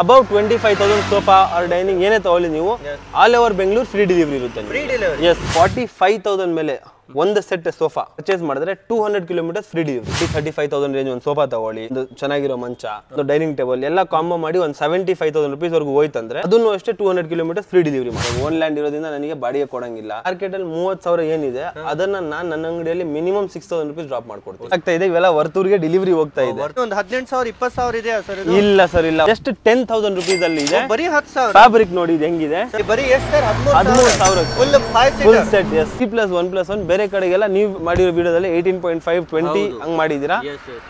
Above 25,000 sofa R dining ಏನೇ ತಗೊಳ್ಳಿ ನೀವು all over Bengaluru free delivery ಇರುತ್ತೆ. ಎಸ್ 45,000 ಮೇಲೆ ಒಂದು ಸೆಟ್ ಸೋಫಾ ಪರ್ಚೇಸ್ ಮಾಡಿದ್ರೆ 200 ಕಿಲೋಮೀಟರ್ ಫ್ರೀ ಡೆಲಿವರಿ. 35,000 ರೇಂಜ್ ಒಂದು ಸೋಫಾ ತಗೊಳ್ಳಿ, ಒಂದು ಚೆನ್ನಾಗಿರೋ ಮಂಚ, ಒಂದು ಡೈನಿಂಗ್ ಟೇಬಲ್ ಎಲ್ಲ ಕಾಂಬೋ ಮಾಡಿ ಒಂದು 75,000 ರುಪೀಸ್ ವರೆಗೂ ಹೋಯ್ತಂದ್ರೆ ಅದನ್ನು ಅಷ್ಟೇ 200 ಕಿಲೋಮೀಟರ್ ಫ್ರೀ ಡೆಲಿವರಿ ಮಾಡಿ. ಓನ್ ಲ್ಯಾಂಡ್ ಇರೋದ್ರಿಂದ ನನಗೆ ಬಾಡಿಗೆ ಕೊಡಂಗಿಲ್ಲ. ಮಾರ್ಕೆಟ್ ಅಲ್ಲಿ 30,000 ಏನಿದೆ ಅದನ್ನ ನಾನು ನನ್ನ ಅಂಗಡಿಯಲ್ಲಿ ಮಿನಿಮಮ್ 6,000 ರುಪೀಸ್ ಡ್ರಾಪ್ ಮಾಡ್ಕೊಡ್ತೀನಿ. ಆಗ್ತಾ ಇದೆ ಇವೆಲ್ಲ ವರ್ತೂರ್ಗೆ ಡೆಲಿವರಿ ಹೋಗ್ತಾ ಇದೆ. ಒಂದು 18,000 20,000 ಇದೆ ಸರ್? ಇಲ್ಲ ಸರ್, ಇಲ್ಲ, ಜಸ್ಟ್ 10,000 ರುಪೀಸ್ ಅಲ್ಲಿ ಇದೆ. ಬರೀ 10,000 ಫ್ಯಾಬ್ರಿಕ್ ನೋಡಿ ಇದು ಹೆಂಗಿದೆ. ಬರೀ ಎಷ್ಟು sir? 13,000 full 5 full set. Yes 3+1+1 ಬೇರೆ ಕಡೆಗೆಲ್ಲ ನೀವು ಮಾಡಿರೋ ವಿಡಿಯೋದಲ್ಲಿ 18.5 20 ಹಂಗ್ ಮಾಡಿದೀರಾ.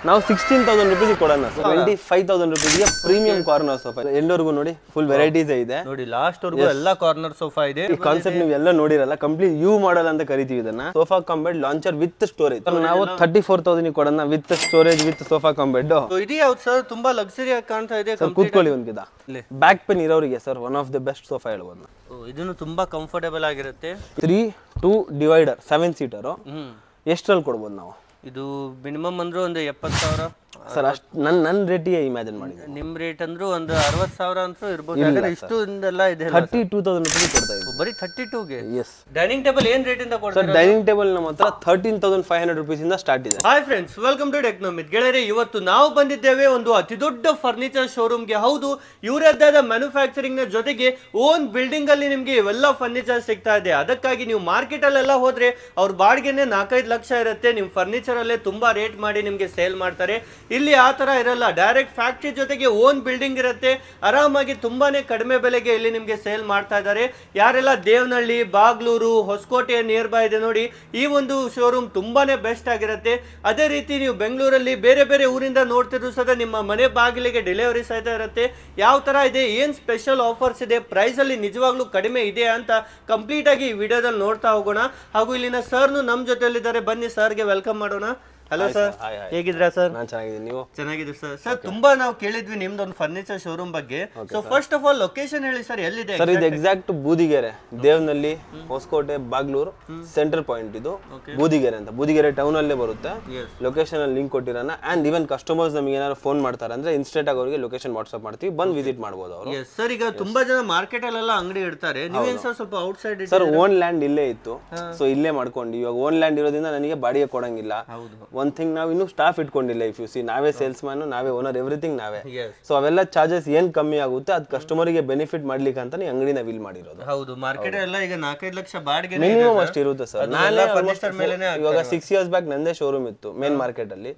ನಾವು 16,000 ರುಪೀಸ್ ಕೊಡೋಣ. 25,000 ರುಪೀಸ್ಗೆ ಪ್ರೀಮಿಯಂ ಕಾರ್ನರ್ ಸೋಫಾ. ಎಲ್ಲರಿಗೂ ನೋಡಿ ಫುಲ್ ವೆರೈಟೀಸ್ ಇದೆ ನೋಡಿ. ಲಾಸ್ಟ್ ವರ್ಗು ಎಲ್ಲ ಕಾರ್ನರ್ ಸೋಫಾ ಇದೆ. ಈ ಕಾನ್ಸೆಪ್ಟ್ ನೀವು ಎಲ್ಲ ನೋಡಿರಲ್ಲ. ಕಂಪ್ಲೀಟ್ ಯು ಮಾಡಲ್ ಅಂತ ಕರಿತೀವಿ ಇದನ್ನ. ಸೋಫಾ ಕಾಂಬೆಡ್ ಲಾಂಚರ್ ವಿತ್ ಸ್ಟೋರೇಜ್ ನಾವು 34,000 ಕೊಡೋಣ ವಿತ್ ಸ್ಟೋರೇಜ್ ವಿತ್ ಸೋಫಾ ಕಾಂಬೆಡ್. ಇದು ಯಾವ್ದು ಸರ್? ತುಂಬಾ ಲಕ್ಸುರಿ ಆಗಿ ಕಾಣ್ತಾ ಇದೆ. ಕೂತ್ಕೊಳ್ಳಿ ಒಂದಿದ. ಬ್ಯಾಕ್ ಪೇನ್ ಇರೋರಿಗೆ sir one of the best sofa ಹೇಳ್ಬೋದು. ಇದನ್ನು ತುಂಬಾ ಕಂಫರ್ಟೇಬಲ್ ಆಗಿರುತ್ತೆ. 3-2 ಡಿವೈಡರ್ 7 ಸೀಟರು. ಎಷ್ಟರಲ್ಲಿ ಕೊಡ್ಬೋದು ನಾವು? ಇದು ಮಿನಿಮಮ್ ಅಂದ್ರೆ ಒಂದು 70,000 ಸರ್. ಅಷ್ಟು ನನ್ನ ರೇಟಿಗೆ ಇಮ್ಯಾಜಿನ್ ಮಾಡಿ. ನಿಮ್ ರೇಟ್ ಅಂದ್ರೂ ಒಂದು 60,000 ಅಂತೂ ಇರ್ಬೋದು. ಯಾಕಂದ್ರೆ ಇಷ್ಟು ಎಲ್ಲ ಇದೆ. 32,000 ರುಪೀಸ್ ಕೊಡ್ತಾ ಇದ್ದೀವಿ. ಬರೀ 32ಗೆ. ಎಸ್. ಡೈನಿಂಗ್ ಟೇಬಲ್ ಏನ್ ರೇಟ್ ಇಂದ ಕೊಡ್ತಾರೆ ಸರ್? ಡೈನಿಂಗ್ ಟೇಬಲ್ ನಮ್ಮ ಹತ್ರ 13,500 ರುಪೀಸ್ ಇಂದ ಸ್ಟಾರ್ಟ್ ಇದೆ. Hi friends, welcome to ಟೆಕ್ನೋಮಿತ್. ಗೆಳೆಯರೆ, ಇವತ್ತು ನಾವು ಬಂದಿದ್ದೇವೆ ಒಂದು ಅತಿ ದೊಡ್ಡ ಫರ್ನಿಚರ್ ಶೋರೂಮ್ಗೆ. ಹೌದು, ಇವರದ್ದಾದ ಮ್ಯಾನುಫ್ಯಾಕ್ಚರಿಂಗ್ ನ ಜೊತೆಗೆ ಓನ್ ಬಿಲ್ಡಿಂಗ್ ಅಲ್ಲಿ ನಿಮ್ಗೆ ಇವೆಲ್ಲ ಫರ್ನಿಚರ್ ಸಿಗ್ತಾ ಇದೆ. ಅದಕ್ಕಾಗಿ ನೀವು ಮಾರ್ಕೆಟ್ ಅಲ್ಲೆಲ್ಲ ಹೋದ್ರೆ ಅವ್ರ ಬಾಡಿಗೆನೆ 4-5 ಲಕ್ಷ ಇರುತ್ತೆ. ನಿಮ್ ಫರ್ನಿಚರ್ ಅಲ್ಲೇ ತುಂಬಾ ರೇಟ್ ಮಾಡಿ ನಿಮ್ಗೆ ಸೇಲ್ ಮಾಡ್ತಾರೆ. ಇಲ್ಲಿ ಆ ತರ ಇರಲ್ಲ. ಡೈರೆಕ್ಟ್ ಫ್ಯಾಕ್ಟ್ರಿ ಜೊತೆಗೆ ಓನ್ ಬಿಲ್ಡಿಂಗ್ ಇರುತ್ತೆ. ಆರಾಮಾಗಿ ತುಂಬಾನೇ ಕಡಿಮೆ ಬೆಲೆಗೆ ಇಲ್ಲಿ ನಿಮ್ಗೆ ಸೇಲ್ ಮಾಡ್ತಾ ಇದ್ದಾರೆ. ಯಾರೆಲ್ಲ ದೇವನಹಳ್ಳಿ, ಬಾಗ್ಲೂರು, ಹೊಸಕೋಟೆ ನಿಯರ್ ಬೈ ಇದೆ ನೋಡಿ, ಈ ಒಂದು ಶೋರೂಮ್ ತುಂಬಾನೇ ಬೆಸ್ಟ್ ಆಗಿರುತ್ತೆ. ಅದೇ ರೀತಿ ನೀವು ಬೆಂಗಳೂರಲ್ಲಿ ಬೇರೆ ಬೇರೆ ಊರಿಂದ ನೋಡ್ತಿದ್ರು ಸಹ ನಿಮ್ಮ ಮನೆ ಬಾಗಿಲಿಗೆ ಡೆಲಿವರಿ ಸಹಿತ ಇರುತ್ತೆ. ಯಾವ ತರ ಇದೆ, ಏನ್ ಸ್ಪೆಷಲ್ ಆಫರ್ಸ್ ಇದೆ, ಪ್ರೈಸ್ ಅಲ್ಲಿ ನಿಜವಾಗ್ಲೂ ಕಡಿಮೆ ಇದೆ ಅಂತ ಕಂಪ್ಲೀಟ್ ಆಗಿ ಈ ವಿಡಿಯೋದಲ್ಲಿ ನೋಡ್ತಾ ಹೋಗೋಣ. ಹಾಗೂ ಇಲ್ಲಿನ ಸರ್ನು ನಮ್ ಜೊತೆಲಿದ್ದಾರೆ. ಬನ್ನಿ ಸರ್ಗೆ ವೆಲ್ಕಮ್ ಮಾಡೋಣ. ಹಲೋ ಸರ್, ಹೇಗಿದ್ರಾ ಸರ್? ನಾನು ಚೆನ್ನಾಗಿದ್ದೀನಿ, ನೀವು? ಚೆನ್ನಾಗಿದ್ದೀವಿ ಸರ್. ಸರ್, ತುಂಬಾ ನಾವು ಕೇಳಿದ್ವಿ ನಿಮ್ದೊಂದು ಫರ್ನಿಚರ್ ಶೋರೂಮ್ ಬಗ್ಗೆ. So first of all location ಹೇಳಿ ಸರ್, ಎಲ್ಲಿದೆ ಸರ್? ಇದು exact Budigere, Devanahalli, Hosakote, Bagalur centre point. ಇದು ಬೂದಿಗೆರೆ ಅಂತ, ಬೂದಿಗೆರೆ ಟೌನ್ ಅಲ್ಲೇ ಬರುತ್ತೆ. ಲೊಕೇಶನ್ ಅಲ್ಲಿ ಲಿಂಕ್ ಕೊಟ್ಟಿರೋಣ. ಅಂಡ್ ಇವನ್ ಕಸ್ಟಮರ್ಸ್ ನಮಗೆ ಏನಾದ್ರು ಫೋನ್ ಮಾಡ್ತಾರೆ ಅಂದ್ರೆ ಇನ್ಸ್ಟೆಂಟ್ ಆಗಿ ಅವರಿಗೆ ಲೊಕೇಶನ್ ವಾಟ್ಸ್ಆಪ್ ಮಾಡ್ತೀವಿ, ಬಂದು ವಿಸಿಟ್ ಮಾಡಬಹುದು ಅವರು. ಸರ್, ಈಗ ತುಂಬಾ ಜನ ಮಾರ್ಕೆಟ್ ಅಲ್ಲೆಲ್ಲ ಅಂಗಡಿ ಇಡ್ತಾರೆ, ನೀವೇನ್ ಸರ್ ಸ್ವಲ್ಪ out side? Sir, own land ಇಲ್ಲೇ ಇತ್ತು, ಸೊ ಇಲ್ಲೇ ಮಾಡ್ಕೊಂಡು. ಇವಾಗ ಓನ್ ಲ್ಯಾಂಡ್ ಇರೋದ್ರಿಂದ ನನಗೆ ಬಾಡಿಗೆ ಕೊಡಂಗಿಲ್ಲ. ಒಂದ್ ಥಿಂಗ್, ನಾವು ಇನ್ನು ಸ್ಟಾಫ್ ಇಟ್ಕೊಂಡಿಲ್ಲ. ಇಫ್ ಯು ಸಿ, ನಾವೇ ಸೇಲ್ಸ್ ಮ್ಯಾನ್, ನಾವೇ ಓನರ್, ಎವ್ರಿಥಿಂಗ್ ನಾವೇ. ಸೊ ಅವೆಲ್ಲ ಚಾರ್ಜಸ್ ಏನ್ ಕಮ್ಮಿ ಆಗುತ್ತೆ ಅದು ಕಸ್ಟಮರ್ಗೆ ಬೆನಿಫಿಟ್ ಮಾಡ್ಲಿಕ್ಕೆ ಅಂತ ಅಂಗಡಿ ನಾವು ಇಲ್ಲಿ ಮಾಡಿರೋದು. ಹೌದು, ಮಾರ್ಕೆಟ್ ಎಲ್ಲ ಈಗ 4-5 ಲಕ್ಷ ಬಾಡಿಗೆ ಮಿನಿಮಮ್ ಅಷ್ಟು ಇರುತ್ತೆ ಸರ್. ನಾನೇ ಇವಾಗ 6 years ಬ್ಯಾಕ್ ನಂದೇ ಶೋರೂಮ್ ಇತ್ತು ಮೇನ್ ಮಾರ್ಕೆಟ್ ಅಲ್ಲಿ.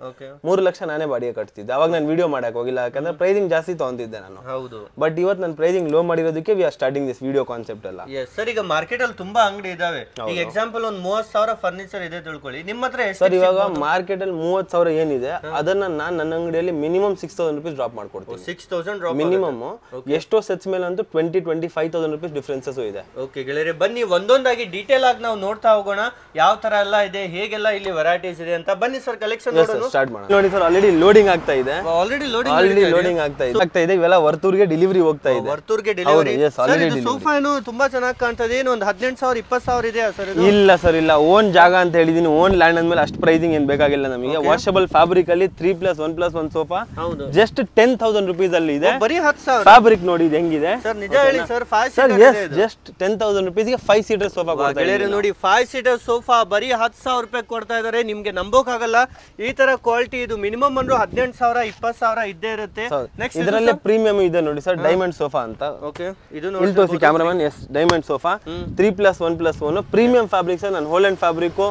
3 ಲಕ್ಷ ನಾನೇ ಬಾಡಿಗೆ ಕಟ್ತಿದ್ದೆ. ಅವಾಗ ನಾನು ವಿಡಿಯೋ ಮಾಡಕ್ ಹೋಗಿಲ್ಲ, ಯಾಕಂದ್ರೆ ಪ್ರೈಸಿಂಗ್ ಜಾಸ್ತಿ ತಗೊಂತಿದ್ದೆ ನಾನು. ಹೌದು, ಬಟ್ ಇವತ್ತು ನಾನು ಪ್ರೈಸಿಂಗ್ ಲೋ ಮಾಡಿರೋದಕ್ಕೆ we are starting this video concept ಎಲ್ಲ. ಸರ್, ಈಗ ಮಾರ್ಕೆಟ್ ಅಲ್ಲಿ ತುಂಬಾ ಅಂಗಡಿ ಇದಾವೆ. ಈಗ ಎಕ್ಸಾಂಪಲ್ ಒಂದು 30,000 ಫರ್ನಿಚರ್ ಇದೆ ತಿಳ್ಕೊಳ್ಳಿ, ನಿಮ್ಮ ಹತ್ರ ಎಷ್ಟು? ಸರ್, ಇವಾಗ ಮಾರ್ಕೆಟ್ ಅಲ್ಲಿ 30,000 ಏನಿದೆ ಅದನ್ನ ನಾನು ನನ್ನ ಅಂಗಡಿಯಲ್ಲಿ ಮಿನಿಮಮ್ 6,000 ರುಪೀಸ್ ಡ್ರಾಪ್ ಮಾಡ್ಕೊಡ್ತೀನಿ. 6,000 ಡ್ರಾಪ್ ಮಿನಿಮಮ್. ಎಷ್ಟೋ ಸೆಟ್ಸ್ ಮೇಲೆ ಅಂತೂ 20-25,000 ರುಪೀಸ್ ಡಿಫರೆನ್ಸಸ್ ಇದೆ. ಓಕೆ ಗೆಳೆಯರೆ, ಬನ್ನಿ ಒಂದೊಂದಾಗಿ ಡೀಟೇಲ್ ಆಗಿ ನಾವು ನೋಡ್ತಾ ಹೋಗೋಣ. ಯಾವ ತರ ಎಲ್ಲ ಇದೆ, ಹೇಗೆಲ್ಲ ಇಲ್ಲಿ ವೆರೈಟೀಸ್ ಇದೆ ಅಂತ. ಬನ್ನಿ ಸರ್, ಕಲೆಕ್ಷನ್ ಸ್ಟಾರ್ಟ್ ಮಾಡೋಣ. ನೋಡಿ ಸರ್, ಆಲ್ರೆಡಿ ಲೋಡಿಂಗ್ ಆಗ್ತಾ ಇದೆ. ಆಲ್ರೆಡಿ ಲೋಡಿಂಗ್ ಆಗ್ತಾ ಇದೆ. ಇವೆಲ್ಲ ವರ್ತೂರ್ಗೆ ಡೆಲಿವರಿ ಹೋಗ್ತಾ ಇದೆ. ವರ್ತೂರ್ಗೆ ಡೆಲಿವರಿ. ಸೋಫಾ ಏನು ತುಂಬಾ ಚೆನ್ನಾಗಿ ಕಾಣ್ತದೆ. ಏನು ಒಂದು 18,000 20,000 ಇದೆ ಸರ್? ಇಲ್ಲ ಸರ್, ಇಲ್ಲ. ಓನ್ ಜಾಗ ಅಂತ ಹೇಳಿದೀನಿ. ಓನ್ ಲ್ಯಾಂಡ್ ಅಂದ್ಮೇಲೆ ಅಷ್ಟು ಪ್ರೈಸಿಂಗ್ ಏನ್ ಬೇಕಾಗಿಲ್ಲ ನಮಗೆ. ವಾಷಬಲ್ ಫ್ಯಾಬ್ರಿಕ್ ಅಲ್ಲಿ 3+1+1 ಸೋಫಾ ಜಸ್ಟ್ 10,000 ರುಪೀಸ್ ಅಲ್ಲಿ ಇದೆ. ಬರೀ 10,000 ಫ್ಯಾಬ್ರಿಕ್ ನೋಡಿ ಇದು ಹೆಂಗಿದೆ ಸರ್. ನಿಜ ಹೇಳಿ ಸರ್, 5 ಸೀಟರ್ ಜಸ್ಟ್ 10,000 ರುಪೀಸ್ ಗೆ 5 ಸೀಟರ್ ಸೋಫಾ ಕೊಡ್ತಾ ಇದ್ದಾರೆ ನೋಡಿ. 5 ಸೀಟರ್ ಸೋಫಾ ಬರೀ 10,000 ರೂಪಾಯಿ ಕೊಡ್ತಾ ಇದ್ದಾರೆ. ನಿಮ್ಗೆ ನಂಬೋಕಾಗಲ್ಲ, ಈ ತರ ಕ್ವಾಲಿಟಿ. ಇದು ಮಿನಿಮಮ್ ಅಂದ್ರೂ 18,000 20,000 ಇದ್ದೇ ಇರುತ್ತೆ. ನೆಕ್ಸ್ಟ್ ಇದರಲ್ಲೇ ಪ್ರೀಮಿಯಂ ಇದೆ ನೋಡಿ ಸರ್, ಡೈಮಂಡ್ ಸೋಫಾ ಅಂತ. ಓಕೆ, ಇದು ಇಲ್ಲಿ ತೋರಿಸಿ cameraman. Yes, diamond sofa 3+1+1 premium fabric sir. ನಾನು hold and fabric,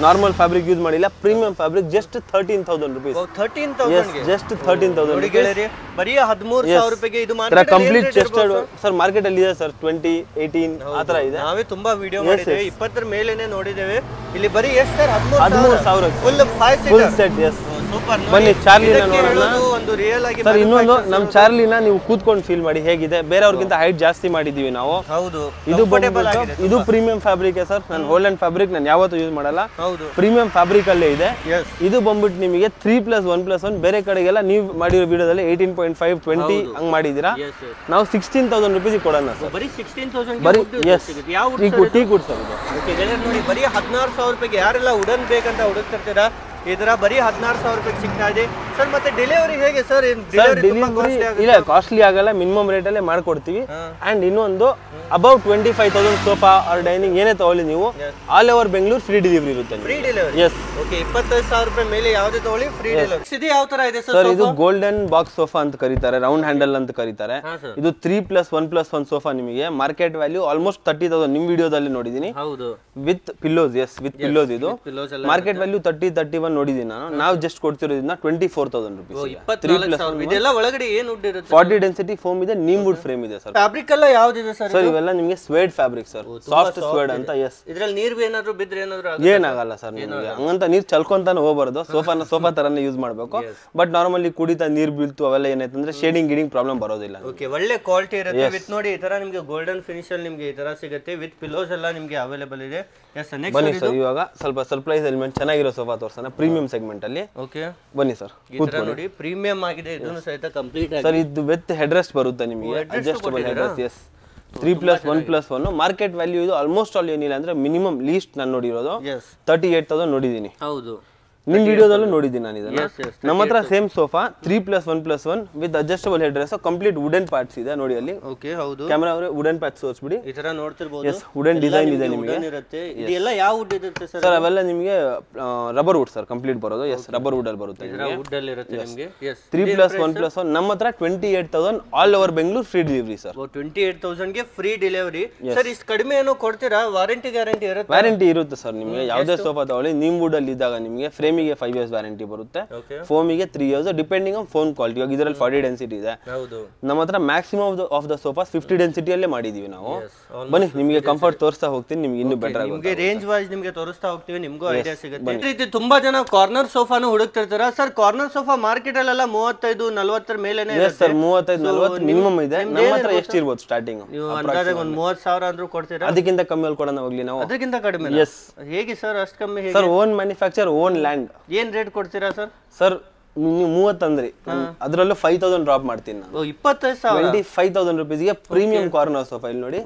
normal fabric use ಮಾಡಿಲ್ಲ. Premium fabric just 13,000 rupees. 13,000 just 13,000 ಬರೀ 13,000 ರೂಪಾಯಿಗೆ ಇದು ಕಂಪ್ಲೀಟ್ ಚೆಸ್ಟೆಡ್ ಸರ್. ಮಾರ್ಕೆಟ್ ಅಲ್ಲಿ ಇದೆ ಸರ್ 20-18 ಆತರ ಇದೆ. ನಾವೇ ತುಂಬಾ ವಿಡಿಯೋ ಮಾಡಿದ್ದೇವೆ, 20 ಮೇಲೇನೆ ನೋಡಿದ್ದೇವೆ. ಇಲ್ಲಿ ಬರೀ ಎಷ್ಟು sir? 13,000 full 5 set. Yes, super. ಬನ್ನಿ ಚಾರ್ಲಿನ ನೋಡೋಣ. ಒಂದು ರಿಯಲ್ ಆಗಿ ಸರ್, ಇನ್ನೊಂದು ನಮ್ಮ ಚಾರ್ಲಿನ ನೀವು ಕೂತ್ಕೊಂಡು ಫೀಲ್ ಮಾಡಿ ಹೇಗಿದೆ. ಬೇರೆಯವ್ರಿಗಿಂತ ಹೈಟ್ ಜಾಸ್ತಿ ಮಾಡಿದೀವಿ ನಾವು. ಹೌದು, ಇದು ಪ್ರೀಮಿಯಂ ಫ್ಯಾಬ್ರಿಕ್ ಸರ್. ನಾನು ಹೋಲ್ಡ್ ಅಂಡ್ ಫ್ಯಾಬ್ರಿಕ್ ನಾನು ಯಾವತ್ತೂ ಯೂಸ್ ಮಾಡಲ್ಲ. ಹೌದು, ಪ್ರೀಮಿಯಂ ಫ್ಯಾಬ್ರಿಕ್ ಅಲ್ಲೇ ಇದೆ. ಇದು ಬಂದ್ಬಿಟ್ಟು ನಿಮಗೆ 3+1+1 ಬೇರೆ ಕಡೆಗೆಲ್ಲ ನೀವು ಮಾಡಿರೋ ವಿಡಿಯೋದಲ್ಲಿ 18.5 20 ಹಂಗ್ ಮಾಡಿದೀರಾ. ನಾವು 16,000 ರುಪೀಸ್ ಕೊಡೋಣ ಸರ್. ಬರೀ 16,000 ಬರೀ. ಎಸ್, ಟೀ ಕುಡ್ ಸರ್. ಓಕೆ ಗೆಳೆಯರು, ನೋಡಿ ಬರೀ 16,000 ರೂಪಾಯಿಗೆ ಯಾರೆಲ್ಲ ವುಡನ್ ಬೇಕಂತ ಹುಡುಕ್ತಿರ್ತೀರಾ, ಈ ತರ ಬರೀ 16,000 ರೂಪಾಯಿಗೆ ಸಿಗ್ತಾ ಇದೆ. ಸರ್ ಮತ್ತೆ ಡೆಲಿವರಿ ಹೇಗೆ ಸರ್? ಇಲ್ಲ, ಕಾಸ್ಟ್ಲಿ ಆಗಲ್ಲ, ಮಿನಿಮಮ್ ರೇಟ್ ಅಲ್ಲೇ ಮಾಡ್ಕೊಡ್ತೀವಿ. ಅಂಡ್ ಇನ್ನೊಂದು ಅಬೌವ್ 25,000 ಸೋಫಾ ಆರ್ ಡೈನಿಂಗ್ ಏನೇ ತಗೊಳ್ಳಿ ನೀವು, all over Bengaluru free delivery ಇರುತ್ತೆ. Free delivery? ಎಸ್. ಓಕೆ, 25,000 ರೂಪಾಯಿ ಮೇಲೆ ಯಾವುದೇ ತಗೊಳ್ಳಿ ಫ್ರೀ ಡೆಲಿವರಿ. ಇದು ಯಾವ ತರ ಇದೆ ಸರ್? ಇದು ಗೋಲ್ಡನ್ ಬಾಕ್ಸ್ ಸೋಫಾ ಅಂತ ಕರೀತಾರೆ, ರೌಂಡ್ ಹ್ಯಾಂಡಲ್ ಅಂತ ಕರೀತಾರೆ. ಇದು 3+1+1 ಸೋಫಾ. ನಿಮಗೆ ಮಾರ್ಕೆಟ್ ವ್ಯಾಲ್ಯೂ ಆಲ್ಮೋಸ್ಟ್ 30,000 ನಿಮ್ ವಿಡಿಯೋದಲ್ಲಿ ನೋಡಿದೀನಿ. ಹೌದು, with pillows. Yes, with pillows. ಇದು ಮಾರ್ಕೆಟ್ ವ್ಯಾಲ್ಯೂ 30-31 ನೋಡಿದೀನಿ ನಾನು. ನಾವು ಜಸ್ಟ್ ಕೊಡ್ತಿರೋದ್ರಿಂದ 24,000 ರುಪೀಸ್. 24,000. ಇದೆಲ್ಲ ಒಳಗಡೆ ಏನು ವುಡ್ ಇರುತ್ತೆ? 40 ಡೆನ್ಸಿಟಿ ಫೋಮ್ ಇದೆ, ನೀಮ್ ವುಡ್ ಫ್ರೇಮ್ ಇದೆ ಸರ್. ಫ್ಯಾಬ್ರಿಕ್ ಎಲ್ಲ ಯಾವ್ದಿದೆ ಸರ್? ಸರ್ ಇವೆಲ್ಲ ನಿಮಗೆ ಸ್ವೇಡ್ ಫ್ಯಾಬ್ರಿಕ್ ಸರ್, ಸಾಫ್ಟ್ ಸ್ವೇಡ್ ಅಂತ. ಎಸ್. ಇದ್ರಲ್ಲಿ ನೀರು ಏನಾದ್ರು ಬಿದ್ರೆ ಏನಾದ್ರು ಏನಾಗಲ್ಲ ಸರ್ ನಿಮಗೆ. ಹಂಗಂತ ನೀರ್ ಚಲ್ಕೊಂತಾನೆ ಹೋಗ್ಬಾರ್ದು, ಸೋಫಾ ತರನೇ ಯೂಸ್ ಮಾಡ್ಬೇಕು. ಬಟ್ ನಾರ್ಮಲಿ ಕುಡಿತಾ ನೀರ್ ಬೀಳ್ತು ಅವೆಲ್ಲ ಏನಾಯ್ತಂದ್ರೆ ಶೇಡಿಂಗ್ ಗಿಡಿಂಗ್ ಪ್ರಾಬ್ಲಮ್ ಬರೋದಿಲ್ಲ. ಓಕೆ, ಒಳ್ಳೆ ಕ್ವಾಲಿಟಿ ಇರುತ್ತೆ. ವಿತ್ ನೋಡಿ ಈ ತರ ನಿಮಗೆ ಗೋಲ್ಡನ್ ಫಿನಿಶ್ ಅಲ್ಲಿ ನಿಮಗೆ ಈ ತರ ಸಿಗುತ್ತೆ. ವಿತ್ ಪಿಲ್ಲೋಸ್ ಎಲ್ಲ ನಿಮಗೆ ಅವೈಲೇಬಲ್ ಇದೆ. ಎಸ್, ನೆಕ್ಸ್ಟ್ ಬನ್ನಿ ಸರ್, ಇವಾಗ ಸ್ವಲ್ಪ ಸರ್ಪ್ರೈಸ್ ಎಲಿಮೆಂಟ್ ಚೆನ್ನಾಗಿರೋ ಸೋಫಾ ತೋರ್ಸೋಣ, ಪ್ರೀಮಿಯಂ ಸೆಗ್ಮೆಂಟ್ ಅಲ್ಲಿ. ಓಕೆ, ಬನ್ನಿ ಸರ್. ನೋಡಿ ಪ್ರೀಮಿಯಂ ಆಗಿದೆ, ಇದನ್ನು ಸಹಿತ ಕಂಪ್ಲೀಟ್ ಆಗಿದೆ ಸರ್. ಇದು ವಿತ್ ಹೆಡ್ ರೆಸ್ಟ್ ಬರುತ್ತೆ ನಿಮಗೆ, adjustable head rest. Yes, 3+1+1 market value. ಇದು ಆಲ್ಮೋಸ್ಟ್ ಆಲ್ ಏನಿಲ್ಲ ಅಂದ್ರೆ ಮಿನಿಮಮ್ ಲೀಸ್ಟ್ ನಾನು ನೋಡಿರೋದು 38,000 ನೋಡಿದೀನಿ. ಹೌದು, ನಿಮ್ ವಿಡಿಯೋದಲ್ಲೂ ನೋಡಿದ್ದೀನಿ ನಾನು ಇದನ್ನ. ನಮ್ಮ ಹತ್ರ same sofa 3+1+1 with adjustable head rest, complete wooden parts ಇದೆ ನೋಡಿ ಅಲ್ಲಿ. ಓಕೆ, ಹೌದು. ಕ್ಯಾಮೆರಾ ಅವರೇ ವುಡನ್ ಪಾರ್ಟ್ಸ್ ತೋರಿಸ್ಬಿಡಿ. ಈ ತರ ನೋಡ್ತಿರಬಹುದು. ಎಸ್, ವುಡನ್ ಡಿಸೈನ್ ಇದೆ ನಿಮಗೆ. ಇದೆಲ್ಲ ಯಾವ ವುಡ್ ಇರುತ್ತೆ ಸರ್? ಸರ್ ಅವೆಲ್ಲ ನಿಮಗೆ ರಬ್ಬರ್ ವುಡ್ ಸರ್, ಕಂಪ್ಲೀಟ್ ಬರೋದು. ಎಸ್, ರಬ್ಬರ್ ವುಡ್ ಅಲ್ಲಿ ಬರುತ್ತೆ. ವುಡ್ ಅಲ್ಲಿ ಇರುತ್ತೆ ನಿಮಗೆ. ಎಸ್, 3+1+1 ನಮ್ಮ ಹತ್ರ 28,000 all over Bengaluru free delivery sir. 28,000 ಗೆ ಫ್ರೀ ಡೆಲಿವರಿ. ಸರ್ ಇಷ್ಟು ಕಡಿಮೆ ಏನೋ ಕೊಡ್ತೀರಾ? ವಾರಂಟಿ ಗ್ಯಾರಂಟಿ ಇರುತ್ತೆ? ವ್ಯಾರಂಟಿ ಇರುತ್ತೆ ಸರ್. ನಿಮಗೆ ಯಾವುದೇ ಸೋಫಾ ತಗೊಳ್ಳಿ, ನೀಮ್ ವುಡ್ ಅಲ್ಲಿ ಇದ್ದಾಗ ನಿಮಗೆ ಫ್ರೇಮಿಗೆ 5 years ವ್ಯಾರಂಟಿ ಬರುತ್ತೆ, ಫೋಮಿಗೆ 3 years depending on phone quality. ಇವಾಗ ಇದರಲ್ಲಿ 40 ಡೆನ್ಸಿಟಿ ಇದೆ. ನಮ್ಮ ಹತ್ರ ಮ್ಯಾಕ್ಸಿಮಮ್ ಆಫ್ ದ ಸೋಫಾಸ್ 50 ಡೆನ್ಸಿಟಿಯಲ್ಲೇ ಮಾಡಿದೀವಿ ನಾವು. ಬನ್ನಿ ನಿಮಗೆ ಕಂಫರ್ಟ್ ತೋರಿಸ್ತಾ ಹೋಗ್ತೀನಿ, ನಿಮ್ಗೆ ಇನ್ನೂ ಬೆಟರ್ ಆಗುತ್ತೆ. ನಿಮಗೆ ರೇಂಜ್ ವೈಸ್ ನಿಮಗೆ ತೋರಿಸ್ತಾ ಹೋಗ್ತೀವಿ, ನಿಮಗೂ ಐಡಿಯಾ ಸಿಗುತ್ತೆ. ಈ ರೀತಿ ತುಂಬಾ ಜನ ಕಾರ್ನರ್ ಸೋಫಾನು ಹುಡುಕ್ತಿರ್ತಾರ. ಸರ್ ಕಾರ್ನರ್ ಸೋಫಾ ಮಾರ್ಕೆಟ್ ಅಲ್ಲೆಲ್ಲ 35-40 ಮೇಲೆನೇ ಇದೆ ಸರ್. 35-40 ಮಿನಿಮಮ್ ಇದೆ. ನಮ್ಮ ಹತ್ರ ಎಷ್ಟು ಇರ್ಬೋದು ಸ್ಟಾರ್ಟಿಂಗ್? ನೀವು ಅಂದಾಜಾಗಿ ಒಂದು 30,000 ಅಂದ್ರೂ ಕೊಡ್ತೀರಾ? ಅದಕ್ಕಿಂತ ಕಮ್ಮಿ ಅಲ್ಲಿ ಕೊಡೋಣ ಹೋಗ್ಲಿ ನಾವು. ಅದಕ್ಕಿಂತ ಕಡಿಮೆ? ಎಸ್. ಹೇಗೆ ಸರ್ ಅಷ್ಟು ಕಮ್ಮಿ? Sir own manufacture, own land. ಏನ್ ರೇಟ್ ಕೊಡ್ತೀರಾ ಸರ್? ಸರ್ ನೀವು 30 ಅಂದ್ರಿ, ಅದ್ರಲ್ಲೂ 5,000 ಡ್ರಾಪ್ ಮಾಡ್ತೀನಿ ನಾನು. 25,000 25,000 ರುಪೀಸ್ಗೆ ಪ್ರೀಮಿಯಂ ಕಾರ್ನರ್ ಸೋಫಾ. ಇಲ್ಲಿ ನೋಡಿ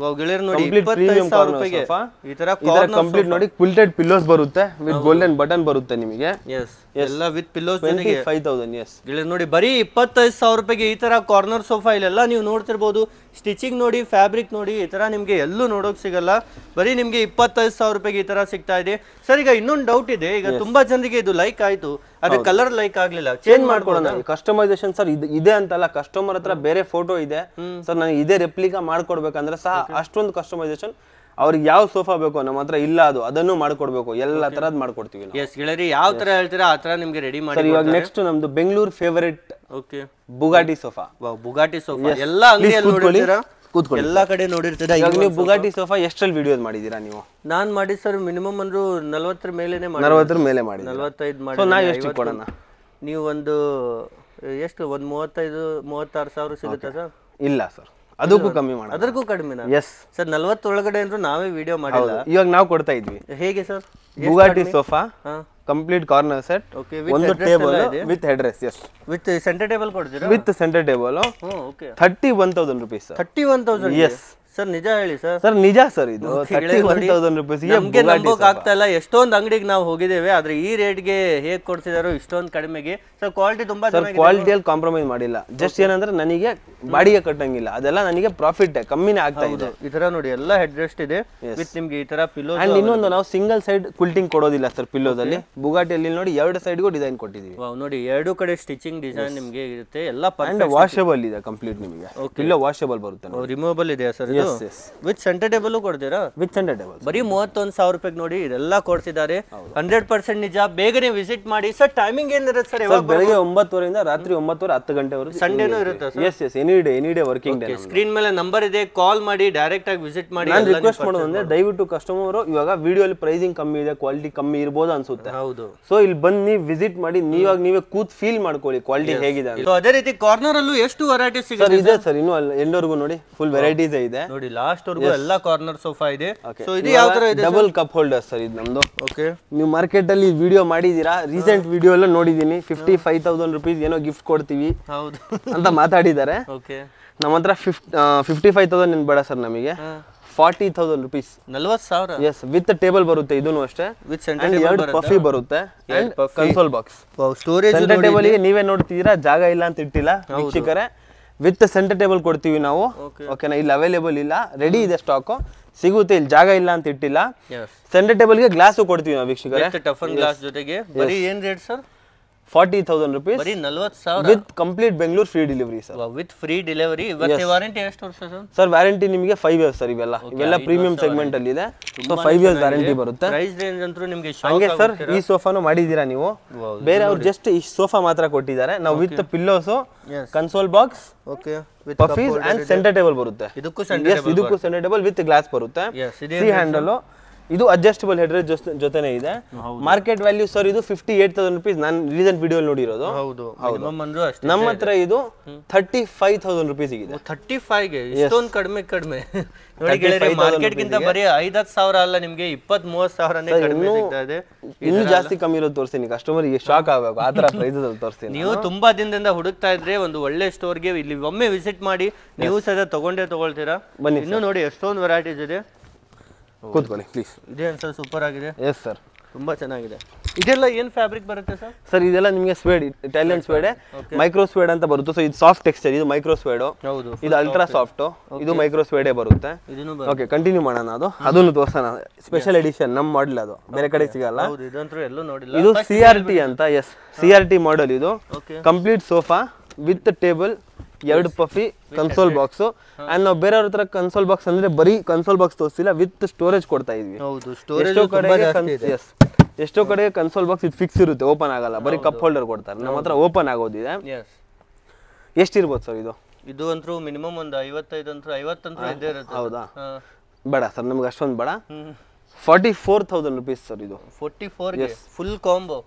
ಕಂಪ್ಲೀಟ್ ಪ್ರೀಮಿಯಂ ಕಾರ್ನರ್ ಸೋಫಾ. ಈ ತರ ಕಂಪ್ಲೀಟ್ ನೋಡಿ, ಕ್ವಿಲ್ಟೆಡ್ ಪಿಲ್ಲೋಸ್ ಬರುತ್ತೆ ವಿತ್ ಗೋಲ್ಡನ್ ಬಟನ್ ಬರುತ್ತೆ ನಿಮಗೆ. ಎಸ್, ಎಲ್ಲ ವಿತ್ ಪಿಲ್ಲೋಸ್. 25,000. ಎಸ್, ಗೆಳೆಯರು ನೋಡಿ ಬರೀ 25,000 ರೂಪಾಯಿಗೆ ಈ ತರ ಕಾರ್ನರ್ ಸೋಫಾ ಇಲ್ಲೆಲ್ಲ ನೀವು ನೋಡ್ತಿರ್ಬೋದು. ಸ್ಟಿಚಿಂಗ್ ನೋಡಿ, ಫ್ಯಾಬ್ರಿಕ್ ನೋಡಿ, ಈ ತರ ನಿಮ್ಗೆ ಎಲ್ಲೂ ನೋಡೋಕ್ ಸಿಗಲ್ಲ. ಬರೀ ನಿಮ್ಗೆ 25,000 ರೂಪಾಯಿಗೆ ಈ ತರ ಸಿಗ್ತಾ ಇದೆ. ಸರ್ ಈಗ ಇನ್ನೊಂದು ಡೌಟ್ ಇದೆ. ಈಗ ತುಂಬಾ ಜನರಿಗೆ ಇದು ಲೈಕ್ ಆಯ್ತು, ಅದೇ ಕಲರ್ ಲೈಕ್ ಆಗ್ಲಿಲ್ಲ, ಚೇಂಜ್ ಮಾಡ್ಕೊಳ್ಳೋಣ. ಕಸ್ಟಮೈಸೇಷನ್ ಸರ್ ಇದೆ ಅಂತಲ್ಲ, ಕಸ್ಟಮರ್ ಹತ್ರ ಬೇರೆ ಫೋಟೋ ಇದೆ ಸರ್, ನನಗೆ ಇದೇ ರೆಪ್ಲಿಕಾ ಮಾಡ್ಕೊಡ್ಬೇಕಂದ್ರೆ ಸಹ ಅಷ್ಟೊಂದು ಕಸ್ಟಮೈಸೇಷನ್. ಅವ್ರಿಗೆ ಯಾವ ಸೋಫಾ ಬೇಕೋ ನಮ್ಮ ಹತ್ರ ಇಲ್ಲ ಅದನ್ನು ಮಾಡ್ಕೊಡ್ಬೇಕು, ಎಲ್ಲ ತರದ್ ಮಾಡ್ಕೊಡ್ತೀವಿ. ಎಸ್ ಗೆಳೆಯರಿ, ಯಾವ ತರ ಹೇಳ್ತೀರಾ ಆ ತರ ನಿಮ್ಗೆ ರೆಡಿ ಮಾಡಿ. ಇವಾಗ ನೆಕ್ಸ್ಟ್ ನಮ್ದು Bengaluru favourite okay Bugatti sofa. Bugatti sofa ಎಲ್ಲ ಅಂಗಡಿಯಲ್ಲಿ ನೋಡಿರ್ತೀರಾ, ಎಲ್ಲಾ ಕಡೆ ನೋಡಿರ್ತೀರಾ. ನೀವು ಬುಗಾಟಿ ಸೋಫಾ ಎಷ್ಟ್ರಲ್ಲಿ ವಿಡಿಯೋಸ್ ಮಾಡಿದೀರಾ ನೀವು? ನಾನ್ ಮಾಡಿ ಸರ್ ಮಿನಿಮಮ್ ಅಂದ್ರು 40 ಮೇಲೆನೆ ಮಾಡಿ. 40 ಮೇಲೆ ಮಾಡಿ, 45 ಮಾಡಿ. ನಾವು ಎಷ್ಟು ಕೊಡೋಣ? ನೀವು ಒಂದು ಎಷ್ಟು ಒಂದು 35-36 ಸಾವಿರ ಸಿಗುತ್ತೆ ಸರ್? ಇಲ್ಲ ಸರ್, ಅದಕ್ಕೂ ಕಮ್ಮಿ ಮಾಡೋಣ. ಅದಕ್ಕೂ ಕಡಿಮೆ? ಎಸ್ ಸರ್, 40 ಒಳಗಡೆ ಅಂದ್ರೂ ನಾವೇ ವಿಡಿಯೋ ಮಾಡಿಲ್ಲ. ಇವಾಗ ನಾವು ಕೊಡ್ತಾ ಇದ್ವಿ. ಹೇಗೆ sir? Bugatti sofa complete corner set, ಒಂದು table with head rest. Yes, with centre table ಕೊಡ್ತೀರಾ? With centre table. Okay, 31,000 rupees sir. 31,000? Yes sir, ನಿಜ ಹೇಳಿ ಸರ್. ಸರ್ ನಿಜ ಸರ್, ಇದು 31,000 rupees. ನಮ್ಗೆ ನಂಬೋಕ್ ಆಗ್ತಾ ಇಲ್ಲ. ಎಷ್ಟೊಂದು ಅಂಗಡಿಗೆ ನಾವು ಹೋಗಿದ್ದೇವೆ, ಆದ್ರೆ ಈ ರೇಟ್ಗೆ ಹೇಗ್ ಕೊಡ್ತಿದಾರೋ ಇಷ್ಟೊಂದು ಕಡಿಮೆಗೆ. ಸರ್ ಕ್ವಾಲಿಟಿ ತುಂಬಾ ಚೆನ್ನಾಗಿದೆ. ಕ್ವಾಲಿಟಿಯಲ್ಲಿ ಕಾಂಪ್ರಮೈಸ್ ಮಾಡಿಲ್ಲ. ಜಸ್ಟ್ ಏನಂದ್ರೆ ನನಗೆ ಬಾಡಿಗೆ ಕಟ್ಟಂಗಿಲ್ಲ, ಅದೆಲ್ಲ ನನಗೆ ಪ್ರಾಫಿಟ್ ಕಮ್ಮಿನೇ ಆಗ್ತಾ ಇದೆ. ಈ ತರ ನೋಡಿ ಎಲ್ಲ ಹೆಡ್ ರೆಸ್ಟ್ ಇದೆ ವಿತ್ ನಿಮ್ಗೆ ಈ ತರ ಪಿಲ್ಲೋ. ಅಂಡ್ ಇನ್ನೊಂದು, ನಾವು ಸಿಂಗಲ್ ಸೈಡ್ ಕ್ವಿಲ್ಟಿಂಗ್ ಕೊಡೋದಿಲ್ಲ ಸರ್ ಪಿಲ್ಲೋದಲ್ಲಿ. ಬುಗಾಟಿಯಲ್ಲಿ ನೋಡಿ 2 ಸೈಡ್ಗೂ ಡಿಸೈನ್ ಕೊಟ್ಟಿದೀವಿ. ನೋಡಿ 2 ಕಡೆ ಸ್ಟಿಚಿಂಗ್ ಡಿಸೈನ್ ನಿಮ್ಗೆ ಇರುತ್ತೆ. ಎಲ್ಲ ವಾಷಬಲ್ ಇದೆ ಕಂಪ್ಲೀಟ್. ನಿಮಗೆ ಪಿಲ್ಲೋ ವಾಷಬಲ್ ಬರುತ್ತೆ, ರಿಮೂವಬಲ್ ಇದೆ ಸರ್. ವಿತ್ ಸೆಂಟರ್ ಟೇಬಲ್ ಕೊಡ್ತೀರಾ? With centre table. ಬರೀ 31,000 ರೂಪಾಯಿಗೆ ನೋಡಿ ಇದೆಲ್ಲ ಕೊಡ್ತಿದ್ದಾರೆ. 100% ನಿಜ. ಬೇಗನೆ ವಿಸಿಟ್ ಮಾಡಿ. ಸರ್ ಟೈಮಿಂಗ್ ಏನಿರುತ್ತೆ ಸರ್? ಬೆಳಗ್ಗೆ 9:00 ರಾತ್ರಿ 9:00 10 ಗಂಟೆವರೆಗೆ. ಸಂಡೇನೂ ಇರುತ್ತೆ sir? Yes, any day working day. Screen ಮೇಲೆ ನಂಬರ್ ಇದೆ, ಕಾಲ್ ಮಾಡಿ, ಡೈರೆಕ್ಟ್ ಆಗಿ ವಿಸಿಟ್ ಮಾಡಿ. ನಾನು ರಿಕ್ವೆಸ್ಟ್ ಮಾಡೋದಂದ್ರೆ ದಯವಿಟ್ಟು ಕಸ್ಟಮರ್ ಇವಾಗ ವಿಡಿಯೋಲಿ ಪ್ರೈಸಿಂಗ್ ಕಮ್ಮಿ ಇದೆ, ಕ್ವಾಲಿಟಿ ಕಮ್ಮಿ ಇರ್ಬೋದು ಅನ್ಸುತ್ತೆ. ಹೌದು. ಸೊ ಇಲ್ಲಿ ಬಂದು ವಿಸಿಟ್ ಮಾಡಿ, ನೀವೇ ಕೂತ್ ಫೀಲ್ ಮಾಡ್ಕೊಳ್ಳಿ ಕ್ವಾಲಿಟಿ ಹೇಗಿದೆ. ಅದೇ ರೀತಿ ಕಾರ್ನರ್ ಅಲ್ಲೂ ಎಷ್ಟು ವೆರೈಟೀಸ್ ಸಿಗುತ್ತೆ ಇದೆ ಸರ್? ಇನ್ನು ಎಂಡ್ವರೆಗೂ ನೋಡಿ ಫುಲ್ ವೆರೈಟೀಸ್ ಇದೆ. ನೋಡಿ ಲಾಸ್ಟ್ ವರೆಗೂ ಎಲ್ಲ ಕಾರ್ನರ್ ಸೋಫಾ ಇದೆ. ಸೊ ಇದು ಯಾವ ತರ ಇದೆ? ಡಬಲ್ ಕಪ್ ಹೋಲ್ಡರ್ ಸರ್ ಇದು ನಮ್ದು. ಓಕೆ, ನೀವು ಮಾರ್ಕೆಟ್ ಅಲ್ಲಿ ವಿಡಿಯೋ ಮಾಡಿದೀರಾ, ರೀಸೆಂಟ್ ವಿಡಿಯೋ ಎಲ್ಲ ನೋಡಿದೀನಿ. 55,000 rupees ಏನೋ ಗಿಫ್ಟ್ ಕೊಡ್ತೀವಿ ಅಂತ ಮಾತಾಡಿದ್ದಾರೆ. ಓಕೆ, ನಮ್ಮ ಹತ್ರ 55,000 ಬೇಡ ಸರ್, ನಮಗೆ 40,000 rupees. 40,000. Yes, with table ಬರುತ್ತೆ ಇದೂನು ಅಷ್ಟೇ. ವಿತ್ ಸೆಂಟರ್ ಟೇಬಲ್ ಎರಡು ಪಫಿ ಬರುತ್ತೆ and console box. Storage centre table ಗೆ ನೀವೇ ನೋಡ್ತಿದ್ದೀರಾ ಜಾಗ ಇಲ್ಲ ಅಂತ ಇಟ್ಟಿಲ್ಲ ವೀಕ್ಷಕರೇ. ವಿತ್ ಸೆಂಟರ್ ಟೇಬಲ್ ಕೊಡ್ತೀವಿ ನಾವು. ಓಕೆನಾ, ಇಲ್ಲಿ ಅವೈಲೇಬಲ್ ಇಲ್ಲ, ರೆಡಿ ಇದೆ ಸ್ಟಾಕ್, ಸಿಗುತ್ತೆ, ಇಲ್ಲಿ ಜಾಗ ಇಲ್ಲ ಅಂತ ಇಟ್ಟಿಲ್ಲ. ಸೆಂಟರ್ ಟೇಬಲ್ ಗೆ ಗ್ಲಾಸ್ ಕೊಡ್ತೀವಿ ನಾವು ವೀಕ್ಷಕರೇ, ಟಫನ್ ಗ್ಲಾಸ್ ಜೊತೆಗೆ. ಬರೀ ಏನ್ ರೇಟ್ ಸರ್? 40,000 rupees. ಬರೀ 40,000 with complete Bengaluru free delivery sir. With free delivery. ಇವತ್ತೆ ವಾರಂಟಿ ಎಷ್ಟು ವರ್ಷ ಸರ್? ಸರ್ ವ್ಯಾರಂಟಿ ನಿಮಗೆ 5 years ಸರ್. ಇವೆಲ್ಲ ಪ್ರೀಮಿಯಂ ಸೆಗ್ಮೆಂಟ್ ಅಲ್ಲಿ ಇದೆ, ಸೊ 5 years ವ್ಯಾರಂಟಿ ಬರುತ್ತೆ. ಪ್ರೈಸ್ ರೇಂಜ್ ಅಂತೂ ನಿಮಗೆ ಹಂಗೆ ಸರ್ ಈ ಸೋಫಾನು ಮಾಡಿದೀರಾ ನೀವು, ಬೇರೆ ಅವ್ರು ಜಸ್ಟ್ ಈ ಸೋಫಾ ಮಾತ್ರ ಕೊಟ್ಟಿದ್ದಾರೆ. ನಾವು with pillows, console box, okay, with puffies and centre table ಬರುತ್ತೆ. ಇದಕ್ಕೂ ಸೆಂಟರ್ ಟೇಬಲ್ ವಿತ್ ಗ್ಲಾಸ್ ಬರುತ್ತೆ. ಸಿ ಹ್ಯಾಂಡಲ್, ಇದು ಅಡ್ಜಸ್ಟಬಲ್ ಹೆಡ್ ರೇಸ್ ಜೊತೆನೇ ಇದೆ. ಮಾರ್ಕೆಟ್ ವ್ಯಾಲ್ಯೂ ಸರ್ ಇದು 58,000 rupees. ನಾನು ರೀಸೆಂಟ್ ವಿಡಿಯೋ ನೋಡಿರೋದು. ಹೌದು, ನಮ್ಮ ಹತ್ರ ಇದು 35,000 rupees ಇದೆ. 35 ಗೆ ಇಷ್ಟೊಂದು ಕಡಿಮೆ ನೋಡಿ ಗೆಳೆಯರೆ, ಮಾರ್ಕೆಟ್ ಗಿಂತ ಬರೀ 5,000 ಅಲ್ಲ, ನಿಮ್ಗೆ 20,000-30,000 ಕಡಿಮೆ ಸಿಗ್ತಾ ಇದೆ. ಇನ್ನು ಜಾಸ್ತಿ ಕಮ್ಮಿ ಇರೋದು ತೋರಿಸ್ತೀನಿ, ಕಸ್ಟಮರ್ ಗೆ ಶಾಕ್ ಆಗಬೇಕು ಆ ತರ ಪ್ರೈಸಸ್ ಅಲ್ಲಿ ತೋರಿಸ್ತೀನಿ. ನೀವು ತುಂಬಾ ದಿನದಿಂದ ಹುಡುಕ್ತಾ ಇದ್ರೆ ಒಂದು ಒಳ್ಳೆ ಸ್ಟೋರ್ಗೆ ಇಲ್ಲಿ ಒಮ್ಮೆ ವಿಸಿಟ್ ಮಾಡಿ, ನೀವು ಸಹ ತಗೊಳ್ತೀರಾ. ಬನ್ನಿ, ಇನ್ನು ನೋಡಿ ಎಷ್ಟೊಂದು ವೆರೈಟೀಸ್ ಇದೆ. ಕೂತ್ಕೊಳ್ಳಿ ಪ್ಲೀಸ್. ಇದೆ ಸರ್, ಸೂಪರ್ ಆಗಿದೆ. ಎಸ್ ಸರ್, ತುಂಬಾ ಚೆನ್ನಾಗಿದೆ. ಇದೆಲ್ಲ ಏನ್ ಫ್ಯಾಬ್ರಿಕ್ ಬರುತ್ತೆ ಸರ್? ಸರ್ ಇದೆಲ್ಲ ನಿಮಗೆ ಸ್ವೇಡ್, ಇಟಾಲಿಯನ್ ಸ್ವೇಡ್, ಮೈಕ್ರೋ ಸ್ವೇಡ್ ಅಂತ ಬರುತ್ತೆ. ಸೊ ಇದು ಸಾಫ್ಟ್ ಟೆಕ್ಸ್ಚರ್, ಇದು ಮೈಕ್ರೋ ಸ್ವೇಡ್. ಹೌದು, ಇದು ಅಲ್ಟ್ರಾ ಸಾಫ್ಟ್, ಇದು ಮೈಕ್ರೋ ಸ್ವೇಡೇ ಬರುತ್ತೆ. ಓಕೆ, ಕಂಟಿನ್ಯೂ ಮಾಡೋಣ. ಅದನ್ನು ತೋರ್ಸೋಣ, ಸ್ಪೆಷಲ್ ಎಡಿಷನ್ ನಮ್ಮ ಮಾಡೆಲ್, ಅದು ಬೇರೆ ಕಡೆ ಸಿಗಲ್ಲ. ಇದಂತೂ ಎಲ್ಲೂ ನೋಡಿಲ್ಲ. ಇದು CRT ಅಂತ. ಎಸ್, CRT ಮಾಡೆಲ್ ಇದು. Complete sofa with table, 2 puffy, console box. And ನಾವು ಬೇರೆಯವ್ರ ಹತ್ರ ಕನ್ಸೋಲ್ ಬಾಕ್ಸ್ ಅಂದ್ರೆ ಬರೀ ಕನ್ಸೋಲ್ ಬಾಕ್ಸ್ ತೋರಿಸಿಲ್ಲ, ವಿತ್ ಸ್ಟೋರೇಜ್ ಕೊಡ್ತಾ ಇದ್ವಿ. ಎಷ್ಟೋ ಕಡೆ ಕನ್ಸೋಲ್ ಬಾಕ್ಸ್ ಇದು ಫಿಕ್ಸ್ ಇರುತ್ತೆ, ಓಪನ್ ಆಗಲ್ಲ, ಬರೀ ಕಪ್ ಹೋಲ್ಡರ್ ಕೊಡ್ತಾರೆ. ನಮ್ಮ ಹತ್ರ ಓಪನ್ ಆಗೋದಿದೆ. ಎಷ್ಟಿರ್ಬೋದು ಸರ್ ಇದು? ಇದು ಅಂತೂ ಮಿನಿಮಮ್ ಒಂದು 50 ಇದ್ದೇ ಇರುತ್ತೆ. ಹೌದಾ? ಬೇಡ ಸರ್, ನಮ್ಗೆ ಅಷ್ಟೊಂದು ಬೇಡ. 44,000 rupees ಸರ್ ಇದು. 44 ಫುಲ್ ಕಾಂಬೋ.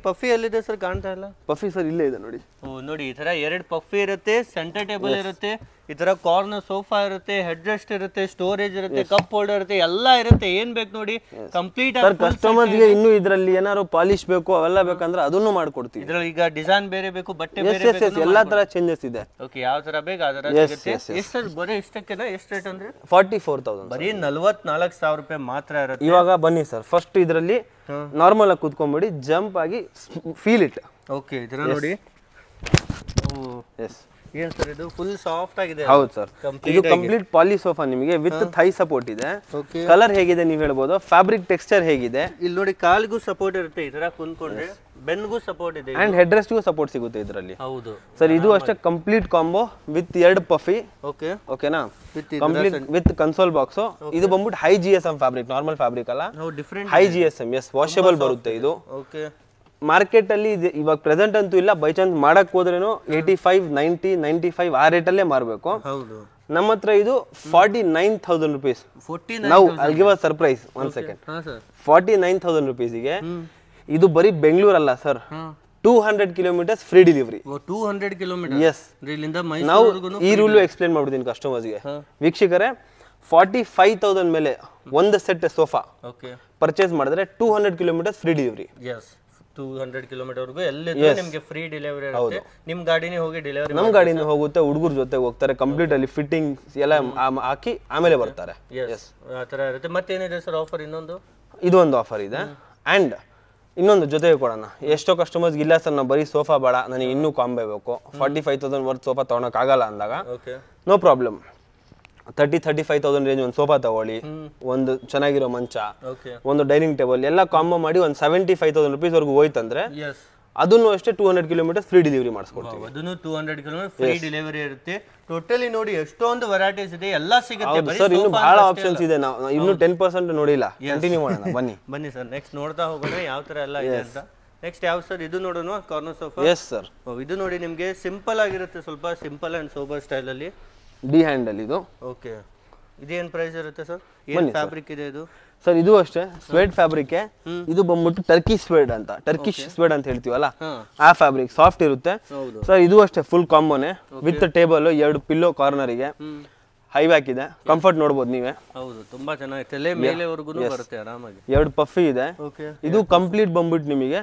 ಪಫಿ ಎಲ್ಲಿದೆ ಸರ್? ಕಾಣ್ತಾ ಇಲ್ಲ. ಪಫಿ ಸರ್ ಇಲ್ಲೇ ಇದೆ ನೋಡಿ. ನೋಡಿ, ಈ ತರ 2 ಪಫಿ ಇರುತ್ತೆ, ಸೆಂಟರ್ ಟೇಬಲ್ ಇರುತ್ತೆ, ಈ ತರ ಕಾರ್ನರ್ ಸೋಫಾ ಇರುತ್ತೆ, ಹೆಡ್ ರೆಸ್ಟ್ ಇರುತ್ತೆ, ಸ್ಟೋರೇಜ್ ಇರುತ್ತೆ, ಕಪ್ ಹೋಲ್ಡರ್ ಇರುತ್ತೆ, ಎಲ್ಲ ಇರುತ್ತೆ. ಏನ್ ಬೇಕು ನೋಡಿ, ಕಂಪ್ಲೀಟ್ ಸರ್. ಕಸ್ಟಮರ್ಸ್ ಗೆ ಇನ್ನು ಇದರಲ್ಲಿ ಏನಾದ್ರು ಪಾಲಿಶ್ ಬೇಕು ಅವೆಲ್ಲ ಬೇಕಂದ್ರೆ ಅದನ್ನು ಮಾಡ್ಕೊಡ್ತೀವಿ. ಇದ್ರಲ್ಲಿ ಈಗ ಡಿಸೈನ್ ಬೇರೆ ಬೇಕು, ಬಟ್ಟೆ ಬೇರೆ ಬೇಕು, ಎಲ್ಲಾ ತರ ಚೇಂಜಸ್ ಇದೆ. ಓಕೆ, ಯಾವ ತರ ಬೇಕು ಆ ತರ ಸಿಗುತ್ತೆ. ಎಷ್ಟು ಬರೀ ಇಷ್ಟಕ್ಕೆನಾ? ಎಷ್ಟು ರೇಟ್ ಅಂದ್ರೆ? 44,000. ಬರೀ 44,000 ರೂಪಾಯಿ ಮಾತ್ರ ಇರುತ್ತೆ. ಇವಾಗ ಬನ್ನಿ ಸರ್, ಫಸ್ಟ್ ಇದರಲ್ಲಿ ನಾರ್ಮಲ್ ಆಗಿ ಕೂತ್ಕೊಂಡ್ಬಿಡಿ, ಜಂಪ್ ಆಗಿ ಫೀಲ್ ಇಟ್. ಓಕೆ, ಇದನ್ನ ನೋಡಿ. ಎಸ್, ಏನ್ ಸರ್ ಇದು? ಫುಲ್ ಸಾಫ್ಟ್ ಆಗಿದೆ. ಹೌದು ಸರ್, ಇದು ಕಂಪ್ಲೀಟ್ ಪಾಲಿ ಸೋಫಾ ನಿಮಗೆ ವಿತ್ ಥೈ ಸಪೋರ್ಟ್ ಇದೆ. ಕಲರ್ ಹೇಗಿದೆ ನೀವು ಹೇಳ್ಬೋದು, ಫ್ಯಾಬ್ರಿಕ್ ಟೆಕ್ಸ್ಚರ್ ಹೇಗಿದೆ. ಇಲ್ಲಿ ನೋಡಿ, ಕಾಲ್ಗೂ ಸಪೋರ್ಟ್ ಇರುತ್ತೆ, ಈ ತರ ಕುಂತ್ಕೊಂಡ್ರೆ ಬೆನ್ಗೂ ಸಪೋರ್ಟ್ ಇದೆ, ಅಂಡ್ ಹೆಡ್ ರೆಸ್ಟ್ ಗೂ ಸಪೋರ್ಟ್ ಸಿಗುತ್ತೆ ಇದರಲ್ಲಿ. ಹೌದು ಸರ್, ಇದು ಅಷ್ಟೇ ಕಂಪ್ಲೀಟ್ ಕಾಂಬೋ ವಿತ್ 2 ಪಫಿ. ಓಕೆನಾ, ಕಂಪ್ಲೀಟ್ ವಿತ್ ಕನ್ಸೋಲ್ ಬಾಕ್ಸ್. ಇದು ಬಂದ್ಬಿಟ್ಟು high GSM fabric, normal fabric ಅಲ್ಲ, ಹೈ GSM. ಎಸ್, ವಾಷಬಲ್ ಬರುತ್ತೆ ಇದು. ಓಕೆ, ಮಾರ್ಕೆಟ್ ಅಲ್ಲಿ ಇವಾಗ ಪ್ರೆಸೆಂಟ್ ಅಂತೂ ಇಲ್ಲ, ಬೈ ಚಾನ್ಸ್ ಮಾಡಕ್ ಹೋದ್ರೇನು 85, 90, 95 ಆ ರೇಟ್ ಅಲ್ಲೇ ಮಾರ್ಬೇಕು. ನಮ್ಮ ಹತ್ರ ಇದು 49,000 rupees. ನಾವು I'll give a surprise. 1 second. 49,000 rupees ಗೆ ಇದು ಬರೀ ಬೆಂಗಳೂರು ಅಲ್ಲ sir, 200 kilometers free delivery. 200 kilometers. Yes, ನಾವು ಈ ರೂಲ್ ಎಕ್ಸ್ಪ್ಲೇನ್ ಮಾಡ್ಬಿಡ್ತೀನಿ ಕಸ್ಟಮರ್ಸ್ಗೆ. ವೀಕ್ಷಕರೇ, 45,000 ಮೇಲೆ ಒಂದು ಸೆಟ್ ಸೋಫಾ ಪರ್ಚೇಸ್ ಮಾಡಿದ್ರೆ 200 kilometers ಫ್ರೀ ಡೆಲಿವರಿ. 200 kilometers ವರೆಗೂ ಎಲ್ಲಿದ್ರೂ ನಿಮಗೆ ಫ್ರೀ ಡೆಲಿವರಿ ಇರುತ್ತೆ. ನಿಮ್ಮ ಗಾಡಿನೇ ಹೋಗಿ ಡೆಲಿವರಿ, ನಮ್ಮ ಗಾಡಿನೇ ಹೋಗುತ್ತೆ, ಹುಡುಗರ ಜೊತೆ ಹೋಗ್ತಾರೆ, ಕಂಪ್ಲೀಟ್ ಅಲ್ಲಿ ಫಿಟ್ಟಿಂಗ್ ಎಲ್ಲ ಹಾಕಿ ಆಮೇಲೆ ಬರ್ತಾರೆ. ಎಸ್, ಆ ತರ ಇರುತ್ತೆ. ಮತ್ತೇನಿದೆ ಸರ್ ಆಫರ್? ಇನ್ನೊಂದು ಇದು ಒಂದು ಆಫರ್ ಇದೆ. ಅಂಡ್ ಇನ್ನೊಂದು ಜೊತೆಗೆ ಕೊಡೋಣ. ಎಷ್ಟೋ ಕಸ್ಟಮರ್ಸ್ ಇಲ್ಲ ಸರ್, ನಾವು ಬರೀ ಸೋಫಾ ಬೇಡ, ನನಗೆ ಇನ್ನೂ ಕಾಂಬೆ ಬೇಕು, 45,000 ವರ್ತ್ ಸೋಫಾ ತೊಗೊಳಕ್ ಆಗಲ್ಲ ಅಂದಾಗ ನೋ ಪ್ರಾಬ್ಲಮ್, 30-35,000 ರೇಂಜ್ ಒಂದು ಸೋಫಾ ತಗೊಳ್ಳಿ, ಒಂದು ಚೆನ್ನಾಗಿರೋ ಮಂಚ, ಒಂದು ಡೈನಿಂಗ್ ಟೇಬಲ್ ಎಲ್ಲ ಕಾಂಬೋ ಮಾಡಿ ಒಂದು 75,000 rupees ವರೆಗೂ ಹೋಯ್ತಂದ್ರೆ ಅದನ್ನು ಅಷ್ಟೇ 200 kilometers ಫ್ರೀ ಡೆಲಿವರಿ ಮಾಡಿಸ್ಕೊಡ್ತೀವಿ. ಅದನ್ನು 200 kilometers ಫ್ರೀ ಡೆಲಿವರಿ ಇರುತ್ತೆ. ಟೋಟಲಿ ನೋಡಿ ಎಷ್ಟೊಂದು ವೆರೈಟೀಸ್ ಇದೆ, ಎಲ್ಲ ಸಿಗುತ್ತೆ ಸರ್. ಇನ್ನು ಬಹಳ ಆಪ್ಷನ್ಸ್ ಇದೆ, ನಾವು ಇನ್ನು 10% ನೋಡಿಲ್ಲ. ಕಂಟಿನ್ಯೂ ಮಾಡೋಣ, ಬನ್ನಿ ಸರ್. ನೆಕ್ಸ್ಟ್ ನೋಡ್ತಾ ಹೋಗೋಣ ಯಾವ ತರ ಎಲ್ಲ ಇದೆ ಅಂತ. ನೆಕ್ಸ್ಟ್ ಯಾವ ಸರ್? ಇದು ನೋಡೋಣ, ಕಾರ್ನರ್ ಸೋಫಾ. ಎಸ್ ಸರ್, ಇದು ನೋಡಿ, ನಿಮಗೆ ಸಿಂಪಲ್ ಆಗಿರುತ್ತೆ, ಸ್ವಲ್ಪ ಸಿಂಪಲ್ ಅಂಡ್ ಸೋಬರ್ ಸ್ಟೈಲ್ ಅಲ್ಲಿ. ಡಿ ಹ್ಯಾಂಡಲ್ ಇದು. ಓಕೆ, ಇದೇನ್ ಪ್ರೈಸ್ ಇರುತ್ತೆ ಸರ್? ಏನ್ ಫ್ಯಾಬ್ರಿಕ್ ಇದೆ ಇದು? ಸರ್, ಇದು ಅಷ್ಟೇ ಸ್ವೇಡ್ ಫ್ಯಾಬ್ರಿಕ್. ಇದು ಬಂದ್ಬಿಟ್ಟು ಟರ್ಕಿಶ್ ಸ್ವೇಡ್ ಅಂತ, ಟರ್ಕಿಶ್ ಸ್ವೇಡ್ ಅಂತ ಹೇಳ್ತೀವಲ್ಲ ಆ ಫ್ಯಾಬ್ರಿಕ್, ಸಾಫ್ಟ್ ಇರುತ್ತೆ ಸರ್. ಇದು ಅಷ್ಟೇ ಫುಲ್ ಕಾಂಬೋನೆ ವಿತ್ ಟೇಬಲ್, 2 ಪಿಲ್ಲೋ ಕಾರ್ನರಿಗೆ, ಹೈ ಬ್ಯಾಕ್ ಇದೆ, ಕಂಫರ್ಟ್ ನೋಡಬಹುದು ನೀವೇ. ಹೌದು, ತುಂಬಾ ಚೆನ್ನಾಗಿದೆ, ತಲೆ ಮೇಲೆವರೆಗೂ ಬರುತ್ತೆ ಆರಾಮಾಗಿ. 2 ಪಫಿ ಇದೆ. ಇದು ಕಂಪ್ಲೀಟ್ ಬಂದ್ಬಿಟ್ಟು ನಿಮಗೆ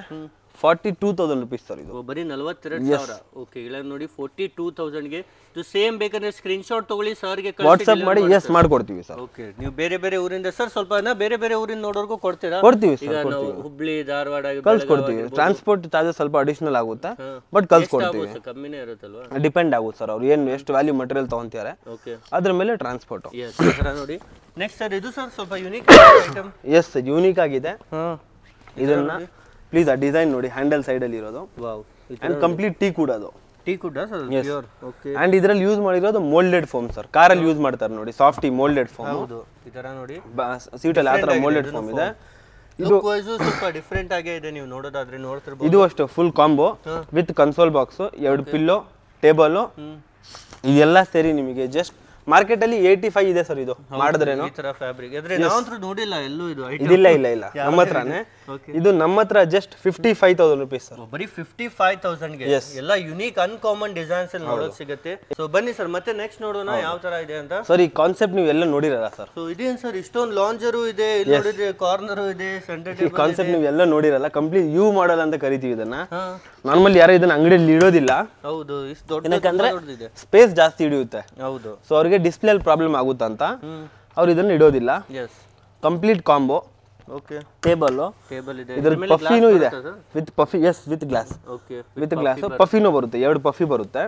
42,000 rupees ಸರ್ ಇದು. ಬರೀ 42,000. ಓಕೆ ಇಲ್ಲ ನೋಡಿ 42,000ಗೆ ಇದು ಸೇಮ್ ಬೇಕಾದ್ರೆ ಸ್ಕ್ರೀನ್ ಶಾಟ್ ತಗೊಳ್ಳಿ ಸರ್ಗೆ ವಾಟ್ಸ್ಆಪ್ ಮಾಡಿ ಎಸ್ ಮಾಡ್ಕೊಡ್ತೀವಿ ಸರ್. ಓಕೆ ನೀವು ಬೇರೆ ಬೇರೆ ಊರಿಂದ ಸರ್ ಸ್ವಲ್ಪ ಬೇರೆ ಬೇರೆ ಊರಿಂದ ನೋಡೋರ್ಗೂ ಕೊಡ್ತೀರಾ? ಕೊಡ್ತೀವಿ ಈಗ ಸರ್, ನಾವು ಹುಬ್ಳಿ ಧಾರವಾಡ ಕಳ್ಸ್ಕೊಡ್ತೀವಿ. ಟ್ರಾನ್ಸ್ಪೋರ್ಟ್ ಚಾರ್ಜಸ್ ಸ್ವಲ್ಪ ಅಡಿಷನಲ್ ಆಗುತ್ತೆ, ಬಟ್ ಕಳ್ಸ್ಕೊಡ್ತೀವಿ. ಕಮ್ಮಿನೇ ಇರುತ್ತಲ್ವಾ? ಡಿಪೆಂಡ್ ಆಗುತ್ತೆ ಸರ್, ಅವ್ರು ಏನು ಎಷ್ಟು ವ್ಯಾಲ್ಯೂ ಮಟೀರಿಯಲ್ ತಗೊಂತಾರೆ ಓಕೆ ಅದ್ರ ಮೇಲೆ ಟ್ರಾನ್ಸ್ಪೋರ್ಟ್. ನೋಡಿ ನೆಕ್ಸ್ಟ್ ಸರ್ ಇದು ಸರ್ ಸ್ವಲ್ಪ ಯೂನಿಕ್ ಐಟಮ್. ಎಸ್ ಯೂನಿಕ್ ಆಗಿದೆ. ಇದನ್ನ ಪ್ಲೀಸ್ ಆ ಡಿಸೈನ್ ನೋಡಿ, ಹ್ಯಾಂಡಲ್ ಸೈಡ್ ಅಲ್ಲಿ ಇರೋದು. ವಾವ್, ಅಂಡ್ ಕಂಪ್ಲೀಟ್ ಟೀ ಕೂಡ ಅದು. ಟೀ ಕುಡ್ ಸರ್ ಪ್ಯೂರ್. ಓಕೆ ಅಂಡ್ ಇದರಲ್ಲಿ ಯೂಸ್ ಮಾಡಿರೋದು ಮೋಲ್ಡೆಡ್ ಫೋಮ್ ಸರ್. ಕಾರಲ್ಲಿ ಯೂಸ್ ಮಾಡ್ತಾರೆ ನೋಡಿ, ಸಾಫ್ಟಿ ಮೋಲ್ಡೆಡ್ ಫೋಮ್. ಹೌದು ಈ ತರ ನೋಡಿ ಸೀಟಲ್ಲಿ ಆ ಥರ ಮೋಲ್ಡೆಡ್ ಫೋಮ್ ಇದೆ. ಇದು ಸ್ವಲ್ಪ ಡಿಫರೆಂಟ್ ಆಗೇ ಇದೆ, ನೀವು ನೋಡೋದಾದ್ರೆ ನೋಡ್ತಿರ್ಬೋದು. ಇದು ಅಷ್ಟು full combo with console box, 2 pillow, table, ಇದೆಲ್ಲ ಸೇರಿ ನಿಮಗೆ ಜಸ್ಟ್ ಮಾರ್ಕೆಟ್ ಅಲ್ಲಿ 85 ಇದೆ ಸರ್. ಇದು ಮಾಡಿದ್ರೇನು ಈ ತರ ಫ್ಯಾಬ್ರಿಕ್ ಇದ್ರೆ ನಾವಂತೂ ನೋಡಿಲ್ಲ ಎಲ್ಲೂ ಇದು ಐಟಮ್. ಇದಿಲ್ಲ ಇಲ್ಲ ನಮ್ಮ ಹತ್ರನೇ. ಇದು ನಮ್ಮ ಹತ್ರ ಜಸ್ಟ್ 55,000 rupees ಸರ್. ಬರೀ 55,000ಗೆ ಎಲ್ಲ ಯೂನಿಕ್ ಅನ್ಕಾಮನ್ ಡಿಸೈನ್ಸ್ ಅಲ್ಲಿ ನೋಡೋಕೆ ಸಿಗುತ್ತೆ. ಸೊ ಬನ್ನಿ ಸರ್ ಮತ್ತೆ ನೆಕ್ಸ್ಟ್ ನೋಡೋಣ ಯಾವ ತರ ಇದೆ ಅಂತ. ಸರ್ ಈ ಕಾನ್ಸೆಪ್ಟ್ ನೀವು ಎಲ್ಲ ನೋಡಿರಲ್ಲ ಸರ್. ಸೊ ಇದೇನ್ ಸರ್ ಇಷ್ಟೊಂದು ಲಾಂಜರು ಇದೆ, ಇಲ್ಲಿ ನೋಡಿದ್ರೆ ಕಾರ್ನರ್ ಇದೆ, ಸೆಂಟರ್ ಈ ಕಾನ್ಸೆಪ್ಟ್ ನೀವು ಎಲ್ಲ ನೋಡಿರಲ್ಲ. ಕಂಪ್ಲೀಟ್ ಯು ಮಾಡಲ್ ಅಂತ ಕರಿತೀವಿ ಇದನ್ನ. ನಾರ್ಮಲ್ ಯಾರು ಇದನ್ನ ಅಂಗಡಿಯಲ್ಲಿ ಇಡೋದಿಲ್ಲ. ಹೌದು ಇಷ್ಟು ದೊಡ್ಡ ಯಾಕಂದ್ರೆ ಸ್ಪೇಸ್ ಜಾಸ್ತಿ ಹಿಡಿಯುತ್ತೆ. ಹೌದು ಸೊ ಅವ್ರಿಗೆ ಡಿಸ್ಪ್ಲೇ ಅಲ್ಲಿ ಪ್ರಾಬ್ಲಮ್ ಆಗುತ್ತೆ ಅಂತ ಅವ್ರು ಇದನ್ನ ಇಡೋದಿಲ್ಲ. Complete combo. ಓಕೆ ಟೇಬಲ್ ಇದೆ, ಇದ್ರ ಪಫಿನೂ ಇದೆ with puffy. Yes with glass. Okay with glass ಪಫಿನೂ ಬರುತ್ತೆ, 2 ಪಫಿ ಬರುತ್ತೆ.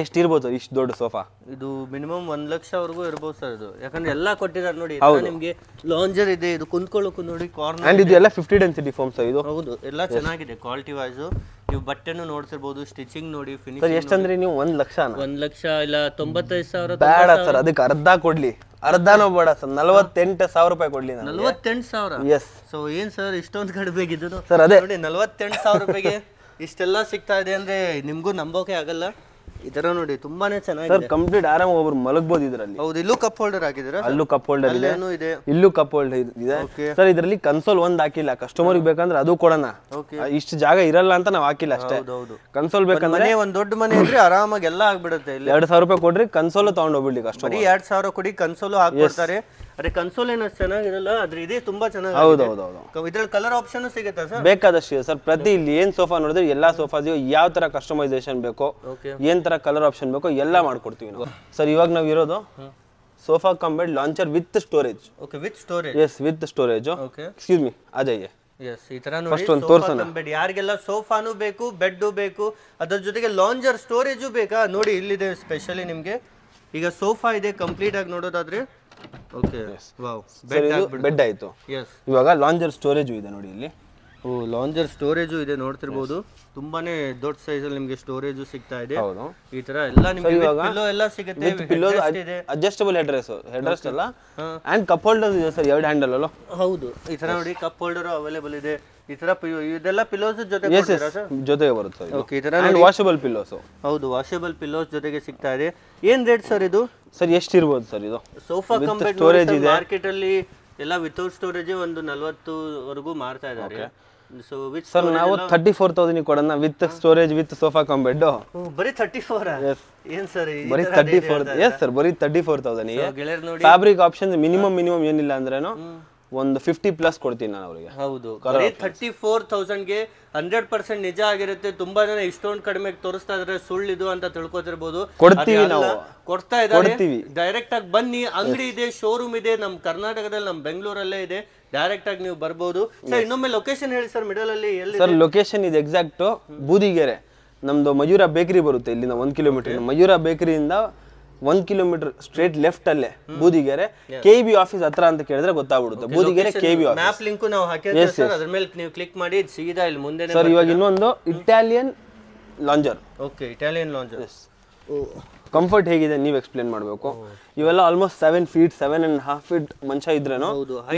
ಎಷ್ಟು ಇರ್ಬೋದು ಇಷ್ಟು ದೊಡ್ಡ ಸೋಫಾ? ಇದು ಮಿನಿಮಮ್ 1 ಲಕ್ಷವರೆಗೂ ಇರ್ಬೋದು ಸರ್ ಇದು, ಯಾಕಂದ್ರೆ ಎಲ್ಲ ಕೊಟ್ಟಿದ್ದಾರೆ ನೋಡಿ. ನಿಮ್ಗೆ ಲಾಂಜರ್ ಇದೆ, ಇದು ಕುಂತ್ಕೊಳ್ಳೋಕು ನೋಡಿ ಕಾರ್ನರ್. ಅಂಡ್ ಇದು ಎಲ್ಲ 50 ಡೆನ್ಸಿಟಿ ಫೋಮ್ ಸರ್ ಇದು. ಹೌದು ಎಲ್ಲ ಚೆನ್ನಾಗಿದೆ ಕ್ವಾಲಿಟಿ ವೈಸ್. ನೀವು ಬಟ್ಟೆನೂ ನೋಡ್ತಿರ್ಬೋದು, ಸ್ಟಿಚಿಂಗ್ ನೋಡಿ, ಸರ್ ಫಿನಿಶಿಂಗ್. ಎಷ್ಟಂದ್ರೆ ನೀವು 1 ಲಕ್ಷ 1 ಲಕ್ಷ ಇಲ್ಲ 95,000 ಬೇಡ ಸರ್, ಅದಕ್ಕೆ ಅರ್ಧ ಕೊಡ್ಲಿ. ಅರ್ಧನೋ ಬೇಡ ಸರ್, 48,000 ರೂಪಾಯಿ ಕೊಡ್ಲಿ ನಾನು. 48,000? ಎಸ್. ಸೊ ಏನ್ ಸರ್ ಇಷ್ಟೊಂದು ಕಡಿಮೆ ಇದ್ದು ಸರ್? ಅದೇ ನೋಡಿ 48,000 ರೂಪಾಯಿಗೆ ಇಷ್ಟೆಲ್ಲ ಸಿಗ್ತಾ ಇದೆ ಅಂದ್ರೆ ನಿಮ್ಗೂ ನಂಬೋಕೆ ಆಗಲ್ಲ. ಈ ತರ ನೋಡಿ ತುಂಬಾನೇ ಚೆನ್ನಾಗಿದೆ ಸರ್. ಕಂಪ್ಲೀಟ್ ಆರಾಮ ಒಬ್ರು ಮಲಗಬಹುದು ಇದರಲ್ಲಿ. ಹೌದು ಇಲ್ಲೂ ಕಪ್ ಹೋಲ್ಡರ್ ಹಾಕಿದ್ದೀರಾ? ಅಲ್ಲೂ ಕಪ್ ಹೋಲ್ಡರ್ ಇದೆ, ಇದೆ ಇಲ್ಲೂ ಕಪ್ ಹೋಲ್ಡರ್ ಇದೆ ಸರ್. ಇದರಲ್ಲಿ ಕನ್ಸೋಲ್ ಒಂದ್ ಹಾಕಿಲ್ಲ, ಕಸ್ಟಮರ್ ಬೇಕಂದ್ರೆ ಅದು ಕೊಡೋಣ. ಇಷ್ಟು ಜಾಗ ಇರಲ್ಲ ಅಂತ ನಾವು ಹಾಕಿಲ್ಲ ಅಷ್ಟೇ. ಕನ್ಸೋಲ್ ಬೇಕಂದ್ರೆ ಒಂದ್ ದೊಡ್ಡ ಮನೆ ಇದ್ರೆ ಆರಾಮಾಗಿ ಎಲ್ಲ ಆಗ್ಬಿಡುತ್ತೆ. 2,000 ರೂಪಾಯಿ ಕೊಡ್ರಿ ಕನ್ಸೋಲ್ ತಗೊಂಡ್ ಹೋಗ್ಬಿಡ್ಲಿ ಕಸ್ಟಮರ್. 2,000 ಕೊಡಿ ಕನ್ಸೋಲ್ ಹಾಕ್ಕೊಡ್ತಾರೆ. ಅರೆ ಕನ್ಸೋಲ್ ಏನು ಚೆನ್ನಾಗಿರಲ್ಲ, ಆದ್ರೆ ಇದೇ ತುಂಬಾ ಚೆನ್ನಾಗಿ. ಹೌದೌದು. ಇದ್ರಲ್ಲಿ ಕಲರ್ ಆಪ್ಷನ್ ಸಿಗುತ್ತೆ ಸರ್? ಬೇಕಾದಷ್ಟು ಇದೆ ಸರ್. ಪ್ರತಿ ಇಲ್ಲಿ ಏನ್ ಸೋಫಾ ನೋಡಿದ್ರೆ ಎಲ್ಲಾ ಸೋಫಾದಿಗೂ ಯಾವ ತರ ಕಸ್ಟಮೈಸೇಷನ್ ಬೇಕೋ, ಏನ್ ತರ ಕಲರ್ ಆಪ್ಷನ್ ಬೇಕೋ ಎಲ್ಲ ಮಾಡ್ಕೊಡ್ತೀವಿ ನಾವು ಸರ್. ಇವಾಗ ನಾವು ಇರೋದು sofa cum bed lounger with storage. Okay with storage. Yes with storage. Excuse me Ajay. Yes ಈ ತರ ನೋಡಿ ಸೋಫಾ ಕಮ್ ಬೆಡ್, ಯಾರಿಗೆಲ್ಲ ಸೋಫಾನು ಬೇಕು, ಬೆಡ್ ಬೇಕು, ಅದ್ರ ಜೊತೆಗೆ ಲಾಂಜರ್ ಸ್ಟೋರೇಜು ಬೇಕಾ ನೋಡಿ ಇಲ್ಲಿದೆ ಸ್ಪೆಷಲಿ ನಿಮ್ಗೆ. ಈಗ ಸೋಫಾ ಇದೆ ಕಂಪ್ಲೀಟ್ ಆಗಿ ನೋಡೋದಾದ್ರೆ. ಓಕೆ ವಾವ್, ಬೆಡ್ ಆಯ್ತು. ಎಸ್ ಇವಾಗ ಲಾಂಜರ್ ಸ್ಟೋರೇಜ್ ಇದೆ ನೋಡಿ ಇಲ್ಲಿ. ಓ ಲಾಂಜರ್ ಸ್ಟೋರೇಜು ಇದೆ ನೋಡ್ತಿರ್ಬೋದು. ತುಂಬಾನೇ ದೊಡ್ಡ ಸೈಜ್ ಅಲ್ಲಿ ನಿಮಗೆ ಸ್ಟೋರೇಜ್ ಸಿಗ್ತಾ ಇದೆ. ಹೌದು ಈ ತರ ಎಲ್ಲ ನಿಮಗೆ ಪಿಲ್ಲೋ ಎಲ್ಲ ಸಿಗುತ್ತೆ. ವಿತ್ ಪಿಲ್ಲೋ, ಅಡ್ಜಸ್ಟಬಲ್ ಹೆಡ್ರೆಸ್ಟ್ ಅಲ್ಲ, ಅಂಡ್ ಕಪ್ ಹೋಲ್ಡರ್ ಇದೆ ಸರ್, 2 ಹ್ಯಾಂಡಲ್ ಅಲ್ಲ. ಹೌದು ಈ ತರ ನೋಡಿ ಕಪ್ ಹೋಲ್ಡರ್ ಅವೈಲೇಬಲ್ ಇದೆ. ಈ ತರ ಇದೆಲ್ಲ ಪಿಲ್ಲೋಸ್ ಜೊತೆಗೆ ಕೊಡ್ತೀರಾ ಸರ್? ಜೊತೆಗೆ ಬರುತ್ತೆ ಸರ್. ಓಕೆ ಈ ತರ ವಾಷಬಲ್ ಪಿಲ್ಲೋಸ್. ಹೌದು ವಾಷಬಲ್ ಪಿಲ್ಲೋಸ್ ಜೊತೆಗೆ ಸಿಗ್ತಾ ಇದೆ. ಏನ್ ರೇಟ್ ಸರ್ ಇದು? ಸರ್ ಎಷ್ಟು ಇರಬಹುದು ಸರ್ ಇದು? ಸೋಫಾ ಕಮ್ ಬೆಡ್ ಸ್ಟೋರೇಜ್ ಇದೆ ಮಾರ್ಕೆಟ್ ಅಲ್ಲಿ ಎಲ್ಲ ವಿತೌಟ್ ಸ್ಟೋರೇಜ್ ಒಂದು 40 ವರೆಗೂ ಮಾರ್ತಾ ಇದ್ದಾರೆ. ಸೊ ವಿತ್ ಸರ್ ನಾವು 34,000 ಕೊಡೋಣ with storage with sofa cum bed. ಬರೀ 34? ಏನ್ ಸರ್ ಬರೀ 34? ಎಸ್ ಸರ್ ಬರೀ 34,000. ಫ್ಯಾಬ್ರಿಕ್ ಆಪ್ಷನ್ ಮಿನಿಮಮ್ ಏನಿಲ್ಲ ಅಂದ್ರೇನು ಒಂದು 50+ ಕೊಡ್ತೀನಿ ನಾನು ಅವರಿಗೆ. ಹೌದು ಬರೀ 34,000ಗೆ 100% ನಿಜ ಆಗಿರುತ್ತೆ. ತುಂಬಾ ಜನ ಇಷ್ಟೊಂದು ಕಡಿಮೆ ತೋರಿಸ್ತಾ ಇದ್ರೆ ಸುಳ್ಳಿದು ಅಂತ ತಿಳ್ಕೊತಿರ್ಬೋದು. ಕೊಡ್ತೀವಿ ನಾವು, ಕೊಡ್ತಾ ಇದ್ದಾರೆ. ಡೈರೆಕ್ಟ್ ಆಗಿ ಬನ್ನಿ, ಅಂಗಡಿ ಇದೆ, ಶೋರೂಮ್ ಇದೆ, ನಮ್ ಕರ್ನಾಟಕದಲ್ಲಿ ನಮ್ ಬೆಂಗಳೂರಲ್ಲೇ ಇದೆ. ಡೈರೆಕ್ಟ್ ಆಗಿ ನೀವು ಬರ್ಬೋದು. ಸರ್ ಇನ್ನೊಮ್ಮೆ ಲೊಕೇಶನ್ ಹೇಳಿ ಸರ್, ಮಿಡಲ್ ಅಲ್ಲಿ ಎಲ್ಲಿ ಸರ್? ಲೊಕೇಶನ್ ಇದೆ ಎಕ್ಸಾಕ್ಟ್ ಬೂದಿಗೆರೆ. ನಮ್ದು ಮಯೂರ ಬೇಕರಿ ಬರುತ್ತೆ ಇಲ್ಲಿಂದ 1 ಕಿಲೋಮೀಟರ್. ಮಯೂರ ಬೇಕರಿಯಿಂದ 1 ಕಿಲೋಮೀಟರ್ ಸ್ಟ್ರೇಟ್ ಲೆಫ್ಟ್ ಅಲ್ಲೇ ಬೂದಿಗೆರೆ. KB ಆಫೀಸ್ ಹತ್ರ ಅಂತ ಕೇಳಿದ್ರೆ ಗೊತ್ತಾಗ್ಬಿಡುತ್ತೆ. Budigere KB office. Map link ನಾವು ಹಾಕಿರ್ತೀವಿ ಸರ್, ಅದ್ರ ಮೇಲೆ ನೀವು ಕ್ಲಿಕ್ ಮಾಡಿ ಸೀದಾ ಇಲ್ಲಿ ಮುಂದೆ ಸರ್. ಇವಾಗ ಇನ್ನೊಂದು Italian lounger. Okay Italian lounger. Comfort ಹೇಗಿದೆ ನೀವು ಎಕ್ಸ್ಪ್ಲೇನ್ ಮಾಡಬೇಕು. ಇವೆಲ್ಲ ಆಲ್ಮೋಸ್ಟ್ 7 feet 7.5 feet ಮಂಚ ಇದ್ರೇನು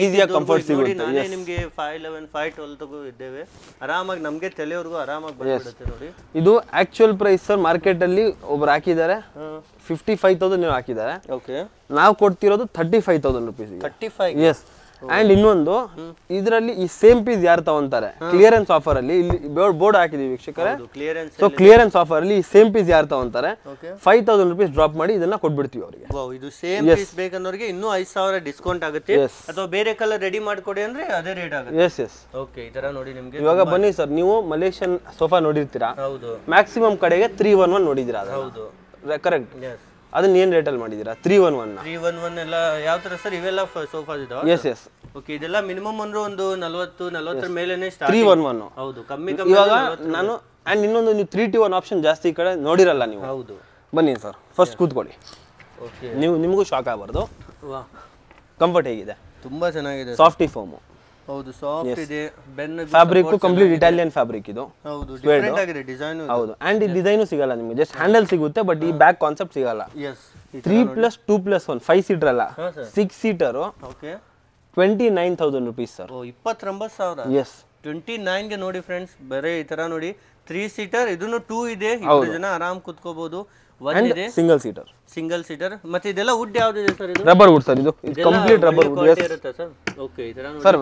ಈಸಿಯಾಗಿ ಕಂಫರ್ಟ್ ಸಿಗುತ್ತೆ. ನಾನೇ ನಿಮಗೆ 5'11" 5'12" ತಗೋ ಇದ್ದೇವೆ, ಆರಾಮಾಗಿ ನಮಗೆ ತಲೆವರೆಗೂ ಆರಾಮಾಗಿ ಬಂದ್ಬಿಡುತ್ತೆ ನೋಡಿ. ಇದು ಆಕ್ಚುಯಲ್ ಪ್ರೈಸ್ ಸರ್. ಮಾರ್ಕೆಟ್ ಅಲ್ಲಿ ಒಬ್ರು ಹಾಕಿದ್ದಾರೆ 55,000 ನೀವು ಹಾಕಿದ್ದಾರೆ. ಓಕೆ ನಾವು ಕೊಡ್ತಿರೋದು 35,000 rupees. 35? ಎಸ್. ಅಂಡ್ ಇನ್ನೊಂದು ಇದರಲ್ಲಿ ಈ ಸೇಮ್ ಪೀಸ್ ಯಾರು ತಗೊಂತಾರೆ ಕ್ಲಿಯರೆನ್ಸ್ ಆಫರ್ ಅಲ್ಲಿ ಇಲ್ಲಿ ಬೋರ್ಡ್ ಹಾಕಿದೀವಿ ವೀಕ್ಷಕರೇ. ಕ್ಲಿಯರೆನ್ಸ್ ಸೊ ಕ್ಲಿಯರೆನ್ಸ್ ಆಫರ್ ಅಲ್ಲಿ ಈ ಸೇಮ್ ಪೀಸ್ ಯಾರು ತಗೊಂತಾರೆ 5000 rupees ಡ್ರಾಪ್ ಮಾಡಿ ಇದನ್ನ ಕೊಟ್ಬಿಡ್ತೀವಿ ಅವರಿಗೆ. ಇದು ಸೇಮ್ ಪೀಸ್ ಬೇಕನ್ನೋರಿಗೆ ಇನ್ನೂ 5000 ಡಿಸ್ಕೌಂಟ್ ಆಗುತ್ತೆ. ಅಥವಾ ಬೇರೆ ಕಲರ್ ರೆಡಿ ಮಾಡ್ಕೊಡಿ ಅಂದ್ರೆ ಅದೇ ರೇಟ್ ಆಗುತ್ತೆ. S yes. ಓಕೆ, ಈ ತರ ನೋಡಿ ನಿಮ್ಗೆ. ಇವಾಗ ಬನ್ನಿ ಸರ್, ನೀವು ಮಲೇಷಿಯನ್ ಸೋಫಾ ನೋಡಿರ್ತೀರಾ, ಹೌದು. ಮ್ಯಾಕ್ಸಿಮಮ್ ಕಡೆಗೆ 311 ನೋಡಿದಿರಾ? ಹೌದು, ಕರೆಕ್ಟ್. ಅದನ್ನ ಏನ್ ರೇಟ್ ಅಲ್ಲಿ ಮಾಡಿದೀರಾ? 311 311 ಎಲ್ಲ ಯಾವ ತರ ಸರ್? ಇವೆಲ್ಲ ಸೋಫಾ ಇದಾವ? Yes yes. ಓಕೆ, ಇದೆಲ್ಲ ಮಿನಿಮಮ್ ಅಂದ್ರೆ ಒಂದು 40 ಮೇಲೆನೇ ಸ್ಟಾರ್ಟ್. 311. ಹೌದು, ಕಮ್ಮಿ ಇವಾಗ ನಾನು ಅಂಡ್ ಇನ್ನೊಂದು ನೀವು 321 ಆಪ್ಷನ್ ಜಾಸ್ತಿ ಈ ಕಡೆ ನೋಡಿರಲ್ಲ ನೀವು. ಹೌದು. ಬನ್ನಿ ಸರ್, ಫಸ್ಟ್ ಕೂತ್ಕೊಳ್ಳಿ. ಓಕೆ, ನಿಮಗೂ ಶಾಕ್ ಆಗಬಾರ್ದು. ವಾಹ್, ಕಂಫರ್ಟ್ ಹೇಗಿದೆ? ತುಂಬಾ ಚೆನ್ನಾಗಿದೆ. Softy foam. ಹೌದು, ಸಾಫ್ಟ್ ಇದೆ. ಬೆನ್ ಫ್ಯಾಬ್ರಿಕ್ ಕಂಪ್ಲೀಟ್ ಇಟಾಲಿಯನ್ ಫ್ಯಾಬ್ರಿಕ್ ಇದು. ಹೌದು, ಡಿಫರೆಂಟ್ ಆಗಿದೆ ಡಿಸೈನ್. ಹೌದು, ಅಂಡ್ ಈ ಡಿಸೈನು ಸಿಗಲ್ಲ ನಿಮಗೆ, ಜಸ್ಟ್ ಹ್ಯಾಂಡಲ್ ಸಿಗುತ್ತೆ, ಬಟ್ ಈ ಬ್ಯಾಕ್ ಕಾನ್ಸೆಪ್ಟ್ ಸಿಗಲ್ಲ. ಎಸ್, 3+2+1 5 ಸೀಟರ್ ಅಲ್ಲ, 6 seater. Okay, 29,000 rupees sir. 29,000. Yes, 29 ಗೆ ನೋಡಿ ಫ್ರೆಂಡ್ಸ್, ಬರೇ ಈ ತರ ನೋಡಿ 3 ಸೀಟರ್. ಇದನ್ನು 2 ಇದೆ, 2 ಜನ ಆರಾಮ್ ಕುತ್ಕೋಬಹುದು. ಒನ್ ಇದೆ ಸಿಂಗಲ್ ಸೀಟರ್. Single seater. ಮತ್ತೆ ಇದೆಲ್ಲ ವುಡ್ ಯಾವ್ದಿದೆ ಸರ್? ಇದು ರಬ್ಬರ್ ವುಡ್ ಸರ್, ಇದು ಕಂಪ್ಲೀಟ್ ರಬ್ಬರ್ ವುಡ್. ಎಸ್ ಇರುತ್ತೆ ಸರ್. ಓಕೆ, ಈ ತರ ನೋಡಿ ಸರ್,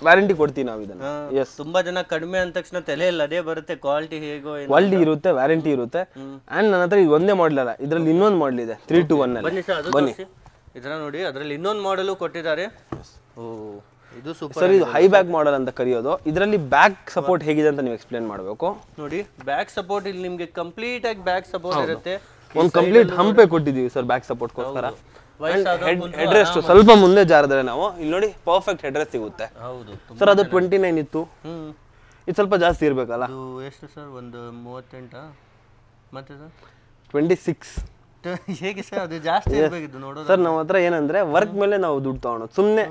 ವ್ಯಾರಂಟಿ ಕೊಡ್ತೀವಿ ನಾವು ಇದನ್ನ. ಎಸ್, ತುಂಬಾ ಜನ ಕಡಿಮೆ ಅಂದ ತಕ್ಷಣ ತಲೆ ಇಲ್ಲ, ಅದೇ ಬರುತ್ತೆ ಕ್ವಾಲಿಟಿ ಹೇಗೋ ಏನು. ಕ್ವಾಲಿಟಿ ಇರುತ್ತೆ, ವ್ಯಾರಂಟಿ ಇರುತ್ತೆ. ಅಂಡ್ ನನ್ನ ಹತ್ರ ಇದು ಒಂದೇ ಮಾಡಲ್ ಅಲ್ಲ, ಇದರಲ್ಲಿ ಇನ್ನೊಂದು ಮಾಡಲ್ ಇದೆ 321 ಅಲ್ಲಿ. ಬನ್ನಿ ಸರ್, ಅದು ತೋರಿಸಿ. ಇದರ ನೋಡಿ, ಅದರಲ್ಲಿ ಇನ್ನೊಂದು ಮಾಡೆಲ್ ಕೊಟ್ಟಿದ್ದಾರೆ. ಓ, ಇದು ಸೂಪರ್ ಸರ್. ಇದು ಹೈ ಬ್ಯಾಕ್ ಮಾಡೆಲ್ ಅಂತ ಕರೆಯೋದು. ಇದರಲ್ಲಿ ಬ್ಯಾಕ್ ಸಪೋರ್ಟ್ ಹೇಗಿದೆ ಅಂತ ನೀವು ಎಕ್ಸ್ಪ್ಲೇನ್ ಮಾಡಬೇಕು. ನೋಡಿ, ಬ್ಯಾಕ್ ಸಪೋರ್ಟ್ ಇಲ್ಲಿ ನಿಮಗೆ ಕಂಪ್ಲೀಟ್ ಆಗಿ ಬ್ಯಾಕ್ ಸಪೋರ್ಟ್ ಇರುತ್ತೆ. ಒಂದು ಕಂಪ್ಲೀಟ್ ಹಂಪೆ ಕೊಟ್ಟಿದ್ದೀವಿ ಸರ್ ಬ್ಯಾಕ್ ಸಪೋರ್ಟ್ಗೋಸ್ಕರ. ಹೆಡ್ ರೆಸ್ಟ್ ಸ್ವಲ್ಪ ಮುಂದೆ ಜಾರಿದ್ರೆ ನಾವು ಇಲ್ಲಿ ನೋಡಿ ಪರ್ಫೆಕ್ಟ್ ಹೆಡ್ ರೆಸ್ಟ್ ಸಿಗುತ್ತೆ. ಹೌದು ಸರ್, ಅದು 29 ಇತ್ತು, ಇದು ಸ್ವಲ್ಪ ಜಾಸ್ತಿ ಇರಬೇಕಲ್ಲ? ಅದು ಎಷ್ಟು ಸರ್? ಒಂದು 38. ಮತ್ತೆ ಸರ್ 26. ಹೇಗೆ ಸರ್? ಅದು ಜಾಸ್ತಿ ಇರಬೇಕಿತ್ತು ನೋಡೋದು. ಸರ್, ನಮ್ಮ ಹತ್ರ ಏನಂದ್ರೆ ವರ್ಕ್ ಮೇಲೆ ನಾವು ದುಡ್ಡು ತಗೊಳೋದು. ಸುಮ್ಮನೆ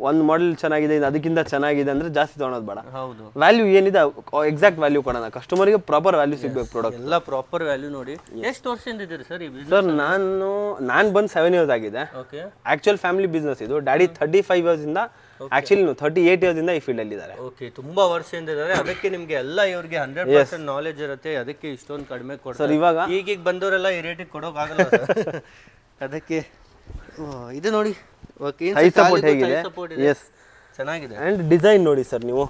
ಒಂದು ಮಾಡೆಲ್ ಚೆನ್ನಾಗಿದೆ, ಅದಕ್ಕಿಂತ ಚೆನ್ನಾಗಿದೆ ಅಂದ್ರೆ ಜಾಸ್ತಿ ತಗೊಳೋದು ಬೇಡ. ಹೌದು, ವ್ಯಾಲ್ಯೂ ಏನಿದೆ ಎಕ್ಸಾಕ್ಟ್ ವ್ಯಾಲ್ಯೂ ಕೊಡೋಣ, ಕಸ್ಟಮರ್ಗೆ ಪ್ರಾಪರ್ ವ್ಯಾಲ್ಯೂ ಸಿಗ್ಬೇಕು ಪ್ರಾಡಕ್ಟ್. ಎಲ್ಲ ಪ್ರಾಪರ್ ವ್ಯಾಲ್ಯೂ ನೋಡಿ. ಎಷ್ಟು ವರ್ಷದಿಂದ ಇದ್ದೀರಿ ಸರ್ ಈ ಬಿಸ್ನೆಸ್? ಸರ್, ನಾನು ಬಂದು 7 years ಆಗಿದೆ. ಓಕೆ, ಆಕ್ಚುಯಲ್ ಫ್ಯಾಮಿಲಿ ಬಿಸ್ನೆಸ್ ಇದು. ಡ್ಯಾಡಿ 35 years ಇಂದ, ಆಕ್ಚುಲಿ 38 years ಇಂದ ಈ ಫೀಲ್ಡ್ ಅಲ್ಲಿ ಇದ್ದಾರೆ. ಓಕೆ, ತುಂಬಾ ವರ್ಷದಿಂದ ಇದ್ದಾರೆ. ಅದಕ್ಕೆ ನಿಮ್ಗೆ ಎಲ್ಲ ಇವ್ರಿಗೆ 100% ನಾಲೆಜ್ ಇರುತ್ತೆ. ಅದಕ್ಕೆ ಇಷ್ಟೊಂದು ಕಡಿಮೆ ಕೊಡ್ತಾರೆ. ಸರ್, ಇವಾಗ ಈಗ ಬಂದವರೆಲ್ಲ ಈ ರೇಟಿಗೆ ಕೊಡೋಕ್ಕಾಗಲ್ಲ ಅದಕ್ಕೆ. ಇದು ನೋಡಿ, ಹೈ ಸಪೋರ್ಟ್ ಹೇಗಿದೆ. ಎಸ್, ಚೆನ್ನಾಗಿದೆ. ಅಂಡ್ ಡಿಸೈನ್ ನೋಡಿ ಸರ್ ನೀವು.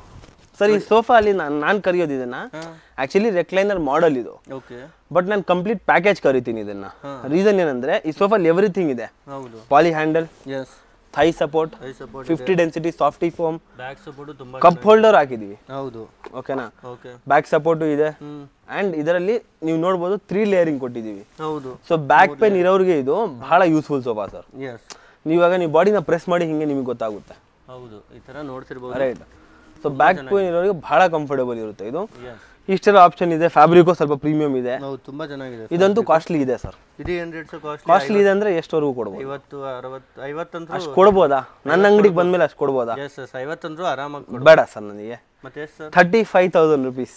ಸರ್, ಈ ಸೋಫಾ ಅಲ್ಲಿ ನಾನು ಕರೆಯೋದು ಇದನ್ನ ಆಕ್ಚುಲಿ ರೆಕ್ಲೈನರ್ ಮಾಡೆಲ್ ಇದು. ಓಕೆ, ಬಟ್ ನಾನು ಕಂಪ್ಲೀಟ್ ಪ್ಯಾಕೇಜ್ ಕರಿತೀನಿ ಇದನ್ನ. ರೀಸನ್ ಏನಂದ್ರೆ ಈ ಸೋಫಾಲ್ ಎವ್ರಿಥಿಂಗ್ ಇದೆ. ಹೌದು, poly handle, yes, thigh support, 50 density, softy foam, back support, ತುಂಬಾ ಕಪ್ ಹೋಲ್ಡರ್ ಹಾಕಿದೀವಿ. ಹೌದು, ಓಕೆನಾ? ಓಕೆ, ಬ್ಯಾಕ್ ಸಪೋರ್ಟ್ ಇದೆ. ಅಂಡ್ ಇದರಲ್ಲಿ ನೀವು ನೋಡಬಹುದು 3 ಲೇಯರಿಂಗ್ ಕೊಟ್ಟಿದೀವಿ. ಹೌದು. ಸೊ ಬ್ಯಾಕ್ ಪೇನ್ ಇರೋರಿಗೆ ಇದು ಬಹಳ ಯೂಸ್ಫುಲ್ ಸೋಫಾ ಸರ್. ಎಸ್, ನೀವಾಗ ನೀವು ಬಾಡಿನ ಪ್ರೆಸ್ ಮಾಡಿ ಹಿಂಗೆ ನಿಮಗೆ ಗೊತ್ತಾಗುತ್ತೆ. ಹೌದು, ಈ ತರ ನೋಡ್ತಿರ್ಬೋದು. ರೈಟ್. ಸೊ ಬ್ಯಾಕ್ ಪೇನ್ ಇರೋರಿಗೆ ಬಹಳ ಕಂಫರ್ಟಬಲ್ ಇರುತ್ತೆ ಇದು. ಎಸ್, ಇಷ್ಟೆಲ್ಲ ಆಪ್ಷನ್ ಇದೆ. ಫ್ಯಾಬ್ರಿಕ್ ಸ್ವಲ್ಪ ಪ್ರೀಮಿಯಂ ಇದೆ. ಹೌದು, ತುಂಬಾ ಚೆನ್ನಾಗಿದೆ. ಇದಂತೂ ಕಾಸ್ಟ್ಲಿ ಇದೆ ಸರ್. ಇದು ಏನು ರೇಟ್ ಸರ್? ಕಾಸ್ಟ್ಲಿ ಇದೆ ಅಂದ್ರೆ ಎಷ್ಟವರೆಗೂ ಕೊಡ್ಬೋದು? 50, 60, 50 ಅಂತ ಅಷ್ಟು ಕೊಡ್ಬೋದಾ? ನನ್ನ ಅಂಗಡಿಗೆ ಬಂದ್ಮೇಲೆ ಅಷ್ಟು ಕೊಡ್ಬೋದಾ? ಎಸ್ ಸರ್, 50 ಅಂದ್ರೂ ಆರಾಮಾಗಿ ಕೊಡ್ಬೋದು. ಬೇಡ ಸರ್ ನನಗೆ. ಮತ್ತೆ ಎಷ್ಟು ಸರ್? 35,000 rupees.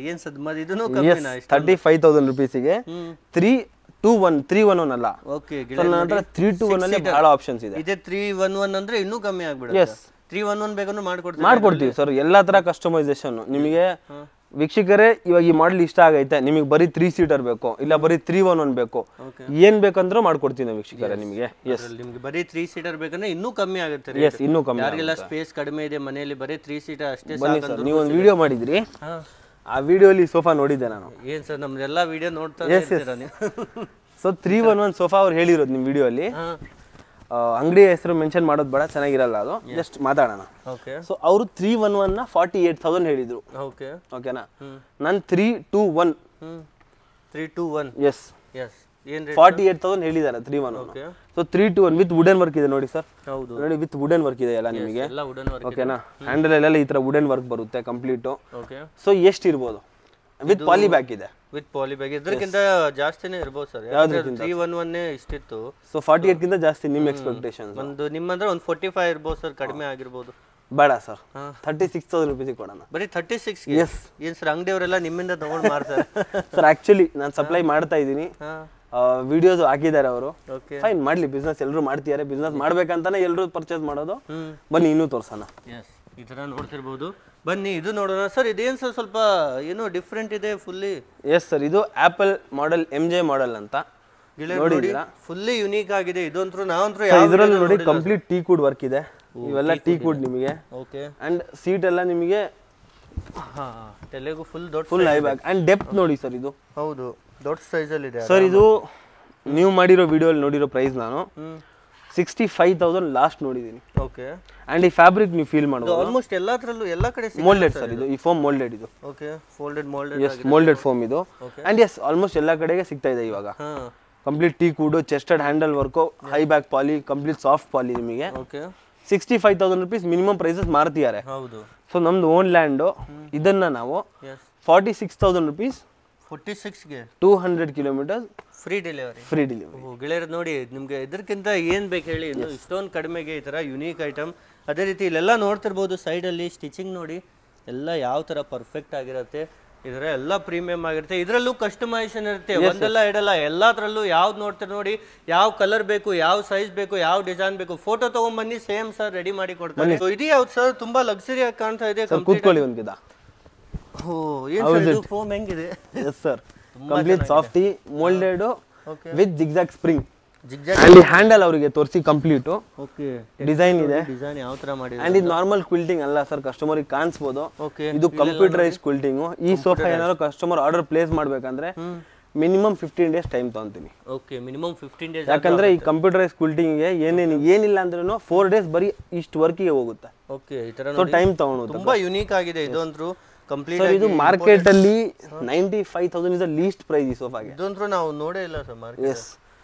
ಏನ್ ಸದ್ ಮತ್ತೆ ಇದನ್ನು ಕಮ್ಮಿನಾ? 35,000 rupeesಗೆ 311 ಅಲ್ಲ. ಓಕೆ, ನನ್ನ ಹತ್ರ 321 ಅಲ್ಲಿ ಬಹಳ ಆಪ್ಷನ್ಸ್ ಇದೆ. ಇದೆ 311 ಅಂದ್ರೆ ಇನ್ನೂ ಕಮ್ಮಿ ಆಗ್ಬಿಡುತ್ತೆ. ಎಸ್, 311 ಬೇಕಂದ್ರೆ ಮಾಡ್ಕೊಡ್ತೀವಿ ಸರ್. ಎಲ್ಲಾ ತರ ಕಸ್ಟಮೈಸೇಷನ್ ನಿಮಗೆ. ವೀಕ್ಷಕರೇ, ಇವಾಗ ಈ ಮಾಡಲ್ ಇಷ್ಟ ಆಗೈತೆ, ನಿಮಗೆ ಬರೀ 3 ಸೀಟರ್ ಬೇಕು, ಇಲ್ಲ ಬರೀ 311 ಬೇಕು, ಏನ್ ಬೇಕಂದ್ರೂ ಮಾಡ್ಕೊಡ್ತೀವಿ ನಾವು ವೀಕ್ಷಕರೇ ನಿಮಗೆ. ಎಸ್, ನಿಮ್ಗೆ ಬರೀ 3 ಸೀಟರ್ ಬೇಕಂದ್ರೆ ಇನ್ನೂ ಕಮ್ಮಿ ಆಗುತ್ತೆ. ಎಸ್, ಇನ್ನೂ ಕಮ್ಮಿ. ಯಾರಿಗೆಲ್ಲ ಸ್ಪೇಸ್ ಕಡಿಮೆ ಇದೆ ಮನೆಯಲ್ಲಿ, ಬರೀ 3 ಸೀಟರ್ ಅಷ್ಟೇ ಬನ್ನಿ ಸರ್. ನೀವು ಒಂದು ವಿಡಿಯೋ ಮಾಡಿದ್ರಿ, ಆ ವಿಡಿಯೋಲಿ ಸೋಫಾ ನೋಡಿದ್ದೆ ನಾನು. ಏನ್ ಸರ್, ನಮ್ದೆಲ್ಲ ವಿಡಿಯೋ ನೋಡ್ತಾ ಇರ್ತೀರಾ ನೀವು? ಸೊ 311 ಸೋಫಾ ಅವ್ರು ಹೇಳಿರೋದು ನಿಮ್ಮ ವಿಡಿಯೋ ಅಲ್ಲಿ. ಅಂಗಡಿ ಹೆಸರು ಮೆನ್ಷನ್ ಮಾಡೋದು ಬೇಡ, ಚೆನ್ನಾಗಿರಲ್ಲ ಅದು. ಜಸ್ಟ್ ಮಾತಾಡೋಣ. ಓಕೆ, ಸೊ ಅವರು 311 ನ 48,000 ಹೇಳಿದ್ರು. ಓಕೆ, ಓಕೆನಾ? ನಾನು 321. 321. ಎಸ್, ಎಸ್, ಏನ್ ರೇಟ್? 48,000 ಹೇಳಿದ್ದಾರೆ 311. Okay, so 321 with wooden work ಇದೆ ನೋಡಿ ಸರ್. ಹೌದು, ನೋಡಿ, ವಿತ್ ವುಡನ್ ವರ್ಕ್ ಇದೆ ಎಲ್ಲ ನಿಮಗೆ. ಎಲ್ಲ ವುಡನ್ ವರ್ಕ್. ಓಕೆನಾ? ಹ್ಯಾಂಡಲ್ ಎಲ್ಲ ಈ ತರ ವುಡನ್ ವರ್ಕ್ ಬರುತ್ತೆ ಕಂಪ್ಲೀಟ್. ಓಕೆ, ಸೊ ಎಷ್ಟು ಇರ್ಬೋದು? ವಿತ್ ಪಾಲಿ ಬ್ಯಾಕ್ ಇದೆ. ವಿತ್ ಪಾಲಿ ಬ್ಯಾಗ್ ಇದಕ್ಕಿಂತ ಜಾಸ್ತಿನೇ ಇರ್ಬೋದು ಸರ್. 311 ಇಷ್ಟಿತ್ತು. ಸೊ 48 ಗಿಂತ ಜಾಸ್ತಿ ನಿಮ್ಮ ಎಕ್ಸ್ಪೆಕ್ಟೇಷನ್? ಒಂದು ನಿಮ್ಮಂದ್ರೆ ಒಂದು 45 ಇರ್ಬೋದು ಸರ್, ಕಡಿಮೆ ಆಗಿರ್ಬೋದು. ಬೇಡ ಸರ್, 36,000 rupees ಕೊಡೋಣ. ಬರೀ 36? ಎಸ್. ಏನ್ ಸರ್, ಅಂಗಡಿಯವರೆಲ್ಲ ನಿಮ್ಮಿಂದ ತಗೊಂಡು ಮಾಡ್ತಾರೆ? ಸರ್, ಆಕ್ಚುಲಿ ನಾನು ಸಪ್ಲೈ ಮಾಡ್ತಾ ಇದ್ದೀನಿ, ವಿಡಿಯೋಸ್ ಹಾಕಿದ್ದಾರೆ ಅವರು. ಫೈನ್, ಮಾಡ್ಲಿ, ಬಿಸ್ನೆಸ್ ಎಲ್ಲರೂ ಮಾಡ್ತಿದ್ದಾರೆ. ಬಿಸ್ನೆಸ್ ಮಾಡ್ಬೇಕಂತಾನೆ ಎಲ್ಲರೂ ಪರ್ಚೇಸ್ ಮಾಡೋದು. ಬನ್ನಿ ಇನ್ನೂ ತೋರ್ಸೋಣ. ಎಸ್, ಈ ತರ ನೋಡ್ತಿರ್ಬೋದು. ಬನ್ನಿ ಇದು ನೋಡೋಣ ಸರ್. ಇದೇನು ಸರ್, ಸ್ವಲ್ಪ ಏನೋ ಡಿಫ್ರೆಂಟ್ ಇದೆ ಫುಲ್ಲಿ. ಎಸ್ ಸರ್, ಇದು ಆಪಲ್ ಮಾಡೆಲ್ MJ ಮಾಡೆಲ್ ಅಂತ ನೋಡಿ, ಫುಲ್ಲಿ ಯುನೀಕ್ ಆಗಿದೆ. ಇದಂತೂ ನಾವಂತೂ ಇದರಲ್ಲಿ ನೋಡಿ ಕಂಪ್ಲೀಟ್ ಟೀಕ್ ವುಡ್ ವರ್ಕ್ ಇದೆ. ಇವೆಲ್ಲ ಟೀ ಕುಡ್ ನಿಮಗೆ. ಓಕೆ. ಅಂಡ್ ಸೀಟ್ ಎಲ್ಲ ನಿಮಗೆ ತಲೆಗೂ ಫುಲ್ ದೊಡ್ಡ full high back and depth ನೋಡಿ ಸರ್ ಇದು. ಹೌದು, ದೊಡ್ಡ ಸೈಜ್ ಅಲ್ಲಿ ಇದೆ ಸರ್. ಇದು ನೀವು ಮಾಡಿರೋ ವಿಡಿಯೋ ಅಲ್ಲಿ ನೋಡಿರೋ ಪ್ರೈಸ್ ನಾನು 65,000 ಲಾಸ್ಟ್ ನೋಡಿದ್ದೀನಿ. ಓಕೆ. ಅಂಡ್ ಈ ಫ್ಯಾಬ್ರಿಕ್ ನೀವು ಫೀಲ್ ಮಾಡಬಹುದು. ಆಲ್ಮೋಸ್ಟ್ ಎಲ್ಲಾ ಕಡೆ ಮೋಲ್ಡೆಡ್ ಸರ್ ಇದು. ಈ ಫೋಮ್ ಮೋಲ್ಡೆಡ್ ಇದು. Okay. Moulded yes, moulded foam ಇದು. ಅಂಡ್ ಎಸ್, ಆಲ್ಮೋಸ್ಟ್ ಎಲ್ಲಾ ಕಡೆಗೆ ಸಿಗ್ತಾ ಇದೆ ಇವಾಗ. ಕಂಪ್ಲೀಟ್ ಟೀ ಕೂಡು, chested handle work, high back poly, complete soft poly ನಿಮಗೆ. ಓಕೆ. 65,000 rupees ಮಿನಿಮಮ್ ಪ್ರೈಸಸ್ ಮಾರ್ತಿದ್ದಾರೆ. ಹೌದು. ಸೊ ನಮ್ದು ಓನ್ ಲ್ಯಾಂಡು. ಇದನ್ನ ನಾವು 46,000 rupees 46ಗೆ 200 kilometers ಫ್ರೀ ಡೆಲಿವರಿ. ಗೆಳೆಯರು ನೋಡಿ, ನಿಮ್ಗೆ ಇದಕ್ಕಿಂತ ಏನ್ ಬೇಕು ಹೇಳಿ, ಇಷ್ಟೊಂದು ಕಡಿಮೆಗೆ ಈ ತರ ಯುನೀಕ್ ಐಟಮ್. ಅದೇ ರೀತಿ ಇಲ್ಲೆಲ್ಲ ನೋಡ್ತಿರ್ಬೋದು ಸೈಡಲ್ಲಿ ಸ್ಟಿಚಿಂಗ್ ನೋಡಿ ಎಲ್ಲ ಯಾವ ತರ ಪರ್ಫೆಕ್ಟ್ ಆಗಿರುತ್ತೆ. ಇದರ ಎಲ್ಲ ಪ್ರೀಮಿಯಂ ಆಗಿರುತ್ತೆ. ಇದರಲ್ಲೂ ಕಸ್ಟಮೈಸೇಷನ್ ಇರುತ್ತೆ, ಒಂದೆಲ್ಲ ಇಡಲ್ಲ. ಎಲ್ಲಾದ್ರಲ್ಲೂ ಯಾವ್ದು ನೋಡ್ತಾರೆ ನೋಡಿ, ಯಾವ ಕಲರ್ ಬೇಕು, ಯಾವ ಸೈಜ್ ಬೇಕು, ಯಾವ ಡಿಸೈನ್ ಬೇಕು, ಫೋಟೋ ತಗೊಂಡ್ಬನ್ನಿ, ಸೇಮ್ ಸರ್ ರೆಡಿ ಮಾಡಿ ಕೊಡ್ತಾರೆ. ಇದು ಯಾವ್ದು ಸರ್? ತುಂಬಾ ಲಕ್ಸುರಿ ಆಗಿ ಕಾಣ್ತಾ ಇದೆ. ಕೂತ್ಕೊಳ್ಳಿ ಒಂದಿದ. ಫೋಮ್ ಹೆಂಗಿದೆ? Yes sir, complete softy moulded with zigzag spring. ಅಲ್ಲಿ ಹ್ಯಾಂಡಲ್ ಅವರಿಗೆ ತೋರಿಸಿ ಕಂಪ್ಲೀಟ್ ಡಿಸೈನ್ ಇದೆ. ಡಿಸೈನ್ ಯಾವ ತರ ಮಾಡಿದ್ದಾರೆ? ಅಂಡ್ ಇದು ನಾರ್ಮಲ್ ಕ್ವಿಲ್ಟಿಂಗ್ ಅಲ್ಲ ಸರ್, ಕಸ್ಟಮರ್ ಗೆ ಕಾಣಿಸಬಹುದು. ಇದು ಕಂಪ್ಯೂಟರೈಸ್ ಕ್ವಿಲ್ಟಿಂಗ್. ಈ ಸೋಫಾ ಏನಾದ್ರು ಕಸ್ಟಮರ್ ಆರ್ಡರ್ ಪ್ಲೇಸ್ ಮಾಡ್ಬೇಕಂದ್ರೆ ಮಿನಿಮಮ್ 15 days ಟೈಮ್ ತಗೊಂತೀನಿ. Okay, minimum 15 days. ಯಾಕಂದ್ರೆ ಈ ಕಂಪ್ಯೂಟರೈಸ್ ಕ್ವಿಲ್ಟಿಂಗ್ ಗೆ ಏನಿಲ್ಲ ಅಂದ್ರೂ 4 days ಬರೀ ಇಷ್ಟು ವರ್ಕಿಗೆ ಹೋಗುತ್ತೆ. ಓಕೆ, ಈ ತರ ಸೊ ಟೈಮ್ ತಗೊಳ್ಳೋದು. ತುಂಬಾ ಯುನೀಕ್ ಆಗಿದೆ ಇದಂತ್ರು. ಕಂಪ್ಲೀಟ್ ಸರ್ ಇದು ಮಾರ್ಕೆಟ್ ಅಲ್ಲಿ 95,000 ಇಸ್ ದ ಲೀಸ್ಟ್ ಪ್ರೈಸ್ ಈ ಸೋಫಾಗೆ. ಇದಂತ್ರು ನಾವು ನೋಡೇ ಇಲ್ಲ sir market. Yes,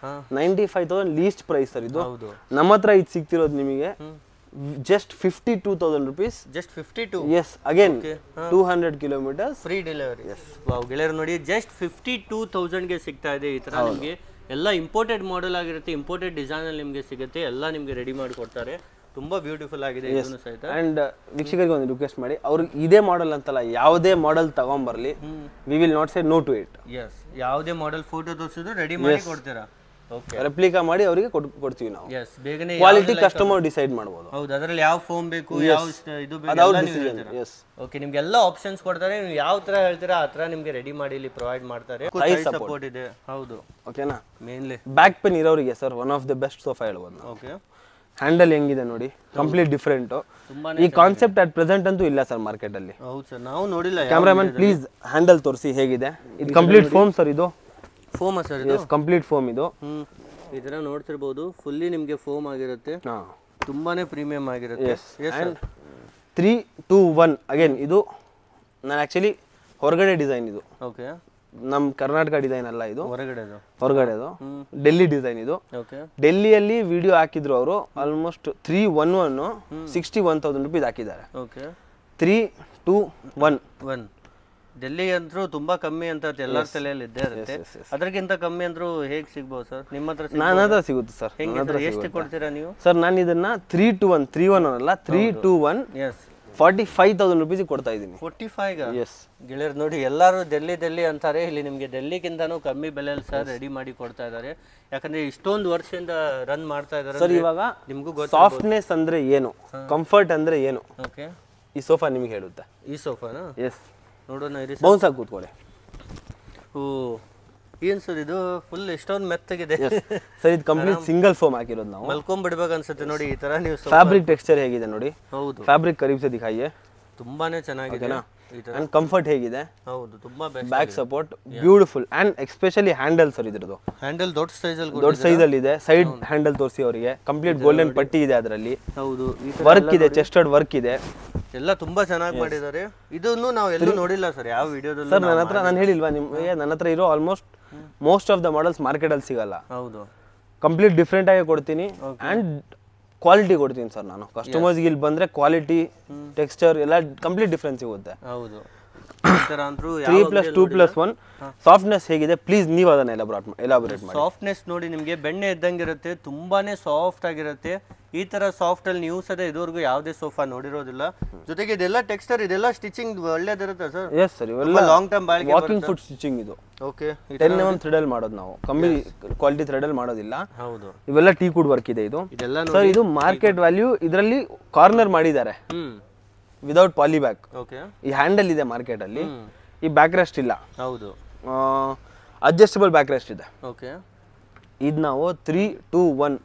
95,000 list price sir ಇದು. ನಮ್ಮ ಹತ್ರ ಇದು ಸಿಗ್ತಿರೋದು ನಿಮಗೆ just 52,000 rupees. Just 52. Yes, again 200 kilometers free delivery. Wow ಗೆಳೆಯರು ನೋಡಿ, ಜಸ್ಟ್ 52,000 ಗೆ ಸಿಗ್ತಾ ಇದೆ. ಈ ತರ ನಿಮಗೆ ಎಲ್ಲ ಇಂಪೋರ್ಟೆಡ್ ಮಾಡೆಲ್ ಆಗಿರುತ್ತೆ, ಇಂಪೋರ್ಟೆಡ್ ಡಿಸೈನ್ ಅಲ್ಲಿ ನಿಮಗೆ ಸಿಗುತ್ತೆ. ಎಲ್ಲ ನಿಮಗೆ ರೆಡಿ ಮಾಡಿ ಕೊಡ್ತಾರೆ. ತುಂಬಾ ಬ್ಯೂಟಿಫುಲ್ ಆಗಿದೆ ಇದನ್ನು ಸಹಿತ. ಅಂಡ್ ವೀಕ್ಷಕರಿಗೆ ಒಂದು ರಿಕ್ವೆಸ್ಟ್ ಮಾಡಿ, ಅವ್ರಿಗೆ ಇದೇ ಮಾಡೆಲ್ ಅಂತಲ್ಲ, ಯಾವುದೇ ಮಾಡೆಲ್ ತಗೊಂಬರ್ಲಿ, we will not say no to it. Yes, ಯಾವುದೇ ಮಾಡೆಲ್ ಫೋಟೋ ತೋರಿಸಿದ್ರು ರೆಡಿ ಮಾಡಿ ಕೊಡ್ತೀರಾ. ಓಕೆ, ರೆಪ್ಲಿಕಾ ಮಾಡಿ ಅವರಿಗೆ ಕೊಡ್ತೀವಿ ನಾವು. ಎಸ್, ಬೇಗನೆ ಕ್ವಾಲಿಟಿ ಕಸ್ಟಮರ್ ಡಿಸೈಡ್ ಮಾಡಬಹುದು. ಹೌದು, ಅದರಲ್ಲಿ ಯಾವ ಫೋಮ್ ಬೇಕು, ಯಾವ ಇದು ಬೇಕು ಎಲ್ಲ ನೀವು ಹೇಳ್ತೀರಾ. ಎಸ್, ಓಕೆ, ನಿಮಗೆ ಎಲ್ಲ ಆಪ್ಷನ್ಸ್ ಕೊಡ್ತಾರೆ. ನೀವು ಯಾವ ತರ ಹೇಳ್ತೀರಾ ಆ ತರ ನಿಮಗೆ ರೆಡಿ ಮಾಡಿ ಇಲ್ಲಿ ಪ್ರೊವೈಡ್ ಮಾಡ್ತಾರೆ. ಸಪೋರ್ಟ್ ಇದೆ. ಹೌದು, ಓಕೆನಾ. ಮೇನ್ಲಿ ಬ್ಯಾಕ್ ಪೇನ್ ಇರೋರಿಗೆ sir one of the best sofa ಹೇಳ್ಬೋದು. ಓಕೆ, ಹ್ಯಾಂಡಲ್ ಹೆಂಗಿದೆ ನೋಡಿ, ಕಂಪ್ಲೀಟ್ ಡಿಫರೆಂಟ್. ಈ ಕಾನ್ಸೆಪ್ಟ್ ಅಟ್ ಪ್ರೆಸೆಂಟ್ ಅಂತೂ ಇಲ್ಲ ಸರ್ ಮಾರ್ಕೆಟ್ ಅಲ್ಲಿ. ಹೌದು ಸರ್, ನಾವು ನೋಡಿಲ್ಲ. ಕ್ಯಾಮ್ರಾಮನ್ ಪ್ಲೀಸ್ ಹ್ಯಾಂಡಲ್ ತೋರಿಸಿ ಹೇಗಿದೆ. ಇದು ಕಂಪ್ಲೀಟ್ ಫೋಮ್ ಸರ್. ಇದು ಫೋಮ್ ಸರ್? ಇದು ಕಂಪ್ಲೀಟ್ ಫೋಮ್. ಇದು ಈ ತರ ನೋಡ್ತಿರ್ಬೋದು, ಫುಲ್ಲಿ ನಿಮಗೆ ಫೋಮ್ ಆಗಿರುತ್ತೆ. ತುಂಬಾನೇ ಪ್ರೀಮಿಯಂ ಆಗಿರುತ್ತೆ. 3, 2, 1 ಅಗೇನ್. ಇದು ನಾನು ಆಕ್ಚುಲಿ ಹೊರಗಡೆ ಡಿಸೈನ್. ಇದು ಓಕೆ, ನಮ್ ಕರ್ನಾಟಕ ಡಿಸೈನ್ ಅಲ್ಲ, ಇದು ಹೊರಗಡೆದು ಡೆಲ್ಲಿ ಡಿಸೈನ್. ಇದು ಡೆಲ್ಲಿಯಲ್ಲಿ ವಿಡಿಯೋ ಹಾಕಿದ್ರು ಅವರು. ಆಲ್ಮೋಸ್ಟ್ 311 61,000 rupees ಹಾಕಿದ್ದಾರೆ. ಓಕೆ, 3, 2, 1 ಡೆಲ್ಲಿ ಅಂತೂ ತುಂಬಾ ಕಮ್ಮಿ ಅಂತ ಎಲ್ಲರ ತಲೆಯಲ್ಲಿ ಇದ್ದೇ ಇರುತ್ತೆ. ಅದಕ್ಕಿಂತ ಕಮ್ಮಿ ಅಂದ್ರೂ ಹೇಗೆ ಸಿಗ್ಬೋದು ಸರ್? ನಿಮ್ಮ ಹತ್ರ ನನ್ನ ಹತ್ರ ಸಿಗುತ್ತೆ ಸರ್. ಎಷ್ಟು ಕೊಡ್ತೀರಾ ನೀವು? ಸರ್ ನಾನು ಇದನ್ನ 321 311 ಅಲ್ಲ 321 45,000 rupees ಕೊಡ್ತಾ ಇದ್ದೀನಿ. 45? ಎಸ್ ಗೆಳೆಯರು ನೋಡಿ, ಎಲ್ಲರೂ ಡೆಲ್ಲಿ ಅಂತಾರೆ. ಇಲ್ಲಿ ನಿಮಗೆ ಡೆಲ್ಲಿಗಿಂತನೂ ಕಮ್ಮಿ ಬೆಲೆಯಲ್ಲಿ ಸರ್ ರೆಡಿ ಮಾಡಿ ಕೊಡ್ತಾ ಇದ್ದಾರೆ. ಯಾಕಂದ್ರೆ ಇಷ್ಟೊಂದು ವರ್ಷದಿಂದ ರನ್ ಮಾಡ್ತಾ ಇದ್ದಾರೆ ಸರ್. ಇವಾಗ ನಿಮಗೂ ಸಾಫ್ಟ್ನೆಸ್ ಅಂದ್ರೆ ಏನು, ಕಂಫರ್ಟ್ ಅಂದ್ರೆ ಏನು, ಓಕೆ, ಈ ಸೋಫಾ ನಿಮಗೆ ಹೇಳುತ್ತೆ. ಈ ಸೋಫಾನಾ? ಎಸ್, ನೋಡೋಣ ಇರಿ. ಬೌನ್ಸ್ ಆಗಿ ಕೂತ್ಕೊಳ್ಳಿ. ಓ, ಏನ್ ಸರ್ ಇದು? ಫುಲ್ ಎಷ್ಟೊಂದು ಮೆತ್ತಗಿದೆ ಸರ್. ಇದು ಕಂಪ್ಲೀಟ್ ಸಿಂಗಲ್ ಫೋಮ್ ಹಾಕಿರೋದು ನಾವು. ಮಲ್ಕೊಂಡ್ಬಿಡ್ಬೇಕು ಅನ್ಸುತ್ತೆ ನೋಡಿ ಈ ತರ. ನೀವು ಫ್ಯಾಬ್ರಿಕ್ ಟೆಕ್ಸ್ಚರ್ ಹೇಗಿದೆ ನೋಡಿ. ಹೌದು, ಫ್ಯಾಬ್ರಿಕ್ ಕರೀಬ್ ಸೆ ದಿಖಾಯಿಯೇ. ತುಂಬಾನೇ ಚೆನ್ನಾಗಿದೆ. ಅಂಡ್ ಕಂಫರ್ಟ್ ಹೇಗಿದೆ? ಹೌದು, ತುಂಬಾ best. Back support beautiful. And especially handle sir. ಇದ್ರದ್ದು ಹ್ಯಾಂಡಲ್ ದೊಡ್ಡ ಸೈಜ್ ಅಲ್ಲಿ ಇದೆ. ಸೈಡ್ ಹ್ಯಾಂಡಲ್ ತೋರಿಸಿ ಅವರಿಗೆ. ಕಂಪ್ಲೀಟ್ ಗೋಲ್ಡನ್ ಪಟ್ಟಿ ಇದೆ ಅದರಲ್ಲಿ. ಹೌದು, ವರ್ಕ್ ಇದೆ, ಚೆಸ್ಟೆಡ್ ವರ್ಕ್ ಇದೆ. ಎಲ್ಲ ತುಂಬಾ ಚೆನ್ನಾಗಿ ಮಾಡಿದ್ದಾರೆ. ಇದನ್ನು ನಾವು ಎಲ್ಲೂ ನೋಡಿಲ್ಲ ಸರ್ ಯಾವ ವಿಡಿಯೋದಲ್ಲಿ. ಸರ್ ನನ್ನ ಹತ್ರ ನಾನು ಹೇಳಿಲ್ವಾ ನಿಮಗೆ, ನನ್ನ ಹತ್ರ ಇರೋ almost most of the models market ಅಲ್ಲಿ ಸಿಗಲ್ಲ. ಹೌದು, ಕಂಪ್ಲೀಟ್ ಡಿಫ್ರೆಂಟ್ ಆಗಿ ಕೊಡ್ತೀನಿ. ಅಂಡ್ ಕ್ವಾಲಿಟಿ ಕೊಡ್ತೀನಿ ಸರ್ ನಾನು. ಕಸ್ಟಮರ್ಸ್ಗೆ ಇಲ್ಲಿ ಬಂದ್ರೆ ಕ್ವಾಲಿಟಿ, ಟೆಕ್ಸ್ಚರ್ ಎಲ್ಲ ಕಂಪ್ಲೀಟ್ ಡಿಫ್ರೆನ್ಸ್ ಸಿಗುತ್ತೆ. ಹೌದು, 3+2+1 ಸಾಫ್ಟ್ನೆಸ್ ಹೇಗಿದೆ ಪ್ಲೀಸ್ ನೀವು ಅದನ್ನ ಎಲಾಬರೇಟ್ ಮಾಡಿ. ಸಾಫ್ಟ್ನೆಸ್ ನೋಡಿ, ನಿಮಗೆ ಬೆಣ್ಣೆ ಇದ್ದಂಗಿರುತ್ತೆ. ತುಂಬಾನೇ ಸಾಫ್ಟ್ ಆಗಿರುತ್ತೆ. ಈ ತರ ಸಾಫ್ಟ್ ಅಲ್ಲಿ ನೀವು ಸದ ಇದುವರೆಗೂ ಯಾವುದೇ ಸೋಫಾ ನೋಡಿರೋದಿಲ್ಲ. ಜೊತೆಗೆ ಇದೆಲ್ಲ ಟೆಕ್ಸ್ಚರ್, ಇದೆಲ್ಲ ಸ್ಟಿಚಿಂಗ್ ಒಳ್ಳೇದಿರುತ್ತೆ ಸರ್. ಎಸ್ ಸರ್, ಇವೆಲ್ಲ ಲಾಂಗ್ ಟರ್ಮ್ ಬಾಳಿಕೆ ವಾಕಿಂಗ್ ಫುಟ್ ಸ್ಟಿಚಿಂಗ್. ಇದು ಓಕೆ, 10mm ಥ್ರೆಡ್ ಅಲ್ಲಿ ಮಾಡೋದು ನಾವು, ಕಮ್ಮಿ ಕ್ವಾಲಿಟಿ ಥ್ರೆಡ್ ಅಲ್ಲಿ ಮಾಡೋದಿಲ್ಲ. ಹೌದು, ಇವೆಲ್ಲ ಟೀ ಕುಡ್ ವರ್ಕ್ ಇದೆ. ಇದು ಸರ್, ಇದು ಮಾರ್ಕೆಟ್ ವ್ಯಾಲ್ಯೂ. ಇದರಲ್ಲಿ ಕಾರ್ನರ್ ಮಾಡಿದ್ದಾರೆ ವಿದೌಟ್ ಪಾಲಿ ಬ್ಯಾಕ್. ಓಕೆ, ಈ ಹ್ಯಾಂಡಲ್ ಇದೆ ಮಾರ್ಕೆಟ್ ಅಲ್ಲಿ. ಈ ಬ್ಯಾಕ್ ರೆಸ್ಟ್ ಇಲ್ಲ. ಹೌದು, ಅಡ್ಜಸ್ಟಬಲ್ ಬ್ಯಾಕ್ ರೆಸ್ಟ್ ಇದೆ. ಓಕೆ, ಇದು ನಾವು 321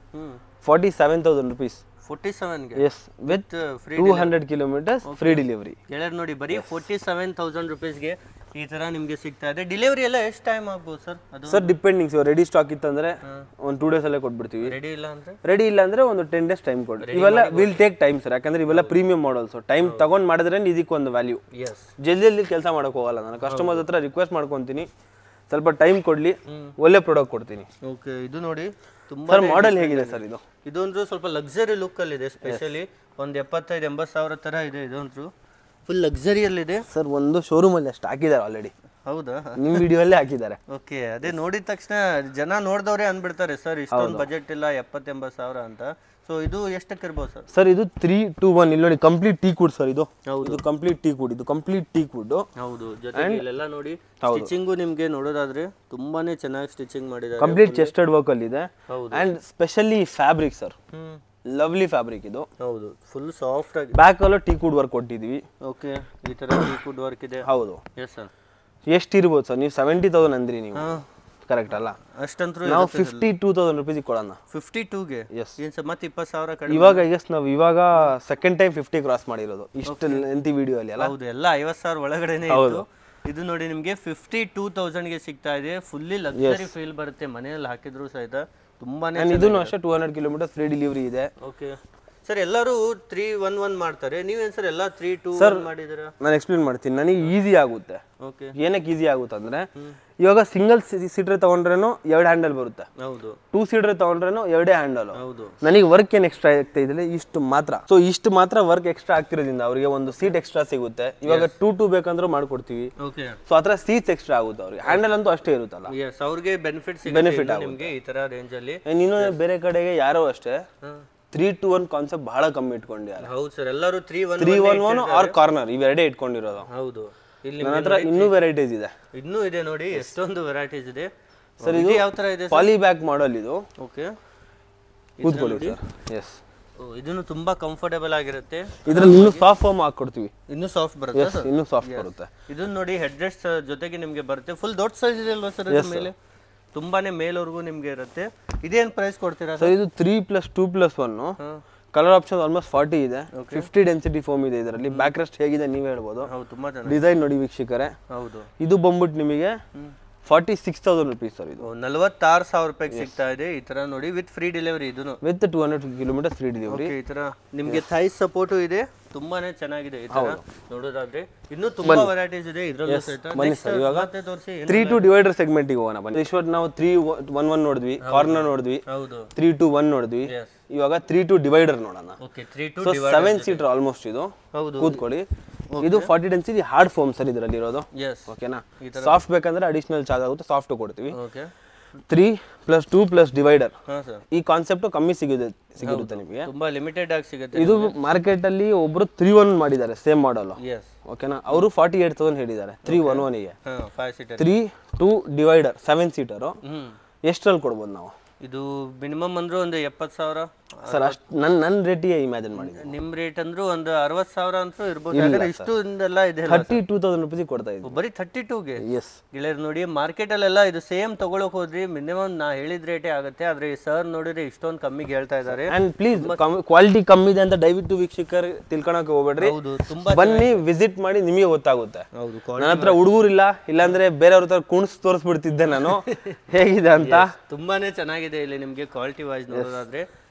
47,000 rupees 47 ಗೆ yes with 200 kilometres free delivery. ಗೆಳೆಯರ್ ನೋಡಿ ಬರೀ 47,000 ರುಪೀಸ್ಗೆ ಈ ತರ ನಿಮ್ಗೆ ಸಿಗ್ತಾ ಇದೆ. ಡೆಲಿವರಿ ಎಲ್ಲ ಎಷ್ಟು ಟೈಮ್ ಆಗ್ಬೋದು ಸರ್? ಅದು ಸರ್ ಡಿಪೆಂಡಿಂಗ್, ರೆಡಿ ಸ್ಟಾಕ್ ಇತ್ತಂದ್ರೆ ಒಂದು 2 days ಅಲ್ಲೇ ಕೊಟ್ಬಿಡ್ತೀವಿ. ರೆಡಿ ಇಲ್ಲ ಅಂದ್ರೆ ಒಂದು 10 days ಟೈಮ್ ಕೊಡ್ತೀವಿ. ಇವೆಲ್ಲ ವಿಲ್ ಟೇಕ್ ಟೈಮ್ ಸರ್, ಯಾಕಂದ್ರೆ ಇವೆಲ್ಲ ಪ್ರೀಮಿಯಂ ಮಾಡಲ್ಸ್. ಟೈಮ್ ತಗೊಂಡ್ ಮಾಡಿದ್ರೆ ಇದಕ್ಕೊಂದು ವ್ಯಾಲ್ಯೂ. ಜಲ್ದಿ ಕೆಲಸ ಮಾಡಕ್ ಹೋಗಲ್ಲ. ನಾನು ಕಸ್ಟಮರ್ಸ್ ಹತ್ರ ರಿಕ್ವೆಸ್ಟ್ ಮಾಡ್ಕೊಂತೀನಿ, ಸ್ವಲ್ಪ ಟೈಮ್ ಕೊಡ್ಲಿ, ಒಳ್ಳೆ ಪ್ರಾಡಕ್ಟ್ ಕೊಡ್ತೀನಿ. ಓಕೆ, ಇದು ನೋಡಿ ತುಂಬಾ ಸರ್ ಮಾಡೆಲ್ ಹೇಗಿದೆ ಸರ್? ಇದೊಂದು ಸ್ವಲ್ಪ ಲಕ್ಸರಿ ಲುಕ್ ಅಲ್ಲಿ ಇದೆ. ಸ್ಪೆಷಲಿ ಒಂದು 75-80 ಸಾವಿರ ತರ ಇದೆ. ಇದೊಂದು ಫುಲ್ ಲಕ್ಸರಿಯಲ್ಲಿ ಇದೆ ಸರ್. ಒಂದು ಶೋರೂಮ್ ಅಲ್ಲಿ ಅಷ್ಟು ಹಾಕಿದ್ದಾರೆ ಆಲ್ರೆಡಿ. ಹೌದಾ? ನಿಮ್ ವಿಡಿಯೋ ಅಲ್ಲೇ ಹಾಕಿದ್ದಾರೆ. ಓಕೆ, ಅದೇ ನೋಡಿದ ತಕ್ಷಣ ಜನ ನೋಡಿದವರೇ ಅನ್ಬಿಡ್ತಾರೆ ಸರ್ ಇಷ್ಟೊಂದು ಬಜೆಟ್ ಇಲ್ಲ 70-80 ಸಾವಿರ ಅಂತ. ಸೊ ಇದು ಎಷ್ಟಕ್ಕೆ ಇರ್ಬೋದು ಸರ್? ಸರ್ ಇದು 3-2-1 ಇಲ್ಲಿ ನೋಡಿ, ಕಂಪ್ಲೀಟ್ ಟೀ ಕುಡ್ ಸರ್. ಇದು ಕಂಪ್ಲೀಟ್ ಟೀ ಕುಡ್. ಇದು ಕಂಪ್ಲೀಟ್ ಟೀ ಕುಡ್. ಹೌದು, ಜೊತೆಗೆ ಇಲ್ಲೆಲ್ಲ ನೋಡಿ ಸ್ಟಿಚಿಂಗು ನಿಮ್ಗೆ ನೋಡೋದಾದ್ರೆ ತುಂಬಾನೇ ಚೆನ್ನಾಗಿ ಸ್ಟಿಚಿಂಗ್ ಮಾಡಿದ್ದಾರೆ. ಕಂಪ್ಲೀಟ್ ಚೆಸ್ಟೆಡ್ ವರ್ಕ್ ಅಲ್ಲಿ ಇದೆ. And specially fabric sir, lovely fabric ಇದು. ಹೌದು, ಫುಲ್ ಸಾಫ್ಟ್ ಆಗಿ. ಬ್ಯಾಕ್ ಅಲ್ಲೂ ಟೀ ಕುಡ್ ವರ್ಕ್ ಕೊಟ್ಟಿದೀವಿ. ಓಕೆ, ಈ ತರ ಟೀ ಕುಡ್ ವರ್ಕ್ ಇದೆ. ಹೌದು. Yes sir. ಎಷ್ಟು ಇರ್ಬೋದು ಸರ್? ನೀವು 70,000 ಅಂದ್ರಿ ನೀವು, ಕರೆಕ್ಟ್ ಅಲ್ಲ? ಅಷ್ಟಂತರೂ ನಾವು 52,000 ರುಪೀಸ್ ಕೊಡೋಣ. 52ಗೆ? ಎಸ್. ಏನ್ ಸರ್ ಮತ್ತೆ 20 ಸಾವಿರ ಕಡಿಮೆ? ಇವಾಗ ಸೆಕೆಂಡ್ ಟೈಮ್ 50 ಕ್ರಾಸ್ ಮಾಡಿರೋದು ಇಷ್ಟು ಲೆಂತಿ ವಿಡಿಯೋ ಅಲ್ಲಿ ಅಲ್ಲ? ಹೌದು, ಎಲ್ಲ 50 ಸಾವಿರ ಒಳಗಡೆನೆ ಇತ್ತು. ಇದು ನೋಡಿ ನಿಮ್ಗೆ 52,000ಗೆ ಸಿಗ್ತಾ ಇದೆ. ಫುಲ್ಲಿ ಲಕ್ಸರಿ ಫೀಲ್ ಬರುತ್ತೆ, ಮನೆಯಲ್ಲಿ ಹಾಕಿದ್ರು ಸಹಿತ ತುಂಬಾನೇ. ಇದನ್ನು ಅಷ್ಟೇ 200 ಕಿಲೋಮೀಟರ್ ಫ್ರೀ ಡೆಲಿವರಿ ಇದೆ. ಓಕೆ ಸರ್, ಎಲ್ಲರೂ 311 ಮಾಡ್ತಾರೆ, ನೀವೇನ್ ಸರ್ ಎಲ್ಲ 321 ಮಾಡಿದಿರಾ? ನಾನು ಎಕ್ಸ್ಪ್ಲೇನ್ ಮಾಡ್ತೀನಿ, ನನಗೆ ಈಸಿ ಆಗುತ್ತೆ. ಓಕೆ, ಏನಕ್ಕೆ ಈಸಿ ಆಗುತ್ತೆ ಅಂದ್ರೆ, ಇವಾಗ ಸಿಂಗಲ್ ಸೀಟರ್ ತಗೊಂಡ್ರೇನು 2 ಹ್ಯಾಂಡಲ್ ಬರುತ್ತೆ. ಹೌದು. 2 ಸೀಟರ್ ತಗೊಂಡ್ರೇನು 2 ಹ್ಯಾಂಡಲ್. ಹೌದು. ನನಗೆ ವರ್ಕ್ ಏನ್ ಎಕ್ಸ್ಟ್ರಾ ಆಗ್ತಾ ಇದ್ರೆ ಇಷ್ಟು ಮಾತ್ರ. ಸೊ ಇಷ್ಟು ಮಾತ್ರ ವರ್ಕ್ ಎಕ್ಸ್ಟ್ರಾ ಆಗ್ತಿರೋದ್ರಿಂದ ಅವರಿಗೆ ಒಂದು ಸೀಟ್ ಎಕ್ಸ್ಟ್ರಾ ಸಿಗುತ್ತೆ. ಇವಾಗ 2 ಬೇಕಂದ್ರೂ ಮಾಡ್ಕೊಡ್ತೀವಿ. ಓಕೆ, ಸೊ ಆತರ ಸೀಟ್ಸ್ ಎಕ್ಸ್ಟ್ರಾ ಆಗುತ್ತೆ ಅವ್ರಿಗೆ. ಹ್ಯಾಂಡಲ್ ಅಂತೂ ಅಷ್ಟೇ ಇರುತ್ತಲ್ಲ. ಎಸ್, ಅವ್ರಿಗೆ ಬೆನಿಫಿಟ್ ನಿಮಗೆ ಈ ತರ ರೇಂಜ್ ಅಲ್ಲಿ. ಇನ್ನು ಬೇರೆ ಕಡೆಗೆ ಯಾರೋ ಅಷ್ಟೇ 3-2-1 ಕಾನ್ಸೆಪ್ಟ್ ಬಹಳ ಕಮ್ಮಿ ಇಟ್ಕೊಂಡಿದ್ದಾರೆ. ಹೌದು ಸರ್, ಎಲ್ಲರೂ 3-1-1 ಆರ್ ಕಾರ್ನರ್ ಇವೆರಡೇ ಇಟ್ಕೊಂಡಿರೋದು. ಹೌದು. ಇಲ್ಲಿ ನನ್ನ ಹತ್ರ ಇನ್ನೂ ವೆರೈಟೀಸ್ ಇದೆ. ಇನ್ನೂ ಇದೆ ನೋಡಿ, ಎಷ್ಟೊಂದು ವೆರೈಟೀಸ್ ಇದೆ ಸರ್. ಇದು ಯಾವ ತರ ಇದೆ? ಪಾಲಿ ಬ್ಯಾಗ್ ಮಾಡೆಲ್ ಇದು. ಓಕೆ, ಕೂತ್ಕೊಳ್ಳಿ ಸರ್. ಎಸ್, ಇದನ್ನು ತುಂಬಾ ಕಂಫರ್ಟಬಲ್ ಆಗಿರುತ್ತೆ. ಇದರಲ್ಲಿ ಇನ್ನೂ ಸಾಫ್ಟ್ ಫಾರ್ಮ್ ಹಾಕೊಡ್ತೀವಿ. ಇನ್ನೂ ಸಾಫ್ಟ್ ಬರುತ್ತೆ ಸರ್? ಇನ್ನೂ ಸಾಫ್ಟ್ ಬರುತ್ತೆ. ಇದನ್ನ ನೋಡಿ, ಹೆಡ್ ರೆಸ್ಟ್ ಜೊತೆಗೆ ನಿಮಗೆ ಬರುತ್ತೆ. ಫುಲ್ ದೊಡ್ಡ ಸೈಜ್ ಇದೆ ಅಲ್ವಾ ಸರ್? ಮೇಲೆ ತುಂಬಾನೇ ಮೇಲ್ವರೆಗೂ ನಿಮ್ಗೆ ಇರುತ್ತೆ. ಇದೇನ್ ಪ್ರೈಸ್ ಕೊಡ್ತೀರಾ ಸರ್? ಇದು 3+2+1 ಕಲರ್ ಆಪ್ಷನ್ ಆಲ್ಮೋಸ್ಟ್ 40 ಇದೆ. 50 ಡೆನ್ಸಿಟಿ ಫೋಮ್ ಇದೆ ಇದರಲ್ಲಿ. ಬ್ಯಾಕ್ ರೆಸ್ಟ್ ಹೇಗಿದೆ ನೀವೇ ಹೇಳ್ಬೋದು. ತುಂಬಾ ಚೆನ್ನಾಗಿ ಡಿಸೈನ್ ನೋಡಿ ವೀಕ್ಷಕರೇ. ಹೌದು. ಇದು ಬಂದ್ಬಿಟ್ಟು ನಿಮಗೆ 46,000 ರುಪೀಸ್ ಸರ್. ಇದು 46,000 ರೂಪಾಯಿಗೆ ಸಿಗ್ತಾ ಇದೆ. ಈ ತರ ನೋಡಿ, ವಿತ್ ಫ್ರೀ ಡೆಲಿವರಿ. ಇದನ್ನು ವಿತ್ 200 ಕಿಲೋಮೀಟರ್ ಫ್ರೀ ಡೆಲಿವರಿ. ಈ ತರ ನಿಮ್ಗೆ ಥೈಸ್ ಸಪೋರ್ಟ್ ಇದೆ. ತುಂಬಾನೇ ಚೆನ್ನಾಗಿದೆ. ಈ ತರ ನೋಡೋದಾದ್ರೆ ಇನ್ನೂ ತುಂಬಾ ವೆರೈಟೀಸ್ ಇದೆ ಇದರಲ್ಲೂ ಸಹಿತ. ಇವಾಗ 3-2 ಡಿವೈಡರ್ ಸೆಗ್ಮೆಂಟ್ ಗೆ ಹೋಗೋಣ ಬನ್ನಿ. ಇಷ್ಟೊತ್ತು ನಾವು 3-1-1 ನೋಡಿದ್ವಿ, ಕಾರ್ನರ್ ನೋಡಿದ್ವಿ, 3-2-1 ನೋಡಿದ್ವಿ. ಇವಾಗ 3-2 ಡಿವೈಡರ್ ನೋಡೋಣ. ಓಕೆ, 3-2 ಸೊ 7 ಸೀಟರ್ ಆಲ್ಮೋಸ್ಟ್ ಇದು. ಕೂತ್ಕೊಳ್ಳಿ. ಇದು 40 ಡೆನ್ಸಿಟಿ ಹಾರ್ಡ್ ಫೋಮ್ ಸರ್ ಇದರಲ್ಲಿ ಇರೋದು. ಓಕೆನಾ? ಸಾಫ್ಟ್ ಬೇಕಂದ್ರೆ ಅಡಿಷನಲ್ ಚಾರ್ಜ್ ಆಗುತ್ತೆ, ಸಾಫ್ಟ್ ಕೊಡ್ತೀವಿ. 3+2+ ಡಿವೈಡರ್. ಈ ಕಾನ್ಸೆಪ್ಟ್ ಕಮ್ಮಿ ಸಿಗುತ್ತೆ ನಿಮಗೆ, ತುಂಬಾ ಲಿಮಿಟೆಡ್ ಆಗಿ ಸಿಗುತ್ತೆ. ಇದು ಮಾರ್ಕೆಟ್ ಅಲ್ಲಿ ಒಬ್ರು 3-1 ಮಾಡಿದ್ದಾರೆ ಸೇಮ್ ಮಾಡಲ್. ಓಕೆನಾ? ಅವರು 48,000 ಹೇಳಿದ್ದಾರೆ 3-1-1 ಗೆ. 3-2 ಡಿವೈಡರ್ 7 ಸೀಟರ್ ಎಷ್ಟರಲ್ಲಿ ಕೊಡ್ಬೋದು ನಾವು? ಇದು ಮಿನಿಮಮ್ ಅಂದ್ರೆ ಒಂದು 70,000 ಸರ್. ಅಷ್ಟು ನನ್ನ ರೇಟಿಗೆ ಇಮ್ಯಾಜಿನ್ ಮಾಡಿದ್ದೆ. ನಿಮ್ ರೇಟ್ ಅಂದ್ರೂ ಒಂದು 60,000 ಅಂತೂ ಇರ್ಬೋದು. ಯಾಕಂದ್ರೆ ಇಷ್ಟು ಇದೆಲ್ಲ ಇದೆ. 32,000 ರೂಪಾಯಿ ಕೊಡ್ತಾ ಇದ್ದೀವಿ. ಬರೀ 32ಗೆ? ಎಸ್. ಗೆಳೆಯರು ನೋಡಿ, ಮಾರ್ಕೆಟ್ ಅಲ್ಲೆಲ್ಲ ಇದು ಸೇಮ್ ತಗೊಳಕ್ ಹೋದ್ರಿ ಮಿನಿಮಮ್ ನಾ ಹೇಳಿದ ರೇಟೇ ಆಗುತ್ತೆ. ಆದ್ರೆ ಸರ್ ನೋಡಿದ್ರೆ ಇಷ್ಟೊಂದು ಕಮ್ಮಿಗೆ ಹೇಳ್ತಾ ಇದ್ದಾರೆ. ಅಂಡ್ ಪ್ಲೀಸ್ ಕ್ವಾಲಿಟಿ ಕಮ್ಮಿ ಇದೆ ಅಂತ ದಯವಿಟ್ಟು ವೀಕ್ಷಕರು ತಿಳ್ಕೊಳಕ್ಕೆ ಹೋಗ್ಬೇಡ್ರಿ. ಬನ್ನಿ, ವಿಸಿಟ್ ಮಾಡಿ, ನಿಮಗೆ ಗೊತ್ತಾಗುತ್ತೆ. ನನ್ನ ಹತ್ರ ಹುಡುಗರಿಲ್ಲ, ಇಲ್ಲಾಂದ್ರೆ ಬೇರೆಯವ್ರ ಹತ್ರ ಕುಣಿಸ್ ತೋರಿಸ್ಬಿಡ್ತಿದ್ದೆ ನಾನು ಹೇಗಿದೆ ಅಂತ. ತುಂಬಾನೇ ಚೆನ್ನಾಗಿದೆ ಇಲ್ಲಿ ನಿಮ್ಗೆ ಕ್ವಾಲಿಟಿ ವೈಸ್ ನೋಡೋದಾದ್ರೆ.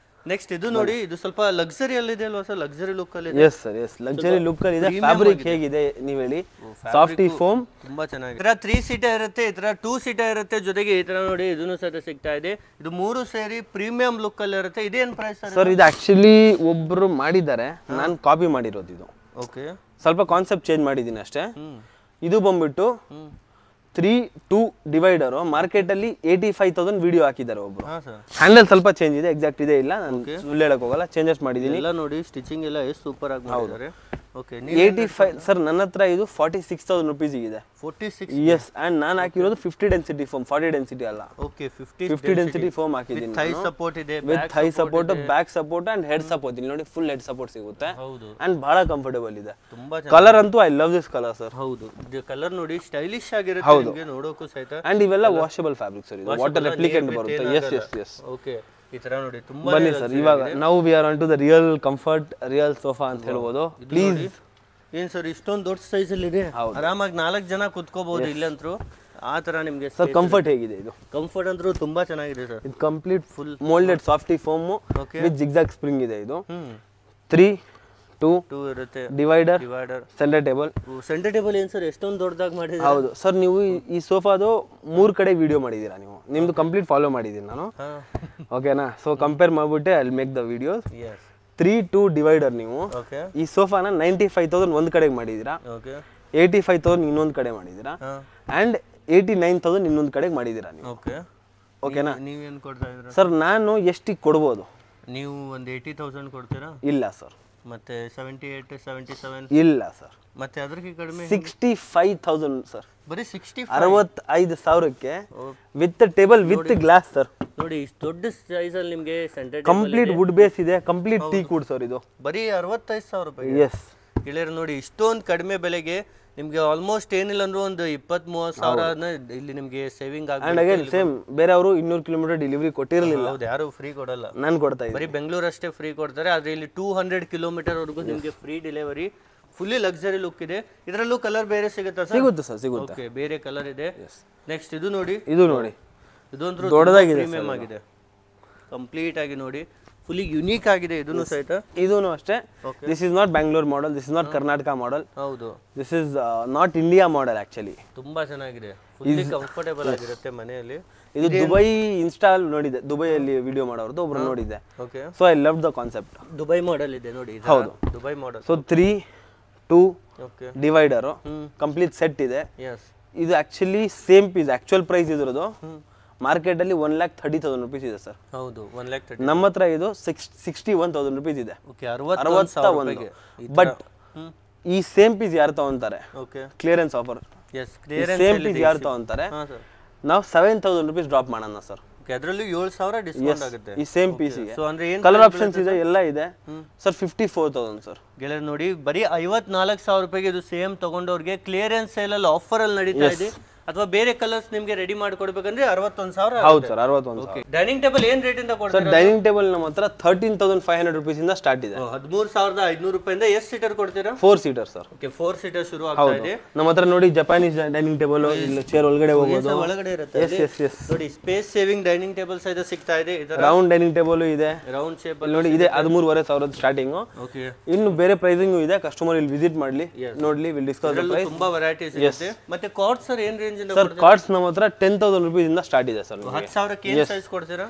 ನೆಕ್ಸ್ಟ್ ಇದು ನೋಡಿ, ಇದು ಸ್ವಲ್ಪ ಲಕ್ಸರಿ ಅಲ್ಲಿ ಇದೆ ಅಲ್ವಾ ಸರ್? ಲಕ್ಸರಿ ಲುಕ್ ಅಲ್ಲಿ ಇದೆ. Yes sir, yes, luxury look ಅಲ್ಲಿ ಇದೆ. ಫ್ಯಾಬ್ರಿಕ್ ಹೇಗಿದೆ ನೀವು ಹೇಳಿ? ಸಾಫ್ಟಿ ಫೋಮ್ ತುಂಬಾ ಚೆನ್ನಾಗಿದೆ. ಇದರ 3 ಸೀಟರ್ ಇರುತ್ತೆ, ಇದರ 2 ಸೀಟರ್ ಇರುತ್ತೆ. ಜೊತೆಗೆ ಈ ತರ ನೋಡಿ ಇದನ್ನು ಸಹ ಸಿಗ್ತಾ ಇದೆ. ಇದು 3 ಸೇರಿ ಪ್ರೀಮಿಯಂ ಲುಕ್ ಅಲ್ಲಿ ಇರುತ್ತೆ. ಇದೇನ್ ಪ್ರೈಸ್ ಸರ್? ಸರ್ ಇದು ಆಕ್ಚುಲಿ ಒಬ್ರು ಮಾಡಿದ್ದಾರೆ, ನಾನು ಕಾಪಿ ಮಾಡಿರೋದು ಇದು. ಓಕೆ, ಸ್ವಲ್ಪ ಕಾನ್ಸೆಪ್ಟ್ ಚೇಂಜ್ ಮಾಡಿದ್ದೀನಿ ಅಷ್ಟೇ. ಇದು ಬಂದ್ಬಿಟ್ಟು 3-2 ಡಿವೈಡರ್. ಮಾರ್ಕೆಟ್ ಅಲ್ಲಿ 85,000 ವಿಡಿಯೋ ಹಾಕಿದ್ದಾರೆ ಒಬ್ರು. ಹ್ಯಾಂಡಲ್ ಸ್ವಲ್ಪ ಚೇಂಜ್ ಇದೆ, ಎಕ್ಸಾಕ್ಟ್ ಇದೆ ಇಲ್ಲ, ನಾನು ಸುಳ್ಳು ಹೇಳಕ್ ಹೋಗಲ್ಲ, ಚೇಂಜಸ್ ಮಾಡಿದೀನಿ. ಎಲ್ಲ ನೋಡಿ, ಸ್ಟಿಚಿಂಗ್ ಎಲ್ಲ ಎಷ್ಟು ಸೂಪರ್ ಆಗಿ ಮಾಡಿದ್ದಾರೆ. Okay, 85 sir. ನನ್ನ ಹತ್ರ ಇದು 46,000 ರುಪೀಸ್ ಇದೆ. 46? ಎಸ್. ಅಂಡ್ ನಾನು ಹಾಕಿರೋದು 50 ಡೆನ್ಸಿಟಿ ಫೋಮ್, 40 ಡೆನ್ಸಿಟಿ ಅಲ್ಲ. ಓಕೆ, 50 ಡೆನ್ಸಿಟಿ ಫೋಮ್ ಹಾಕಿದ್ದೀನಿ. ಥೈ ಸಪೋರ್ಟ್ ಇದೆ, with thigh support, back support and head support. ಇಲ್ಲಿ ನೋಡಿ ಫುಲ್ ಹೆಡ್ ಸಪೋರ್ಟ್ ಸಿಗುತ್ತೆ. ಅಂಡ್ ಬಹಳ ಕಂಫರ್ಟಬಲ್ ಇದೆ. ತುಂಬಾ ಕಲರ್ ಅಂತೂ I love this colour sir. ಹೌದು, ಕಲರ್ ನೋಡಿ ಸ್ಟೈಲಿಶ್ ಆಗಿರುತ್ತೆ, ನಿಮಗೆ ನೋಡೋಕು ಸಹಿತ. ಅಂಡ್ ಇವೆಲ್ಲ ವಾಷಬಲ್ ಫ್ಯಾಬ್ರಿಕ್ ಸರ್. ಇದು ವಾಟರ್ ರೆಪ್ಲಿಕೆಂಟ್ ಬರುತ್ತೆ. Yes S yes. ಓಕೆ, ಈ ತರ ನೋಡಿ ತುಂಬಾ ಬನ್ನಿ ಸರ್, ಇವಾಗ ನಾವು we are on to the real comfort, real sofa ಅಂತ ಹೇಳ್ಬೋದು. ಪ್ಲೀಸ್. ಏನ್ ಸರ್ ಇಷ್ಟೊಂದು ದೊಡ್ಡ ಸೈಜ್ ಅಲ್ಲಿ ಇದೆ, ಆರಾಮಾಗಿ 4 ಜನ ಕುತ್ಕೋಬಹುದು ಇಲ್ಲಂತ್ರು. ಆ ತರ ನಿಮ್ಗೆ ಸರ್ ಕಂಫರ್ಟ್ ಹೇಗಿದೆ ಇದು? ಕಂಫರ್ಟ್ ಅಂತೂ ತುಂಬಾ ಚೆನ್ನಾಗಿದೆ ಸರ್. ಇದು complete full moulded softy foam with zigzag spring ಇದೆ. ಇದು 3, 2 ಇರುತ್ತೆ. Divider, centre table. Centre table ಏನ್ ಸರ್ ಎಷ್ಟೊಂದು ದೊಡ್ಡದಾಗಿ ಮಾಡಿದ್ರೆ? ಹೌದು ಸರ್, ನೀವು ಈ ಸೋಫಾದು 3 ಕಡೆ ವಿಡಿಯೋ ಮಾಡಿದ್ದೀರಾ ನೀವು, ನಿಮ್ದು ಕಂಪ್ಲೀಟ್ ಫಾಲೋ ಮಾಡಿದ್ದೀನಿ ನಾನು. ಓಕೆನಾ? ಸೊ ಕಂಪೇರ್ ಮಾಡ್ಬಿಟ್ಟೆ I will make the videos. 3-2 divider. ನೀವು ಈ ಸೋಫಾನ 95,000 ಒಂದ್ ಕಡೆಗೆ ಮಾಡಿದ್ದೀರಾ, 85,000 ಇನ್ನೊಂದ್ ಕಡೆ ಮಾಡಿದ್ದೀರಾ, ಅಂಡ್ 89,000 ಇನ್ನೊಂದ್ ಕಡೆಗೆ ಮಾಡಿದ್ದೀರಾ ನೀವು. ಓಕೆನಾ? ನೀವೇನ್ ಕೊಡ್ತಾ ಇದ್ದೀರಾ ಸರ್? ನಾನು ಎಷ್ಟಿಗೆ ಕೊಡ್ಬೋದು? ನೀವು ಒಂದು 80,000 ಕೊಡ್ತೀರಾ? ಇಲ್ಲ ಸರ್. ಮತ್ತೆ 78, 77? ಇಲ್ಲ ಸರ್. ಮತ್ತೆ ಅದಕ್ಕೆ ಕಡಿಮೆ 65,000 ಸರ್. ಬರೀ 65? 65,000ಕ್ಕೆ with table with glass sir. ನೋಡಿ ಇಷ್ಟು ದೊಡ್ಡ ಸೈಜ್ ಅಲ್ಲಿ ನಿಮಗೆ ಸೆಂಟರ್ ಕಂಪ್ಲೀಟ್ ವುಡ್ ಬೇಸ್ ಇದೆ, ಕಂಪ್ಲೀಟ್ ಟೀಕ್ ವುಡ್ ಸರ್. ಇದು ಬರೀ 65,000 ರೂಪಾಯಿ. ಎಸ್ ಗೆಳೆಯರು ನೋಡಿ, ಇಷ್ಟೊಂದು ಕಡಿಮೆ ಬೆಲೆಗೆ ನಿಮ್ಗೆ ಆಲ್ಮೋಸ್ಟ್ ಏನಿಲ್ಲ ಅಂದ್ರೂ ಒಂದು 20-30 ಸಾವಿರ ಇಲ್ಲಿ ನಿಮ್ಗೆ ಸೇವಿಂಗ್ ಆಗುತ್ತೆ. ಅಂಡ್ ಅಗೇನ್ ಸೇಮ್, ಬೇರೆ ಅವರು 200 ಕಿಲೋಮೀಟರ್ ಡೆಲಿವರಿ ಕೊಟ್ಟಿರಲಿಲ್ಲ. ಹೌದು, ಯಾರು ಫ್ರೀ ಕೊಡಲ್ಲ, ನಾನು ಕೊಡ್ತಾ ಇದ್ದೀನಿ. ಬರೀ ಬೆಂಗಳೂರು ಅಷ್ಟೇ ಫ್ರೀ ಕೊಡ್ತಾರೆ. ಆದ್ರೆ ಇಲ್ಲಿ 200 ಕಿಲೋಮೀಟರ್ ವರೆಗೂ ನಿಮ್ಗೆ free delivery. Fully luxury look ಇದೆ. ಇದರಲ್ಲೂ ಕಲರ್ ಬೇರೆ ಸಿಗುತ್ತಾ ಸರ್? ಸಿಗುತ್ತೆ ಸರ್, ಸಿಗುತ್ತೆ. ಓಕೆ, ಬೇರೆ ಕಲರ್ ಇದೆ. ನೆಕ್ಸ್ಟ್ ಇದು ನೋಡಿ, ಇದೊಂದು ದೊಡ್ಡದಾಗಿದೆ, ಪ್ರೀಮಿಯಂ ಆಗಿದೆ. ಕಂಪ್ಲೀಟ್ ಆಗಿ ನೋಡಿ, ಫುಲ್ಲಿ ಯುನೀಕ್ ಆಗಿದೆ ಇದನ್ನು ಸಹಿತ. ಇದೂನು ಅಷ್ಟೇ. This is not Bangalore model, this is not Karnataka model. ಹೌದು, this is not India model actually. ತುಂಬಾ ಚೆನ್ನಾಗಿದೆ, ಫುಲ್ಲಿ ಕಂಫರ್ಟೇಬಲ್ ಆಗಿರುತ್ತೆ ಮನೆಯಲ್ಲಿ. ಇದು ದುಬೈ ಇನ್ಸ್ಟಾಲ್ ನೋಡಿದೆ, ದುಬೈಯಲ್ಲಿ ವಿಡಿಯೋ ಮಾಡೋರ್ದು ಒಬ್ರು ನೋಡಿದ್ದೆ. Okay, so I love the concept. Dubai model ಇದೆ ನೋಡಿ. ಹೌದು, Dubai model. So 3-2 divider complete set ಇದೆ. ಇದು actually same piece. Actual price ಇದ್ರದ್ದು ಮಾರ್ಕೆಟ್ ಅಲ್ಲಿ 1,30,000 ರೂಪೀಸ್ ಇದೆ ಸರ್. ಹೌದು, 1,30,000. ನಮ್ಮ ಹತ್ರ ಇದು 61,000 ರೂಪೀಸ್ ಇದೆ. 61. ಬಟ್ ಈ ಸೇಮ್ ಪೀಸ್ ಯಾರು ತಗೊಂತಾರೆ? Clearance offer. ಸೇಮ್ ಪೀಸ್ ಯಾರು ತಗೊಂತಾರೆ? ನಾವು 7,000 ರೂಪೀಸ್ ಡ್ರಾಪ್ ಮಾಡೋಣ ಸರ್. ಅದರಲ್ಲೂ 7,000 ಡಿಸ್ಕೌಂಟ್ ಆಗುತ್ತೆ ಈ ಸೇಮ್ ಪೀಸಿಗೆ. ಸೊ ಅಂದ್ರೆ ಏನು ಕಲರ್ ಆಪ್ಷನ್ಸ್ ಇದೆ, ಎಲ್ಲ ಇದೆ ಸರ್. 54,000 ಸರ್. ಗೆಳೆಯರು ನೋಡಿ, ಬರೀ 54,000 ರೂಪಾಯಿಗೆ ಇದು ಸೇಮ್ ತಗೊಂಡವ್ರಿಗೆ ಕ್ಲಿಯರೆನ್ಸ್ ಸೇಲ್ ಅಲ್ಲಿ ಆಫರ್ ಅಲ್ಲಿ ನಡೀತಾ ಇದೆ. ಅಥವಾ ಬೇರೆ ಕಲರ್ಸ್ ನಿಮಗೆ ರೆಡಿ ಮಾಡಿ ಕೊಡ್ಬೇಕಂದ್ರೆ 61,000. ಹೌದು ಸರ್, 61,000. ಡೈನಿಂಗ್ ಟೇಬಲ್ ಏನ್ ರೇಟ್ ಇಂದ ಕೊಡ್ತಾರೆ ಸರ್? ಡೈನಿಂಗ್ ಟೇಬಲ್ ನಮ್ಮ ಹತ್ರ 13,500 ರೂಪೀಸ್ ಇಂದ ಸ್ಟಾರ್ಟ್ ಇದೆ. 13,500 ರೂಪಾಯಿಂದ ಎಷ್ಟು ಸೀಟರ್ ಕೊಡ್ತೀರಾ? 4 ಸೀಟರ್ ಸರ್. ಓಕೆ, 4 ಸೀಟರ್ ಶುರು ಆಗ್ತಾ ಇದೆ. ನಮ್ಮ ಹತ್ರ ನೋಡಿ ಜಪಾನೀಸ್ ಡೈನಿಂಗ್ ಟೇಬಲ್, ಇಲ್ಲಿ ಚೇರ್ ಒಳಗಡೆ ಹೋಗೋದು, ಒಳಗಡೆ ಇರುತ್ತೆ ನೋಡಿ. ಸ್ಪೇಸ್ ಸೇವಿಂಗ್ ಡೈನಿಂಗ್ ಟೇಬಲ್ ಸಹಿತ ಸಿಗ್ತಾ ಇದೆ. ರೌಂಡ್ ಡೈನಿಂಗ್ ಟೇಬಲ್ ಇದೆ, ರೌಂಡ್ ಶೇಪ್ ನೋಡಿ ಇದೆ. 13,500 ಸ್ಟಾರ್ಟಿಂಗ್. ಓಕೆ, ಇನ್ನು ಬೇರೆ ಪ್ರೈಸಿಂಗ್ ಇದೆ. ಕಸ್ಟಮರ್ ಇಲ್ಲಿ ವಿಸಿಟ್ ಮಾಡ್ಲಿ, ನೋಡ್ಲಿ, ವಿಲ್ ಡಿಸ್ಕಸ್ ದ ಪ್ರೈಸ್. ತುಂಬಾ ವೆರೈಟೀಸ್ ಇದೆ. ಮತ್ತೆ ಕಾರ್ಡ್ಸ್ ಸರ್ ಏನ್ ರೇಂಜ್ ಇಂದ ಸರ್? ಕಾರ್ಡ್ಸ್ ನಮ್ಮ ಹತ್ರ 10,000 ರೂಪೀಸ್ ಇಂದ ಸ್ಟಾರ್ಟ್ ಇದೆ ಸರ್. 10,000 ಕೆ ಸೈಜ್ ಕೊಡ್ತೀರಾ?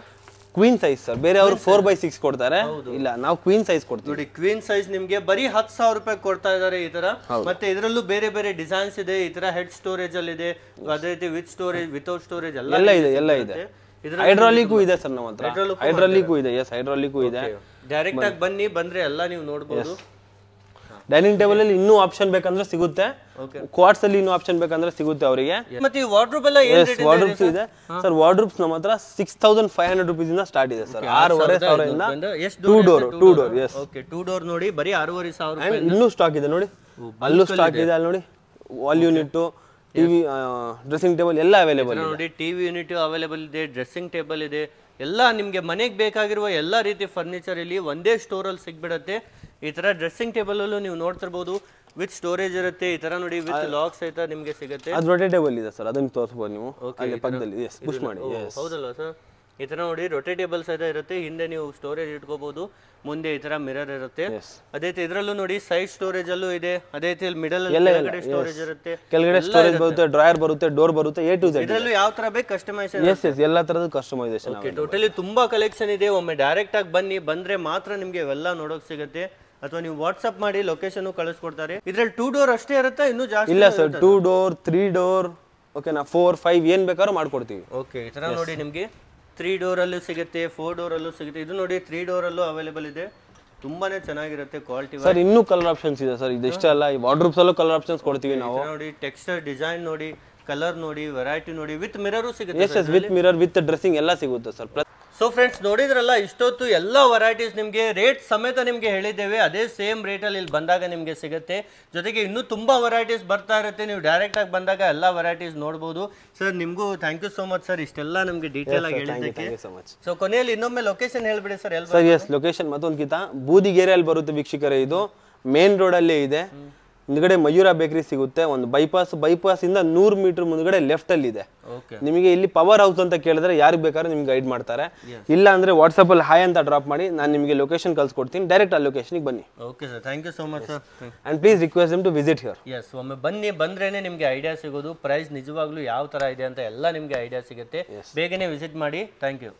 Queen size sir. ಬೇರೆ ಅವರು 4x6 ಕೊಡ್ತಾರೆ, ಇಲ್ಲ ನಾವು ಕ್ವೀನ್ ಸೈಜ್ ಕೊಡ್ತೀವಿ. ನೋಡಿ, ಕ್ವೀನ್ ಸೈಜ್ ನಿಮ್ಗೆ ಬರೀ 10,000 ರೂಪಾಯಿ ಕೊಡ್ತಾ ಇದಾರೆ ಈ ತರ. ಮತ್ತೆ ಇದರಲ್ಲೂ ಬೇರೆ ಬೇರೆ ಡಿಸೈನ್ಸ್ ಇದೆ. ಈ ತರ ಹೆಡ್ ಸ್ಟೋರೇಜ್ ಅಲ್ಲಿ ಇದೆ, ಅದೇ ರೀತಿ ವಿತ್ ಸ್ಟೋರೇಜ್, ವಿತೌಟ್ ಸ್ಟೋರೇಜ್ ಎಲ್ಲ ಇದೆ. ಹೈಡ್ರಾಲಿಕ್ ಇದೆ ಸರ್ ನಮ್ಮ ಹತ್ರ. ಹೈಡ್ರಾಲಿಕ್ ಇದೆ. ಎಸ್, ಹೈಡ್ರಾಲಿಕ್ ಇದೆ. ಡೈರೆಕ್ಟ್ ಆಗಿ ಬಂದ್ರೆ ಎಲ್ಲ ನೀವು ನೋಡಬಹುದು. ಡೈನಿಂಗ್ ಟೇಬಲ್ ಅಲ್ಲಿ ಇನ್ನೂ ಆಪ್ಷನ್ ಬೇಕಂದ್ರೆ ಸಿಗುತ್ತೆ, ಕ್ವಾರ್ಟ್ಸ್ ಅಲ್ಲಿ ಇನ್ನೂ ಆಪ್ಷನ್ ಬೇಕಂದ್ರೆ ಸಿಗುತ್ತೆ ಅವರಿಗೆ. ಮತ್ತೆ ವಾರ್ಡ್ರೋಬ್ ಎಲ್ಲ ಏನ್ ರೇಟ್ ಇದೆ? ವಾರ್ಡ್ರೋಬ್ಸ್ ಇದೆ ಸರ್. ವಾರ್ಡ್ರೋಬ್ಸ್ ನಮ್ಮ ಹತ್ರ 6,500 ರೂಪೀಸ್ ಇಂದ ಸ್ಟಾರ್ಟ್ ಇದೆ ಸರ್. 6,500 ಇಂದ 2 ಡೋರ್. ಎಸ್, ಓಕೆ, 2 ಡೋರ್ ನೋಡಿ, ಬರೀ 6,500 ರೂಪಾಯಿ. ಇನ್ನೂ ಸ್ಟಾಕ್ ಇದೆ ನೋಡಿ, ಅಲ್ಲೂ ಸ್ಟಾಕ್ ಇದೆ. ಅಲ್ಲಿ ನೋಡಿ, wall unit, TV, dressing table ಎಲ್ಲ ಅವೈಲೇಬಲ್ ಇದೆ ನೋಡಿ. ಟಿವಿ ಯೂನಿಟ್ ಅವೈಲೇಬಲ್ ಇದೆ, ಡ್ರೆಸ್ಸಿಂಗ್ ಟೇಬಲ್ ಇದೆ, ಎಲ್ಲ ನಿಮಗೆ ಮನೆಗೆ ಬೇಕಾಗಿರುವ ಎಲ್ಲ ರೀತಿ ಫರ್ನಿಚರ್ ಇಲ್ಲಿ ಒಂದೇ ಸ್ಟೋರ್ ಅಲ್ಲಿ ಸಿಗ್ಬಿಡುತ್ತೆ. ಈ ತರ ಡ್ರೆಸ್ಸಿಂಗ್ ಟೇಬಲ್ ಅಲ್ಲೂ ನೀವು ನೋಡ್ತಿರ್ಬೋದು, ವಿತ್ ಸ್ಟೋರೇಜ್ ಇರುತ್ತೆ. ಈ ತರ ನೋಡಿ, ವಿತ್ ಲಾಕ್ ಸಹಿತ ನಿಮಗೆ ಸಿಗುತ್ತೆ. ಅದು ರೊಟೇಟೇಬಲ್ ಇದೆ ಸರ್, ಅದನ್ನ ತೋರಿಸಬಹುದು ನೀವು ಅಲ್ಲಿ ಪಕ್ಕದಲ್ಲಿ. ಎಸ್, ಪುಷ್ ಮಾಡಿ. ಹೌದಲ್ವಾ ಸರ್? ಈ ತರ ನೋಡಿ, ರೊಟೇಟೇಬಲ್ ಸಹಿತ ಇರುತ್ತೆ. ಹಿಂದೆ ನೀವು ಸ್ಟೋರೇಜ್ ಇಟ್ಕೋಬಹುದು, ಮುಂದೆ ಈ ತರ ಮಿರರ್ ಇರುತ್ತೆ. ಅದೇ ರೀತಿ ಇದರಲ್ಲೂ ನೋಡಿ, ಸೈಡ್ ಸ್ಟೋರೇಜ್ ಅಲ್ಲೂ ಇದೆ. ಅದೇ ರೀತಿ ಮಿಡಲ್ ಅಲ್ಲಿ ಸ್ಟೋರೇಜ್ ಇರುತ್ತೆ, ಕೆಳಗಡೆ ಸ್ಟೋರೇಜ್ ಬರುತ್ತೆ, ಡ್ರಾಯರ್ ಬರುತ್ತೆ, ಡೋರ್ ಬರುತ್ತೆ, A to Z. ಇದರಲ್ಲೂ ಯಾವ ತರ ಬೇಕು ಕಸ್ಟಮೈಸೇಷನ್. ಎಸ್, ಎಲ್ಲಾ ತರದ ಕಸ್ಟಮೈಸೇಷನ್. ಓಕೆ, ಟೋಟಲಿ ತುಂಬಾ ಕಲೆಕ್ಷನ್ ಇದೆ. ಒಮ್ಮೆ ಡೈರೆಕ್ಟ್ ಆಗಿ ಬನ್ನಿ, ಬಂದ್ರೆ ಮಾತ್ರ ನಿಮ್ಗೆ ಇವೆಲ್ಲ ನೋಡೋಕ್ ಸಿಗುತ್ತೆ. ಅಥವಾ ನೀವು ವಾಟ್ಸ್ಆಪ್ ಮಾಡಿ ಲೊಕೇಶನ್ ಕಳಿಸ್ಕೊಡ್ತಾರೆ. ಇದ್ರಲ್ಲಿ 2 ಡೋರ್ ಅಷ್ಟೇ ಇರುತ್ತೆ, ಇನ್ನೂ ಜಾಸ್ತಿ ಇಲ್ಲ ಸರ್. 2 ಡೋರ್, 3 ಡೋರ್, ಓಕೆನಾ, 4, 5 ಏನ್ ಬೇಕಾದ್ರೂ ಮಾಡ್ಕೊಡ್ತೀವಿ. ಓಕೆ, ಈ ತರ ನೋಡಿ, ನಿಮ್ಗೆ 3 ಡೋರ್ ಅಲ್ಲೂ ಸಿಗುತ್ತೆ, 4 ಡೋರ್ ಅಲ್ಲೂ ಸಿಗುತ್ತೆ. ಇದು ನೋಡಿ, 3 ಡೋರ್ ಅಲ್ಲೂ ಅವೈಲೇಬಲ್ ಇದೆ. ತುಂಬಾನೇ ಚೆನ್ನಾಗಿರುತ್ತೆ ಕ್ವಾಲಿಟಿ ಸರ್. ಇನ್ನೂ ಕಲರ್ ಆಪ್ಷನ್ಸ್ ಇದೆ ಸರ್. ಇದಿಷ್ಟೇ ಅಲ್ಲ, ಈ ವಾರ್ಡ್ರೋಬ್ಸ್ ಅಲ್ಲೂ ಕಲರ್ ಆಪ್ಷನ್ಸ್ ಕೊಡ್ತೀವಿ ನಾವು. ನೋಡಿ, ಟೆಕ್ಸ್ಚರ್, ಡಿಸೈನ್ ನೋಡಿ, ಕಲರ್ ನೋಡಿ, ವೆರೈಟಿ ನೋಡಿ, ವಿತ್ ಮಿರರ್ ಸಿಗುತ್ತೆ. Yes, with mirror, with dressing ಎಲ್ಲ ಸಿಗುತ್ತೆ ಸರ್. ಸೊ ಫ್ರೆಂಡ್ಸ್ ನೋಡಿದ್ರಲ್ಲ, ಇಷ್ಟೊತ್ತು ಎಲ್ಲ ವೆರೈಟೀಸ್ ನಿಮಗೆ ರೇಟ್ ಸಮೇತ ನಿಮಗೆ ಹೇಳಿದ್ದೇವೆ. ಅದೇ ಸೇಮ್ ರೇಟಲ್ಲಿ ಇಲ್ಲಿ ಬಂದಾಗ ನಿಮಗೆ ಸಿಗುತ್ತೆ. ಜೊತೆಗೆ ಇನ್ನೂ ತುಂಬ ವೆರೈಟೀಸ್ ಬರ್ತಾ ಇರುತ್ತೆ. ನೀವು ಡೈರೆಕ್ಟಾಗಿ ಬಂದಾಗ ಎಲ್ಲ ವೆರೈಟೀಸ್ ನೋಡ್ಬೋದು. ಸರ್ ನಿಮಗೂ thank you so much sir, ಇಷ್ಟೆಲ್ಲ ನಮಗೆ ಡೀಟೇಲ್ ಆಗಿ ಹೇಳಿದ್ದಕ್ಕೆ. ಸೊ ಕೊನೆಯಲ್ಲಿ ಇನ್ನೊಮ್ಮೆ ಲೊಕೇಶನ್ ಹೇಳ್ಬಿಡಿ ಸರ್. ಸರ್ ಎಸ್, ಲೊಕೇಶನ್ ಮತ್ತೊಂದ್ಕಿಂತ ಬೂದಿಗೆರೆಯಲ್ಲಿ ಬರುತ್ತೆ ವೀಕ್ಷಕರೇ. ಇದು ಮೇನ್ ರೋಡಲ್ಲೇ ಇದೆ. ಹಿಂದ್ಗಡೆ ಮಯೂರ ಬೇಕರಿ ಸಿಗುತ್ತೆ. ಒಂದು ಬೈಪಾಸ್ ಇಂದ 100 ಮೀಟರ್ ಮುಂದ್ಗಡೆ ಲೆಫ್ಟ್ ಅಲ್ಲಿ ಇದೆ. ನಿಮಗೆ ಇಲ್ಲಿ ಪವರ್ ಹೌಸ್ ಅಂತ ಕೇಳಿದ್ರೆ ಯಾರಿಗೆ ಬೇಕಾದ್ರೂ ನಿಮ್ಗೆ ಗೈಡ್ ಮಾಡ್ತಾರೆ. ಇಲ್ಲ ಅಂದ್ರೆ ವಾಟ್ಸ್ಆಪ್ ಅಲ್ಲಿ ಹಾಯ್ ಅಂತ ಡ್ರಾಪ್ ಮಾಡಿ, ನಾನು ನಿಮಗೆ ಲೊಕೇಶನ್ ಕಳ್ಸಿಕೊಡ್ತೀನಿ. ಡೈರೆಕ್ಟ್ ಆ ಲೊಕೇಶನ್ಗೆ ಬನ್ನಿ. Okay sir, thank you so much sir. And please request them to visit here. Yes, ಒಮ್ಮೆ ಬನ್ನಿ, ಬಂದ್ರೇನೆ ನಿಮಗೆ ಐಡಿಯಾ ಸಿಗೋದು. ಪ್ರೈಸ್ ನಿಜವಾಗ್ಲೂ ಯಾವ ತರ ಇದೆ ಅಂತ ಎಲ್ಲ ನಿಮಗೆ ಐಡಿಯಾ ಸಿಗುತ್ತೆ. ಬೇಗನೆ ವಿಸಿಟ್ ಮಾಡಿ. Thank you.